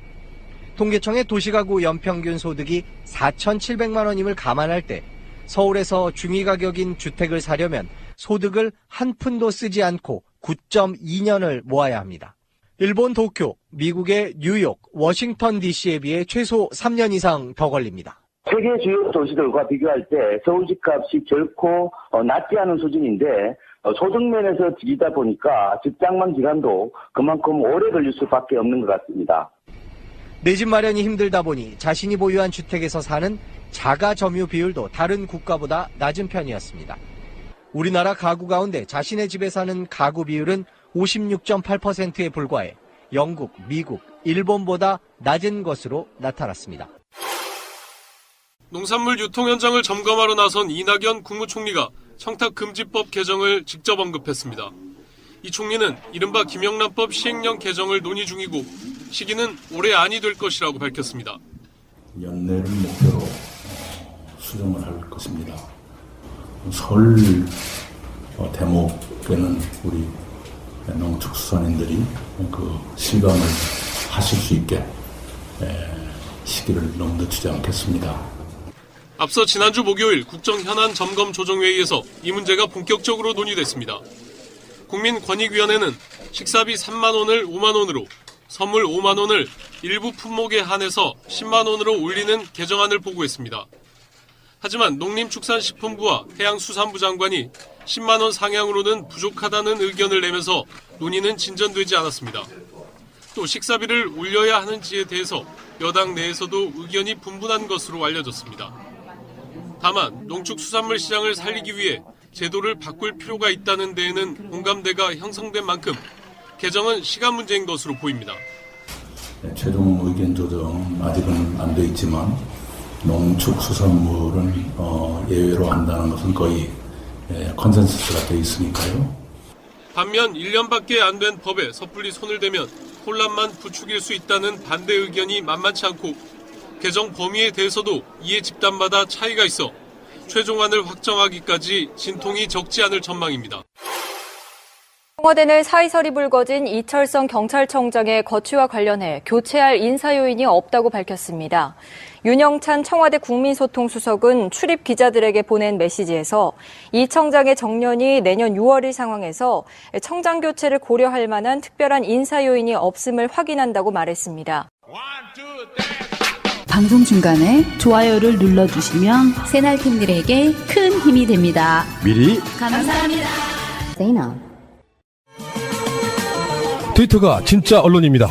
통계청의 도시가구 연평균 소득이 4,700만 원임을 감안할 때 서울에서 중위가격인 주택을 사려면 소득을 한 푼도 쓰지 않고 9.2년을 모아야 합니다. 일본 도쿄, 미국의 뉴욕, 워싱턴 DC에 비해 최소 3년 이상 더 걸립니다. 세계 주요 도시들과 비교할 때 서울 집값이 결코 낮지 않은 수준인데 소득면에서 뒤지다 보니까 직장만 기간도 그만큼 오래 걸릴 수밖에 없는 것 같습니다. 내 집 마련이 힘들다 보니 자신이 보유한 주택에서 사는 자가 점유 비율도 다른 국가보다 낮은 편이었습니다. 우리나라 가구 가운데 자신의 집에 사는 가구 비율은 56.8%에 불과해 영국, 미국, 일본보다 낮은 것으로 나타났습니다. 농산물 유통 현장을 점검하러 나선 이낙연 국무총리가 청탁금지법 개정을 직접 언급했습니다. 이 총리는 이른바 김영란법 시행령 개정을 논의 중이고 시기는 올해 안이 될 것이라고 밝혔습니다. 연내를 목표로 수정을 할 것입니다. 설 대목에는 우리 농축수산인들이 그 실감을 하실 수 있게 시기를 너무 늦추지 않겠습니다. 앞서 지난주 목요일 국정현안점검조정회의에서 이 문제가 본격적으로 논의됐습니다. 국민권익위원회는 식사비 3만 원을 5만 원으로, 선물 5만 원을 일부 품목에 한해서 10만 원으로 올리는 개정안을 보고했습니다. 하지만 농림축산식품부와 해양수산부 장관이 10만 원 상향으로는 부족하다는 의견을 내면서 논의는 진전되지 않았습니다. 또 식사비를 올려야 하는지에 대해서 여당 내에서도 의견이 분분한 것으로 알려졌습니다. 다만 농축수산물 시장을 살리기 위해 제도를 바꿀 필요가 있다는 데에는 공감대가 형성된 만큼 개정은 시간 문제인 것으로 보입니다. 최종 의견 조정 아직은 안 돼 있지만 농축수산물은 예외로 한다는 것은 거의 컨센서스가 돼 있으니까요. 반면 1년밖에 안 된 법에 섣불리 손을 대면 혼란만 부추길 수 있다는 반대 의견이 만만치 않고 개정 범위에 대해서도 이해 집단마다 차이가 있어 최종안을 확정하기까지 진통이 적지 않을 전망입니다. 청와대는 사의설이 불거진 이철성 경찰청장의 거취와 관련해 교체할 인사 요인이 없다고 밝혔습니다. 윤영찬 청와대 국민소통수석은 출입 기자들에게 보낸 메시지에서 이 청장의 정년이 내년 6월일 상황에서 청장 교체를 고려할 만한 특별한 인사 요인이 없음을 확인한다고 말했습니다. 방송 중간에 좋아요를 눌러주시면 새날팀들에게 큰 힘이 됩니다. 미리 감사합니다. 트위터가 진짜 언론입니다.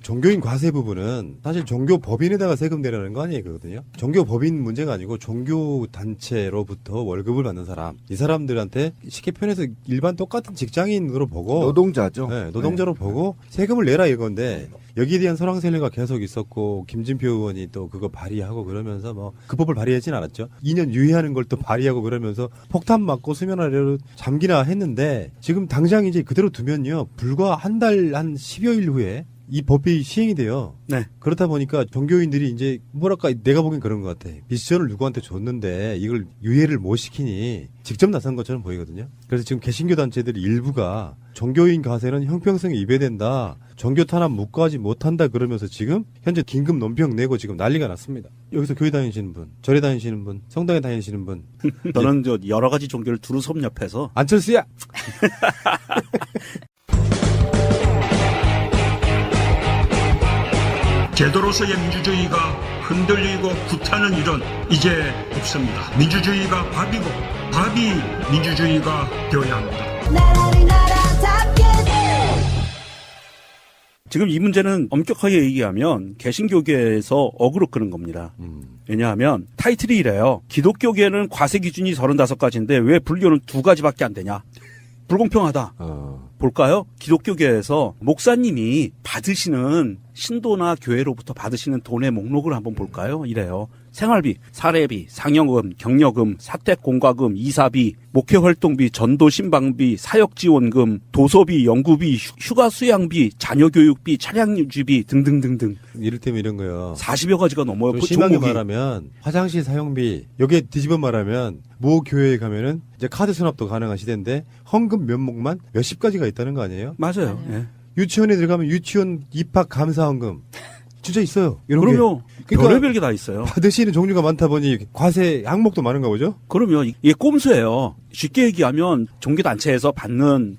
종교인 과세 부분은 사실 종교 법인에다가 세금 내라는 거 아니에요, 그거든요. 종교 법인 문제가 아니고 종교 단체로부터 월급을 받는 사람, 이 사람들한테 쉽게 표현해서 일반 똑같은 직장인으로 보고 노동자죠. 네, 노동자로 보고 세금을 내라 이건데 여기에 대한 설왕설래가 계속 있었고 김진표 의원이 또 그거 발의하고 그러면서 뭐 그 법을 발의하진 않았죠. 2년 유예하는 걸 또 발의하고 그러면서 폭탄 맞고 수면 아래로 잠기나 했는데 지금 당장 이제 그대로 두면요. 불과 한 10여일 후에 이 법이 시행이 돼요. 네. 그렇다 보니까 종교인들이 이제 뭐랄까 내가 보기엔 그런 것 같아. 미션을 누구한테 줬는데 이걸 유예를 못 시키니 직접 나선 것처럼 보이거든요. 그래서 지금 개신교 단체들 일부가 종교인 가세는 형평성에 위배된다. 종교 탄압 묵과하지 못한다 그러면서 지금 현재 긴급 논평 내고 지금 난리가 났습니다. 여기서 교회 다니시는 분, 절에 다니시는 분, 성당에 다니시는 분. 저는 저 여러 가지 종교를 두루 섭렵해서 안철수야. 제도로서의 민주주의가 흔들리고 구타는 일은 이제 없습니다. 민주주의가 밥이고 밥이 민주주의가 되어야 합니다. 지금 이 문제는 엄격하게 얘기하면 개신교계에서 어그로 끄는 겁니다. 왜냐하면 타이틀이 이래요. 기독교계는 과세 기준이 35가지인데 왜 불교는 2가지밖에 안 되냐. 불공평하다. 볼까요? 기독교계에서 목사님이 받으시는 신도나 교회로부터 받으시는 돈의 목록을 한번 볼까요? 이래요. 생활비, 사례비, 상여금, 격려금, 사택공과금, 이사비, 목회활동비, 전도신방비, 사역지원금, 도서비, 연구비, 휴가수양비, 자녀교육비, 차량유지비 등등등등. 이를테면 이런 거요. 40여 가지가 넘어요. 좀 심하게 말하면 화장실 사용비, 여기에 뒤집어 말하면 모 교회에 가면은 이제 카드 수납도 가능한 시대인데 헌금 면목만 몇십 가지가 있다는 거 아니에요? 맞아요. 예. 유치원에 들어가면 유치원 입학 감사 헌금 진짜 있어요. 이런 그럼요. 게. 그러니까 별의별 게 다 있어요. 받으시는 종류가 많다 보니 과세 항목도 많은가 보죠? 그럼요. 이게 꼼수예요. 쉽게 얘기하면 종교단체에서 받는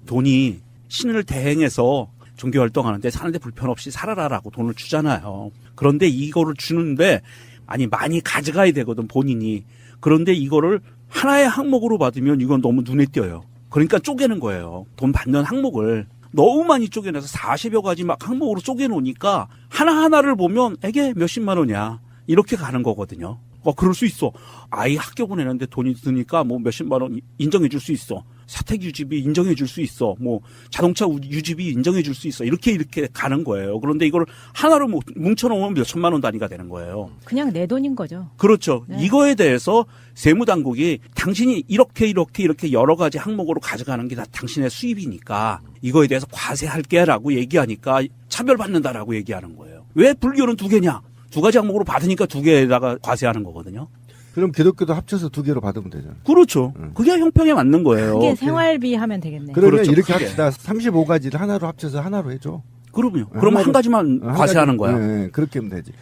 돈이 신을 대행해서 종교 활동하는데 사는데 불편 없이 살아라라고 돈을 주잖아요. 그런데 이거를 주는데 아니 많이 가져가야 되거든 본인이. 그런데 이거를 하나의 항목으로 받으면 이건 너무 눈에 띄어요. 그러니까 쪼개는 거예요. 돈 받는 항목을. 너무 많이 쪼개내서 40여 가지 막 항목으로 쪼개놓으니까 하나하나를 보면 이게 몇십만 원이야. 이렇게 가는 거거든요. 그럴 수 있어. 아이 학교 보내는데 돈이 드니까 뭐 몇십만 원 인정해 줄 수 있어. 사택 유지비 인정해 줄 수 있어. 뭐 자동차 유지비 인정해 줄 수 있어. 이렇게 가는 거예요. 그런데 이걸 하나로 뭉쳐놓으면 몇천만 원 단위가 되는 거예요. 그냥 내 돈인 거죠. 그렇죠. 네. 이거에 대해서 세무당국이 당신이 이렇게 여러 가지 항목으로 가져가는 게 다 당신의 수입이니까 이거에 대해서 과세할게라고 얘기하니까 차별받는다라고 얘기하는 거예요. 왜 불교는 2개냐? 2가지 항목으로 받으니까 2개에다가 과세하는 거거든요. 그럼 기독교도 합쳐서 2개로 받으면 되잖아요. 그렇죠. 그게 형평에 맞는 거예요. 그게 생활비 하면 되겠네. 그러면 그렇죠. 이렇게 합시다. 35가지를 하나로 합쳐서 하나로 해줘. 그럼요. 그럼 한 가지만 과세하는 거야. 네, 그렇게 하면 되지.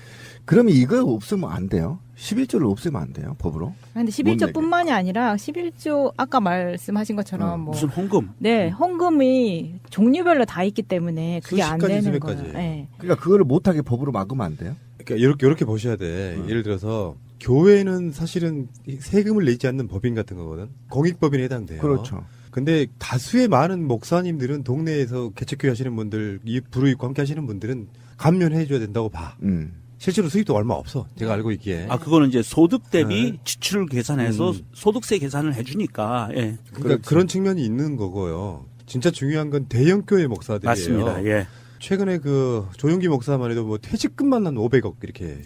그러면 이거 없으면 안 돼요? 11조를 없애면 안 돼요? 법으로? 근데 11조뿐만이 아니라 11조 아까 말씀하신 것처럼 뭐 무슨 헌금? 네, 헌금이 종류별로 다 있기 때문에 그게 안 되는 거예요. 네. 그러니까 그거를 못하게 법으로 막으면 안 돼요? 그러니까 이렇게 보셔야 돼. 예를 들어서 교회는 사실은 세금을 내지 않는 법인 같은 거거든. 공익법인에 해당돼요. 그렇죠. 근데 다수의 많은 목사님들은 동네에서 개척교회 하시는 분들, 불우익과 함께 하시는 분들은 감면해 줘야 된다고 봐. 실제로 수입도 얼마 없어. 제가 알고 있기에. 그거는 이제 소득 대비 지출을 계산해서 소득세 계산을 해주니까. 예. 그러니까 그런 측면이 있는 거고요. 진짜 중요한 건 대형 교회 목사들이에요. 맞습니다. 예. 최근에 그 조용기 목사만 해도 뭐 퇴직금만 한 500억 이렇게.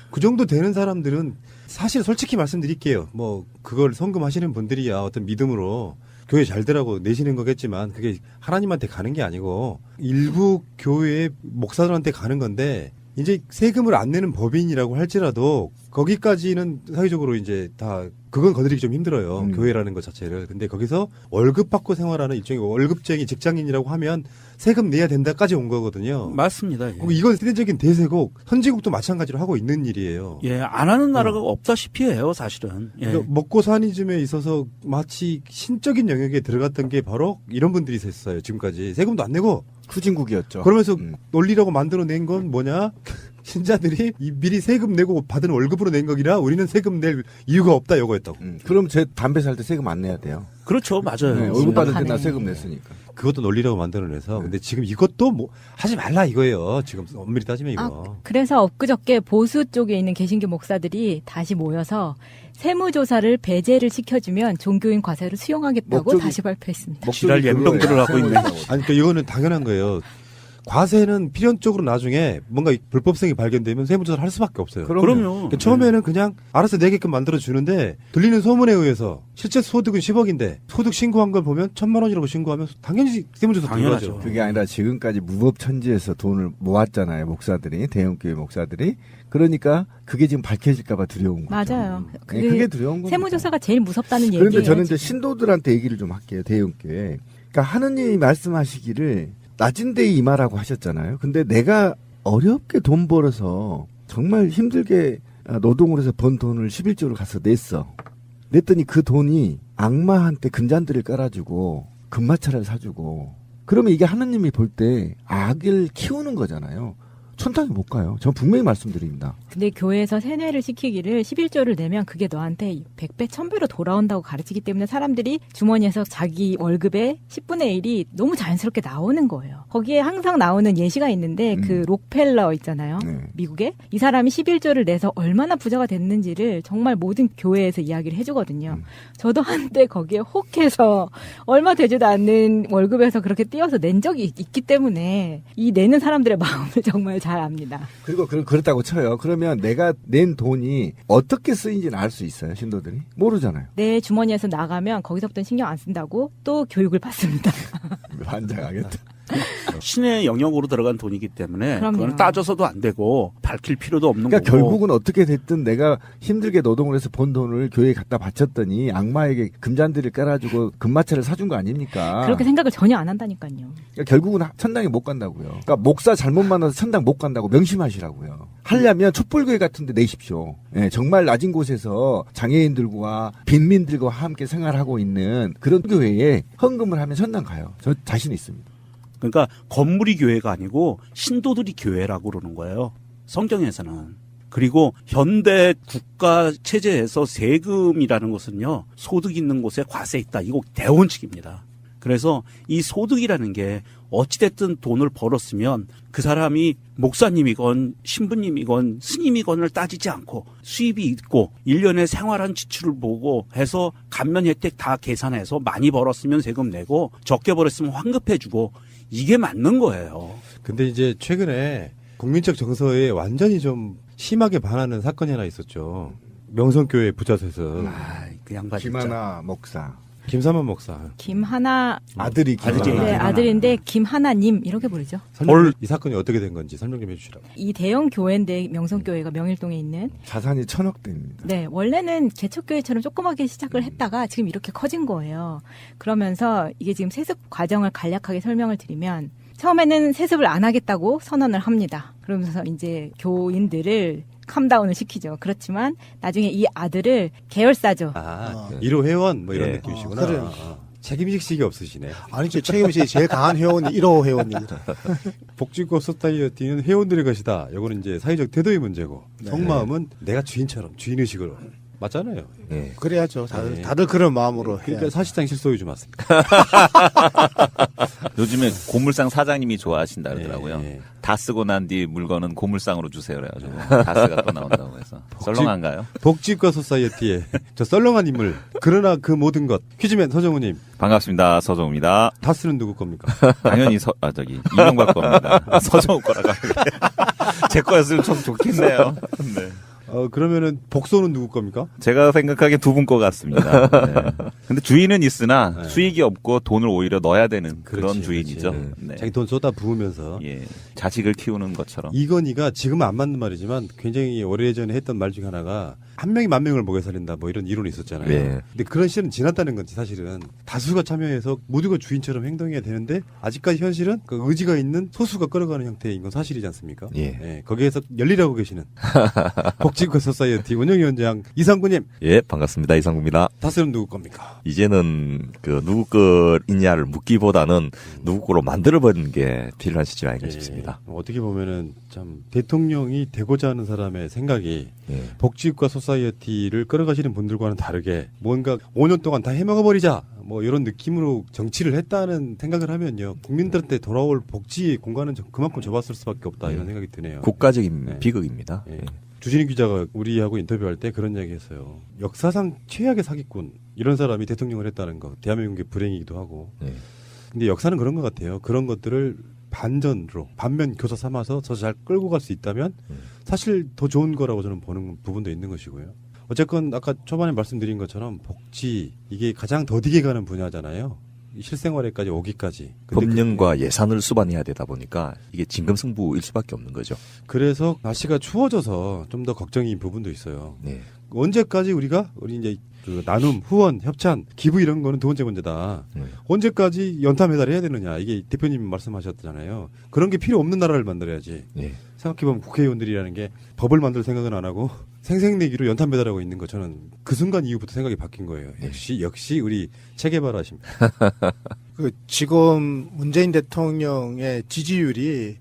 그 정도 되는 사람들은 사실 솔직히 말씀드릴게요. 뭐 그걸 성금하시는 분들이야 어떤 믿음으로 교회 잘 되라고 내시는 거겠지만 그게 하나님한테 가는 게 아니고 일부 교회 목사들한테 가는 건데 이제 세금을 안 내는 법인이라고 할지라도 거기까지는 사회적으로 이제 다 그건 거드리기 좀 힘들어요. 교회라는 것 자체를. 근데 거기서 월급 받고 생활하는 일종의 월급쟁이 직장인이라고 하면 세금 내야 된다까지 온 거거든요. 맞습니다. 예. 이건 세대적인 대세고 선진국도 마찬가지로 하고 있는 일이에요. 예, 안 하는 나라가 없다시피 해요, 사실은. 예. 그러니까 먹고 사니즘에 있어서 마치 신적인 영역에 들어갔던 게 바로 이런 분들이 있었어요. 지금까지 세금도 안 내고 후진국이었죠. 그러면서 논리라고 만들어낸 건 뭐냐? 신자들이 미리 세금 내고 받은 월급으로 낸 거기라 우리는 세금 낼 이유가 없다 요거였다고. 그럼 제 담배 살 때 세금 안 내야 돼요. 그렇죠, 맞아요. 네, 월급 받을 때 나 세금 냈으니까. 그것도 논리라고 만들어내서. 근데 지금 이것도 뭐 하지 말라 이거예요. 지금 엄밀히 따지면 이거. 그래서 엊그저께 보수 쪽에 있는 개신교 목사들이 다시 모여서 세무조사를 배제를 시켜주면 종교인 과세를 수용하겠다고 다시 발표했습니다. 지랄 연병들을 하고 있네. 아니, 그러니까 이거는 당연한 거예요. 과세는 필연적으로 나중에 뭔가 불법성이 발견되면 세무조사를 할 수밖에 없어요. 그럼요. 그러니까 처음에는 그냥 알아서 내게끔 만들어주는데 들리는 소문에 의해서 실제 소득은 10억인데 소득 신고한 걸 보면 1,000만 원이라고 신고하면 당연히 세무조사 들어가죠. 그게 아니라 지금까지 무법천지에서 돈을 모았잖아요. 목사들이, 대형교회 목사들이. 그러니까 그게 지금 밝혀질까봐 두려운 거죠. 맞아요. 그게 두려운 겁니다. 세무조사가 제일 무섭다는 얘기예요. 그런데 저는 이제 신도들한테 얘기를 좀 할게요. 대형교회. 그러니까 하느님이 말씀하시기를 낮은 데에 임하라고 하셨잖아요. 근데 내가 어렵게 돈 벌어서 정말 힘들게 노동을 해서 번 돈을 11조를 가서 냈더니 그 돈이 악마한테 금잔들을 깔아주고 금마차를 사주고 그러면 이게 하느님이 볼 때 악을 키우는 거잖아요. 천당에 못 가요. 전 분명히 말씀드립니다. 근데 교회에서 세뇌를 시키기를 11조를 내면 그게 너한테 100배, 1000배로 돌아온다고 가르치기 때문에 사람들이 주머니에서 자기 월급의 10분의 1이 너무 자연스럽게 나오는 거예요. 거기에 항상 나오는 예시가 있는데 그 록펠러 있잖아요. 미국에. 이 사람이 11조를 내서 얼마나 부자가 됐는지를 정말 모든 교회에서 이야기를 해주거든요. 저도 한때 거기에 혹해서 얼마 되지도 않는 월급에서 그렇게 띄어서 낸 적이 있기 때문에 이 내는 사람들의 마음을 정말 잘 압니다. 그리고 그렇다고 쳐요. 그러면 내가 낸 돈이 어떻게 쓰인지는 알 수 있어요, 신도들이? 모르잖아요. 내 주머니에서 나가면 거기서부터 신경 안 쓴다고 또 교육을 받습니다. 환장하겠다. 신의 영역으로 들어간 돈이기 때문에 그럼요. 그건 따져서도 안 되고 밝힐 필요도 없는 그러니까 거고. 결국은 어떻게 됐든 내가 힘들게 노동을 해서 번 돈을 교회에 갖다 바쳤더니 악마에게 금잔들을 깔아주고 금마차를 사준 거 아닙니까? 그렇게 생각을 전혀 안 한다니까요. 그러니까 결국은 천당에 못 간다고요. 그러니까 목사 잘못 만나서 천당 못 간다고 명심하시라고요. 하려면 촛불교회 같은 데 내십시오. 예, 정말 낮은 곳에서 장애인들과 빈민들과 함께 생활하고 있는 그런 교회에 헌금을 하면 천당 가요. 저 자신 있습니다. 그러니까 건물이 교회가 아니고 신도들이 교회라고 그러는 거예요. 성경에서는. 그리고 현대 국가 체제에서 세금이라는 것은요. 소득 있는 곳에 과세 있다. 이거 대원칙입니다. 그래서 이 소득이라는 게 어찌됐든 돈을 벌었으면 그 사람이 목사님이건 신부님이건 스님이건을 따지지 않고 수입이 있고 1년에 생활한 지출을 보고 해서 감면 혜택 다 계산해서 많이 벌었으면 세금 내고 적게 벌었으면 환급해주고 이게 맞는 거예요. 근데 이제 최근에 국민적 정서에 완전히 좀 심하게 반하는 사건이 하나 있었죠. 명성교회 부자세서. 그 양반 김하나 목사. 김삼환 목사. 김하나 아들이 네, 아들인데 김하나님 이렇게 부르죠. 이 사건이 어떻게 된 건지 설명 좀 해주시라고. 이 대형 교회인데 명성교회가 명일동에 있는 자산이 1,000억대입니다. 네, 원래는 개척교회처럼 조그맣게 시작을 했다가 지금 이렇게 커진 거예요. 그러면서 이게 지금 세습 과정을 간략하게 설명을 드리면 처음에는 세습을 안 하겠다고 선언을 합니다. 그러면서 이제 교인들을 캄다운을 시키죠. 그렇지만 나중에 이 아들을 계열사죠. 1호 회원 뭐 이런 느낌이시구나. 그래. 책임의식이 없으시네. 아니죠. 책임의식이 제일 강한 회원이 1호 회원입니다. 복지고 소사이어티는 회원들의 것이다. 이거는 이제 사회적 태도의 문제고 속마음은 내가 주인처럼 주인의식으로. 맞잖아요. 네. 그래야죠. 다들 그런 마음으로. 그러니까 사실상 실소유주 맞습니다. 요즘에 고물상 사장님이 좋아하신다 그러더라고요. 다 쓰고 난 뒤 물건은 고물상으로 주세요. 그래가지고 다스가 또 나온다고 해서. 썰렁한가요? 복지과 소사이어티의 저 썰렁한 인물. 그러나 그 모든 것. 퀴즈맨 서정우님. 반갑습니다. 서정우입니다. 다스는 누구 겁니까? 당연히 이명박 겁니다. 서정우 거라고. 제 거였으면 좀 좋겠네요. 네. 그러면은 복소는 누구 겁니까? 제가 생각하기에 두 분 것 같습니다. 네. 근데 주인은 있으나 네. 수익이 없고 돈을 오히려 넣어야 되는 그렇지, 그런 주인이죠. 그렇지. 네. 자기 돈 쏟아 부으면서. 예. 자식을 키우는 것처럼. 이건희가 지금은 안 맞는 말이지만 굉장히 오래전에 했던 말 중에 하나가 한 명이 만 명을 먹여 살린다 뭐 이런 이론이 있었잖아요. 네. 근데 그런 시절은 지났다는 건지 사실은 다수가 참여해서 모두가 주인처럼 행동해야 되는데 아직까지 현실은 그 의지가 있는 소수가 끌어가는 형태인 건 사실이지 않습니까? 예. 거기에서 열일하고 계시는 복지국가 소사이어티 운영위원장 이상구님. 예, 반갑습니다. 이상구입니다. 다스는 누구 겁니까? 이제는 그 누구 거이냐를 묻기보다는 누구 거로 만들어버리는 게 필요한 시점 아닌가 싶습니다. 어떻게 보면은 참 대통령이 되고자 하는 사람의 생각이 복지국가 소사이어티를 끌어가시는 분들과는 다르게 뭔가 5년 동안 다 해먹어버리자 뭐 이런 느낌으로 정치를 했다는 생각을 하면요 국민들한테 돌아올 복지 공간은 그만큼 좁았을 수밖에 없다 이런 생각이 드네요. 국가적인 비극입니다. 주진희 기자가 우리하고 인터뷰할 때 그런 이야기했어요. 역사상 최악의 사기꾼 이런 사람이 대통령을 했다는 거 대한민국의 불행이기도 하고. 근데 역사는 그런 것 같아요. 그런 것들을 반전으로 반면 교사 삼아서 더 잘 끌고 갈 수 있다면 사실 더 좋은 거라고 저는 보는 부분도 있는 것이고요. 어쨌건 아까 초반에 말씀드린 것처럼 복지 이게 가장 더디게 가는 분야잖아요. 실생활에까지 오기까지. 법령과 예산을 수반해야 되다 보니까 이게 진검승부일 수밖에 없는 거죠. 그래서 날씨가 추워져서 좀 더 걱정인 부분도 있어요. 네. 언제까지 우리 이제 그 나눔, 후원, 협찬, 기부 이런 거는 두 번째 문제다. 언제까지 연타 매달해야 되느냐. 이게 대표님 말씀하셨잖아요. 그런 게 필요 없는 나라를 만들어야지. 생각해보면 국회의원들이라는 게 법을 만들 생각은 안 하고 생색내기로 연탄 매달하고 있는 거 저는 그 순간 이후부터 생각이 바뀐 거예요. 역시 우리 체계바라십니다. 그 지금 문재인 대통령의 지지율이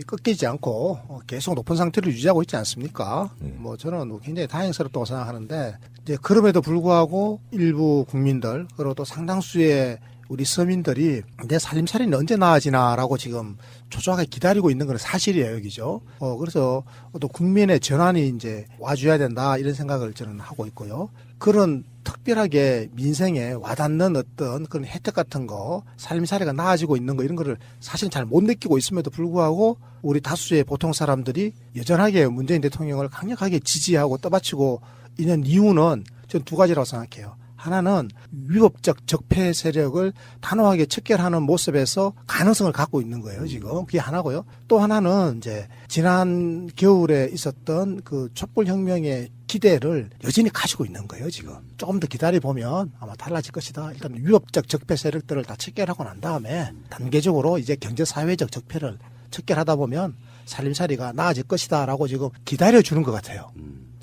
꺾이지 않고 계속 높은 상태를 유지하고 있지 않습니까? 뭐 저는 굉장히 다행스럽다고 생각하는데 이제 그럼에도 불구하고 일부 국민들 그리고 또 상당수의 우리 서민들이 내 살림살이는 언제 나아지나라고 지금 초조하게 기다리고 있는 건 사실이에요, 여기죠. 그래서 또 국민의 전환이 이제 와줘야 된다 이런 생각을 저는 하고 있고요. 그런 특별하게 민생에 와닿는 어떤 그런 혜택 같은 거, 살림살이가 나아지고 있는 거 이런 거를 사실 잘 못 느끼고 있음에도 불구하고 우리 다수의 보통 사람들이 여전하게 문재인 대통령을 강력하게 지지하고 떠받치고 있는 이유는 저는 두 가지라고 생각해요. 하나는 위법적 적폐 세력을 단호하게 척결하는 모습에서 가능성을 갖고 있는 거예요, 지금. 그게 하나고요. 또 하나는 이제 지난 겨울에 있었던 그 촛불혁명의 기대를 여전히 가지고 있는 거예요, 지금. 조금 더 기다려보면 아마 달라질 것이다. 일단 위법적 적폐 세력들을 다 척결하고 난 다음에 단계적으로 이제 경제사회적 적폐를 척결하다 보면 살림살이가 나아질 것이다라고 지금 기다려주는 것 같아요.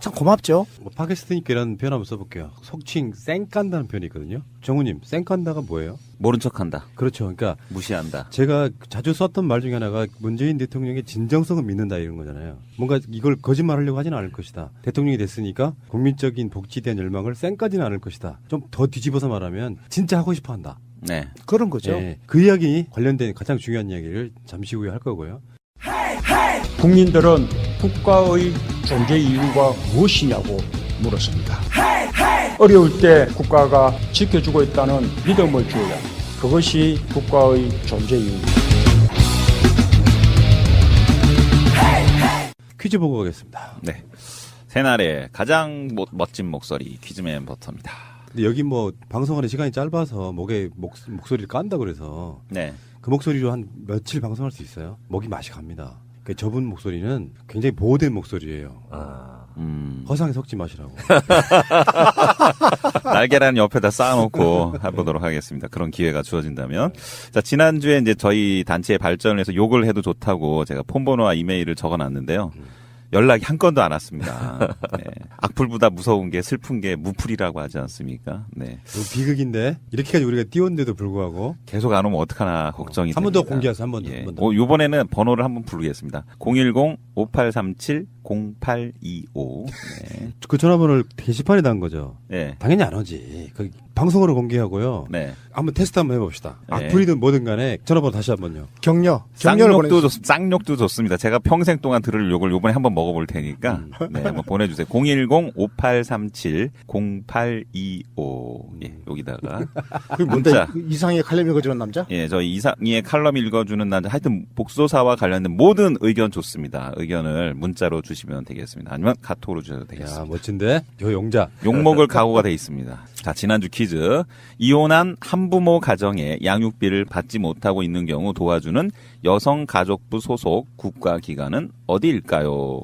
참 고맙죠. 팟캐스트니까 이런 표현 한번 써볼게요. 속칭 쌩깐다는 표현이 있거든요. 정우님, 쌩깐다가 뭐예요? 모른 척한다. 그렇죠. 그러니까 무시한다. 제가 자주 썼던 말 중에 하나가 문재인 대통령의 진정성을 믿는다 이런 거잖아요. 뭔가 이걸 거짓말하려고 하지는 않을 것이다. 대통령이 됐으니까 국민적인 복지에 대한 열망을 쌩까지는 않을 것이다. 좀 더 뒤집어서 말하면 진짜 하고 싶어한다. 네, 그런 거죠. 네, 그 이야기 관련된 가장 중요한 이야기를 잠시 후에 할 거고요. 국민들은 국가의 존재 이유가 무엇이냐고 물었습니다. 어려울 때 국가가 지켜주고 있다는 믿음을 주어야 그것이 국가의 존재 이유입니다. 퀴즈 보고 가겠습니다. 네. 새날의 가장 멋진 목소리 퀴즈맨 버터입니다. 근데 여기 뭐 방송하는 시간이 짧아서 목에 목소리를 깐다 그래서 그 목소리로 한 며칠 방송할 수 있어요. 목이 맛이 갑니다. 그러니까 저분 목소리는 굉장히 보호된 목소리예요. 허상에 섞지 마시라고. 날계란 옆에다 쌓아놓고 해보도록 하겠습니다. 그런 기회가 주어진다면. 자, 지난주에 이제 저희 단체의 발전을 해서 욕을 해도 좋다고 제가 폰번호와 이메일을 적어놨는데요. 연락이 한 건도 안 왔습니다. 네. 악플보다 무서운 게 슬픈 게 무플이라고 하지 않습니까? 네. 비극인데 이렇게까지 우리가 띄웠는데도 불구하고 계속 안 오면 어떡하나 걱정이 한 번 됩니다. 더 공개하세요. 한 번 더. 예. 이번에는 번호를 한번 부르겠습니다. 010-5837-0825. 네. 그 전화번호를 게시판에 단 거죠. 네. 당연히 안 오지. 방송으로 공개하고요. 네. 한번 테스트 한번 해봅시다. 네. 악플이든 뭐든 간에 전화번호 다시 한번요. 격려를 쌍욕도 좋습니다. 제가 평생 동안 들을 욕을 요번에 한번 먹어볼 테니까 네, 한번 보내주세요. 010-5837-0825 예, 여기다가 그게 뭔데? 이상희의 칼럼 읽어주는 남자? 예, 저 이상희의 칼럼 읽어주는 남자. 하여튼 복소사와 관련된 모든 의견 좋습니다. 의견을 문자로 주시면 되겠습니다. 아니면 카톡으로 주셔도 되겠습니다. 야, 멋진데? 용자. 욕먹을 각오가 돼 있습니다. 자, 지난주 퀴즈. 이혼한 한부모 가정에 양육비를 받지 못하고 있는 경우 도와주는 여성가족부 소속 국가기관은 어디일까요?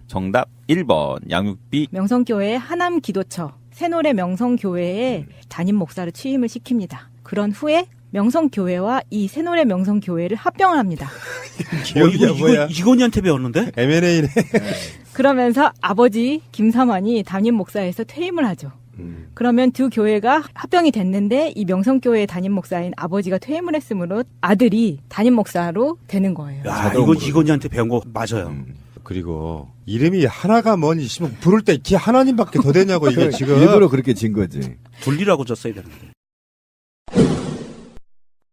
정답 1번 양육비. 명성교회 하남기도처 새노래 명성교회에 담임 목사를 취임을 시킵니다. 그런 후에 명성교회와 이 새노래 명성교회를 합병을 합니다. 이건희한테 배웠는데? M&A네. 그러면서 아버지 김삼환이 담임 목사에서 퇴임을 하죠. 그러면 두 교회가 합병이 됐는데 이 명성교회 담임 목사인 아버지가 퇴임을 했으므로 아들이 담임 목사로 되는 거예요. 야, 이거 이건희한테 배운 거 맞아요. 그리고 이름이 하나가 뭐니 부를 때 기 하나님밖에 더 되냐고 이게 지금 일부러 그렇게 진 거지. 분리라고 졌어야 되는데.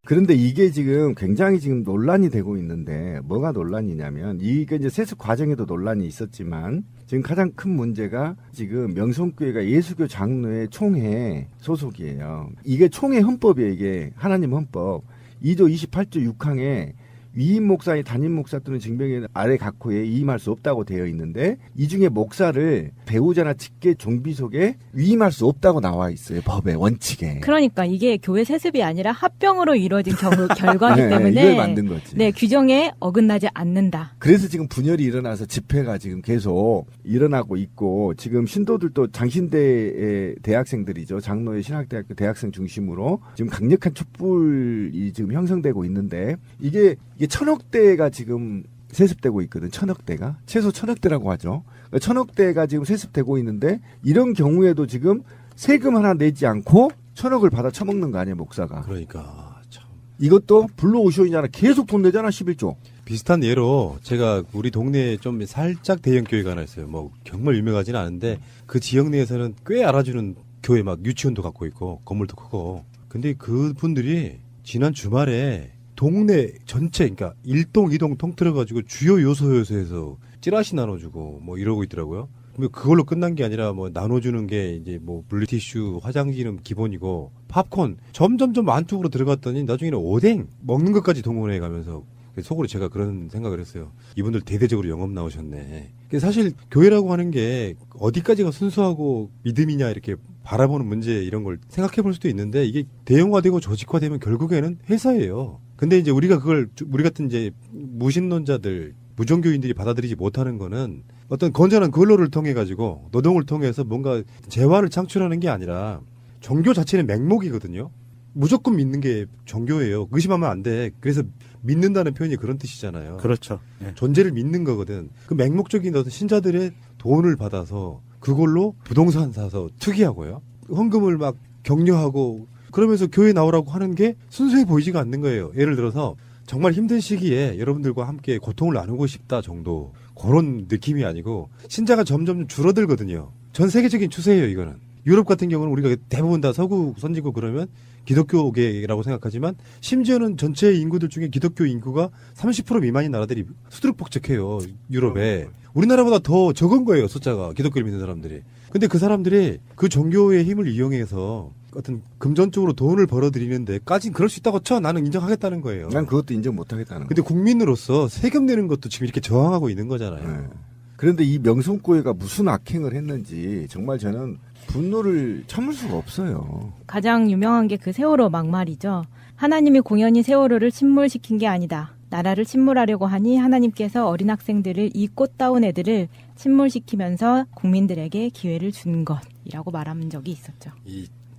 그런데 이게 지금 굉장히 지금 논란이 되고 있는데 뭐가 논란이냐면 이게 이제 세습 과정에도 논란이 있었지만 지금 가장 큰 문제가 지금 명성교회가 예수교 장로회 총회 소속이에요. 이게 총회 헌법이에요. 이게 하나님 헌법 2조 28조 6항에 위임 목사의 담임 목사 또는 징병인 아래 각호에 위임할 수 없다고 되어 있는데 이 중에 목사를 배우자나 직계 종비속에 위임할 수 없다고 나와 있어요. 법의 원칙에. 그러니까 이게 교회 세습이 아니라 합병으로 이루어진 결과이기 네, 때문에 이걸 만든 거지. 네, 규정에 어긋나지 않는다. 그래서 지금 분열이 일어나서 집회가 지금 계속 일어나고 있고 지금 신도들도 장신대의 대학생들이죠. 장로의 신학대학교 대학생 중심으로 지금 강력한 촛불이 지금 형성되고 있는데 이게 1000억대가 지금 세습되고 있거든. 1000억대가. 최소 1000억대라고 하죠. 1000억대가 지금 세습되고 있는데 이런 경우에도 지금 세금 하나 내지 않고 1000억을 받아 처먹는 거 아니에요, 목사가. 그러니까 참. 이것도 블루오션이잖아. 계속 돈 내잖아, 11조. 비슷한 예로 제가 우리 동네에 좀 살짝 대형 교회가 하나 있어요. 뭐 정말 유명하지는 않은데 그 지역 내에서는 꽤 알아주는 교회 막 유치원도 갖고 있고 건물도 크고. 근데 그분들이 지난 주말에 동네 전체, 그러니까 1동, 2동 통틀어가지고 주요 요소에서 찌라시 나눠주고 뭐 이러고 있더라고요. 근데 그걸로 끝난 게 아니라 뭐 나눠주는 게 이제 뭐 물티슈, 화장지는 기본이고 팝콘 점점점 안쪽으로 들어갔더니 나중에는 오뎅 먹는 것까지 동원해 가면서 속으로 제가 그런 생각을 했어요. 이분들 대대적으로 영업 나오셨네. 사실 교회라고 하는 게 어디까지가 순수하고 믿음이냐 이렇게 바라보는 문제 이런 걸 생각해 볼 수도 있는데 이게 대형화되고 조직화되면 결국에는 회사예요. 근데 이제 우리가 그걸 우리 같은 이제 무신론자들 무종교인들이 받아들이지 못하는 거는 어떤 건전한 근로를 통해 가지고 노동을 통해서 뭔가 재화를 창출하는 게 아니라 종교 자체는 맹목이거든요. 무조건 믿는 게 종교예요. 의심하면 안 돼. 그래서 믿는다는 표현이 그런 뜻이잖아요. 그렇죠. 네. 존재를 믿는 거거든. 그 맹목적인 어떤 신자들의 돈을 받아서 그걸로 부동산 사서 투기하고요. 헌금을 막 격려하고 그러면서 교회 나오라고 하는 게 순수해 보이지가 않는 거예요. 예를 들어서 정말 힘든 시기에 여러분들과 함께 고통을 나누고 싶다 정도 그런 느낌이 아니고 신자가 점점 줄어들거든요. 전 세계적인 추세예요. 이거는. 유럽 같은 경우는 우리가 대부분 다 서구 선진국 그러면 기독교계라고 생각하지만 심지어는 전체 인구들 중에 기독교 인구가 30% 미만인 나라들이 수두룩복적해요. 유럽에. 우리나라보다 더 적은 거예요. 숫자가 기독교를 믿는 사람들이. 근데 그 사람들이 그 종교의 힘을 이용해서 어떤 금전적으로 돈을 벌어들이는데까지 그럴 수 있다고 쳐. 나는 인정하겠다는 거예요. 난 그것도 인정 못하겠다는 거예요. 근데 국민으로서 세금 내는 것도 지금 이렇게 저항하고 있는 거잖아요. 네. 그런데 이 명성교회가 무슨 악행을 했는지 정말 저는 분노를 참을 수가 없어요. 가장 유명한 게 그 세월호 막말이죠. 하나님이 공연히 세월호를 침몰시킨 게 아니다. 나라를 침몰하려고 하니 하나님께서 어린 학생들을 이 꽃다운 애들을 침몰시키면서 국민들에게 기회를 준 것이라고 말한 적이 있었죠.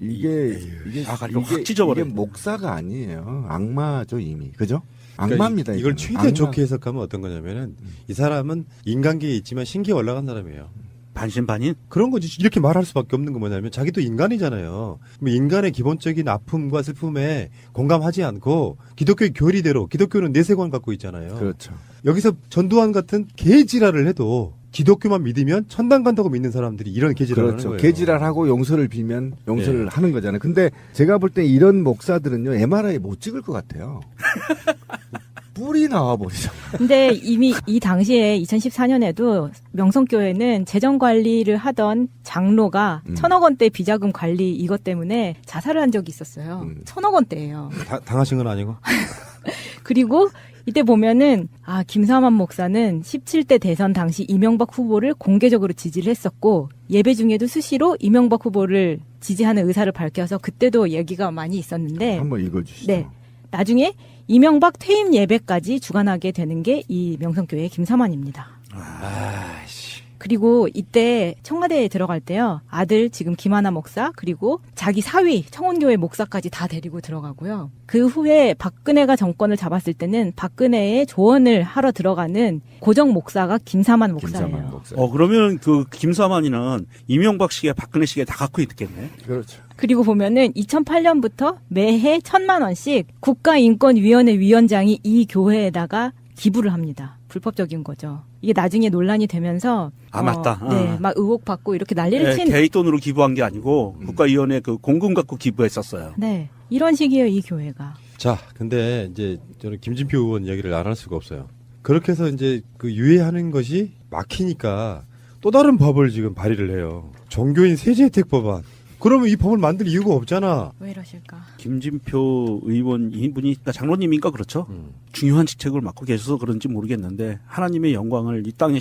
이게 목사가 아니에요. 악마죠 이미. 그죠? 악마입니다. 그러니까 이걸 최대 좋게 해석하면 어떤 거냐면은 이 사람은 인간계에 있지만 신기에 올라간 사람이에요. 반신반인? 그런 거지. 이렇게 말할 수밖에 없는 건 뭐냐면 자기도 인간이잖아요. 인간의 기본적인 아픔과 슬픔에 공감하지 않고 기독교의 교리대로 기독교는 내세관 갖고 있잖아요. 그렇죠. 여기서 전두환 같은 개지랄을 해도 기독교만 믿으면 천당 간다고 믿는 사람들이 이런 개지랄을 그렇죠. 하는 거예요. 개지랄하고 용서를 빌면 용서를 하는 거잖아요. 근데 제가 볼 때 이런 목사들은요, MRI 못 찍을 것 같아요. 뿔이 나와버리죠. 근데 이미 이 당시에 2014년에도 명성교회는 재정 관리를 하던 장로가 1,000억 원대 비자금 관리 이것 때문에 자살을 한 적이 있었어요. 1,000억 원대예요. 당하신 건 아니고. 그리고 이때 보면은 김사만 목사는 17대 대선 당시 이명박 후보를 공개적으로 지지를 했었고 예배 중에도 수시로 이명박 후보를 지지하는 의사를 밝혀서 그때도 얘기가 많이 있었는데 한번 읽어주시죠. 네. 나중에 이명박 퇴임 예배까지 주관하게 되는 게 이 명성교회 김사만입니다. 그리고 이때 청와대에 들어갈 때요. 아들 지금 김하나 목사 그리고 자기 사위 청운교회 목사까지 다 데리고 들어가고요. 그 후에 박근혜가 정권을 잡았을 때는 박근혜의 조언을 하러 들어가는 고정 목사가 김사만 목사예요. 그러면 그 김사만이는 이명박 시기에 박근혜 시기에 다 갖고 있겠네. 그렇죠. 그리고 보면은 2008년부터 매해 1,000만 원씩 국가인권위원회 위원장이 이 교회에다가 기부를 합니다. 불법적인 거죠. 이게 나중에 논란이 되면서 맞다. 네, 막 의혹 받고 이렇게 난리를 친. 개인 돈으로 기부한 게 아니고 국가위원회 그 공금 갖고 기부했었어요. 네, 이런 식이에요 이 교회가. 자, 근데 이제 저는 김진표 의원 이야기를 안 할 수가 없어요. 그렇게 해서 이제 그 유예하는 것이 막히니까 또 다른 법을 지금 발의를 해요. 종교인 세제 혜택 법안. 그러면 이 법을 만들 이유가 없잖아. 왜 이러실까? 김진표 의원 이분이 장로님인가 그렇죠? 중요한 직책을 맡고 계셔서 그런지 모르겠는데 하나님의 영광을 이 땅에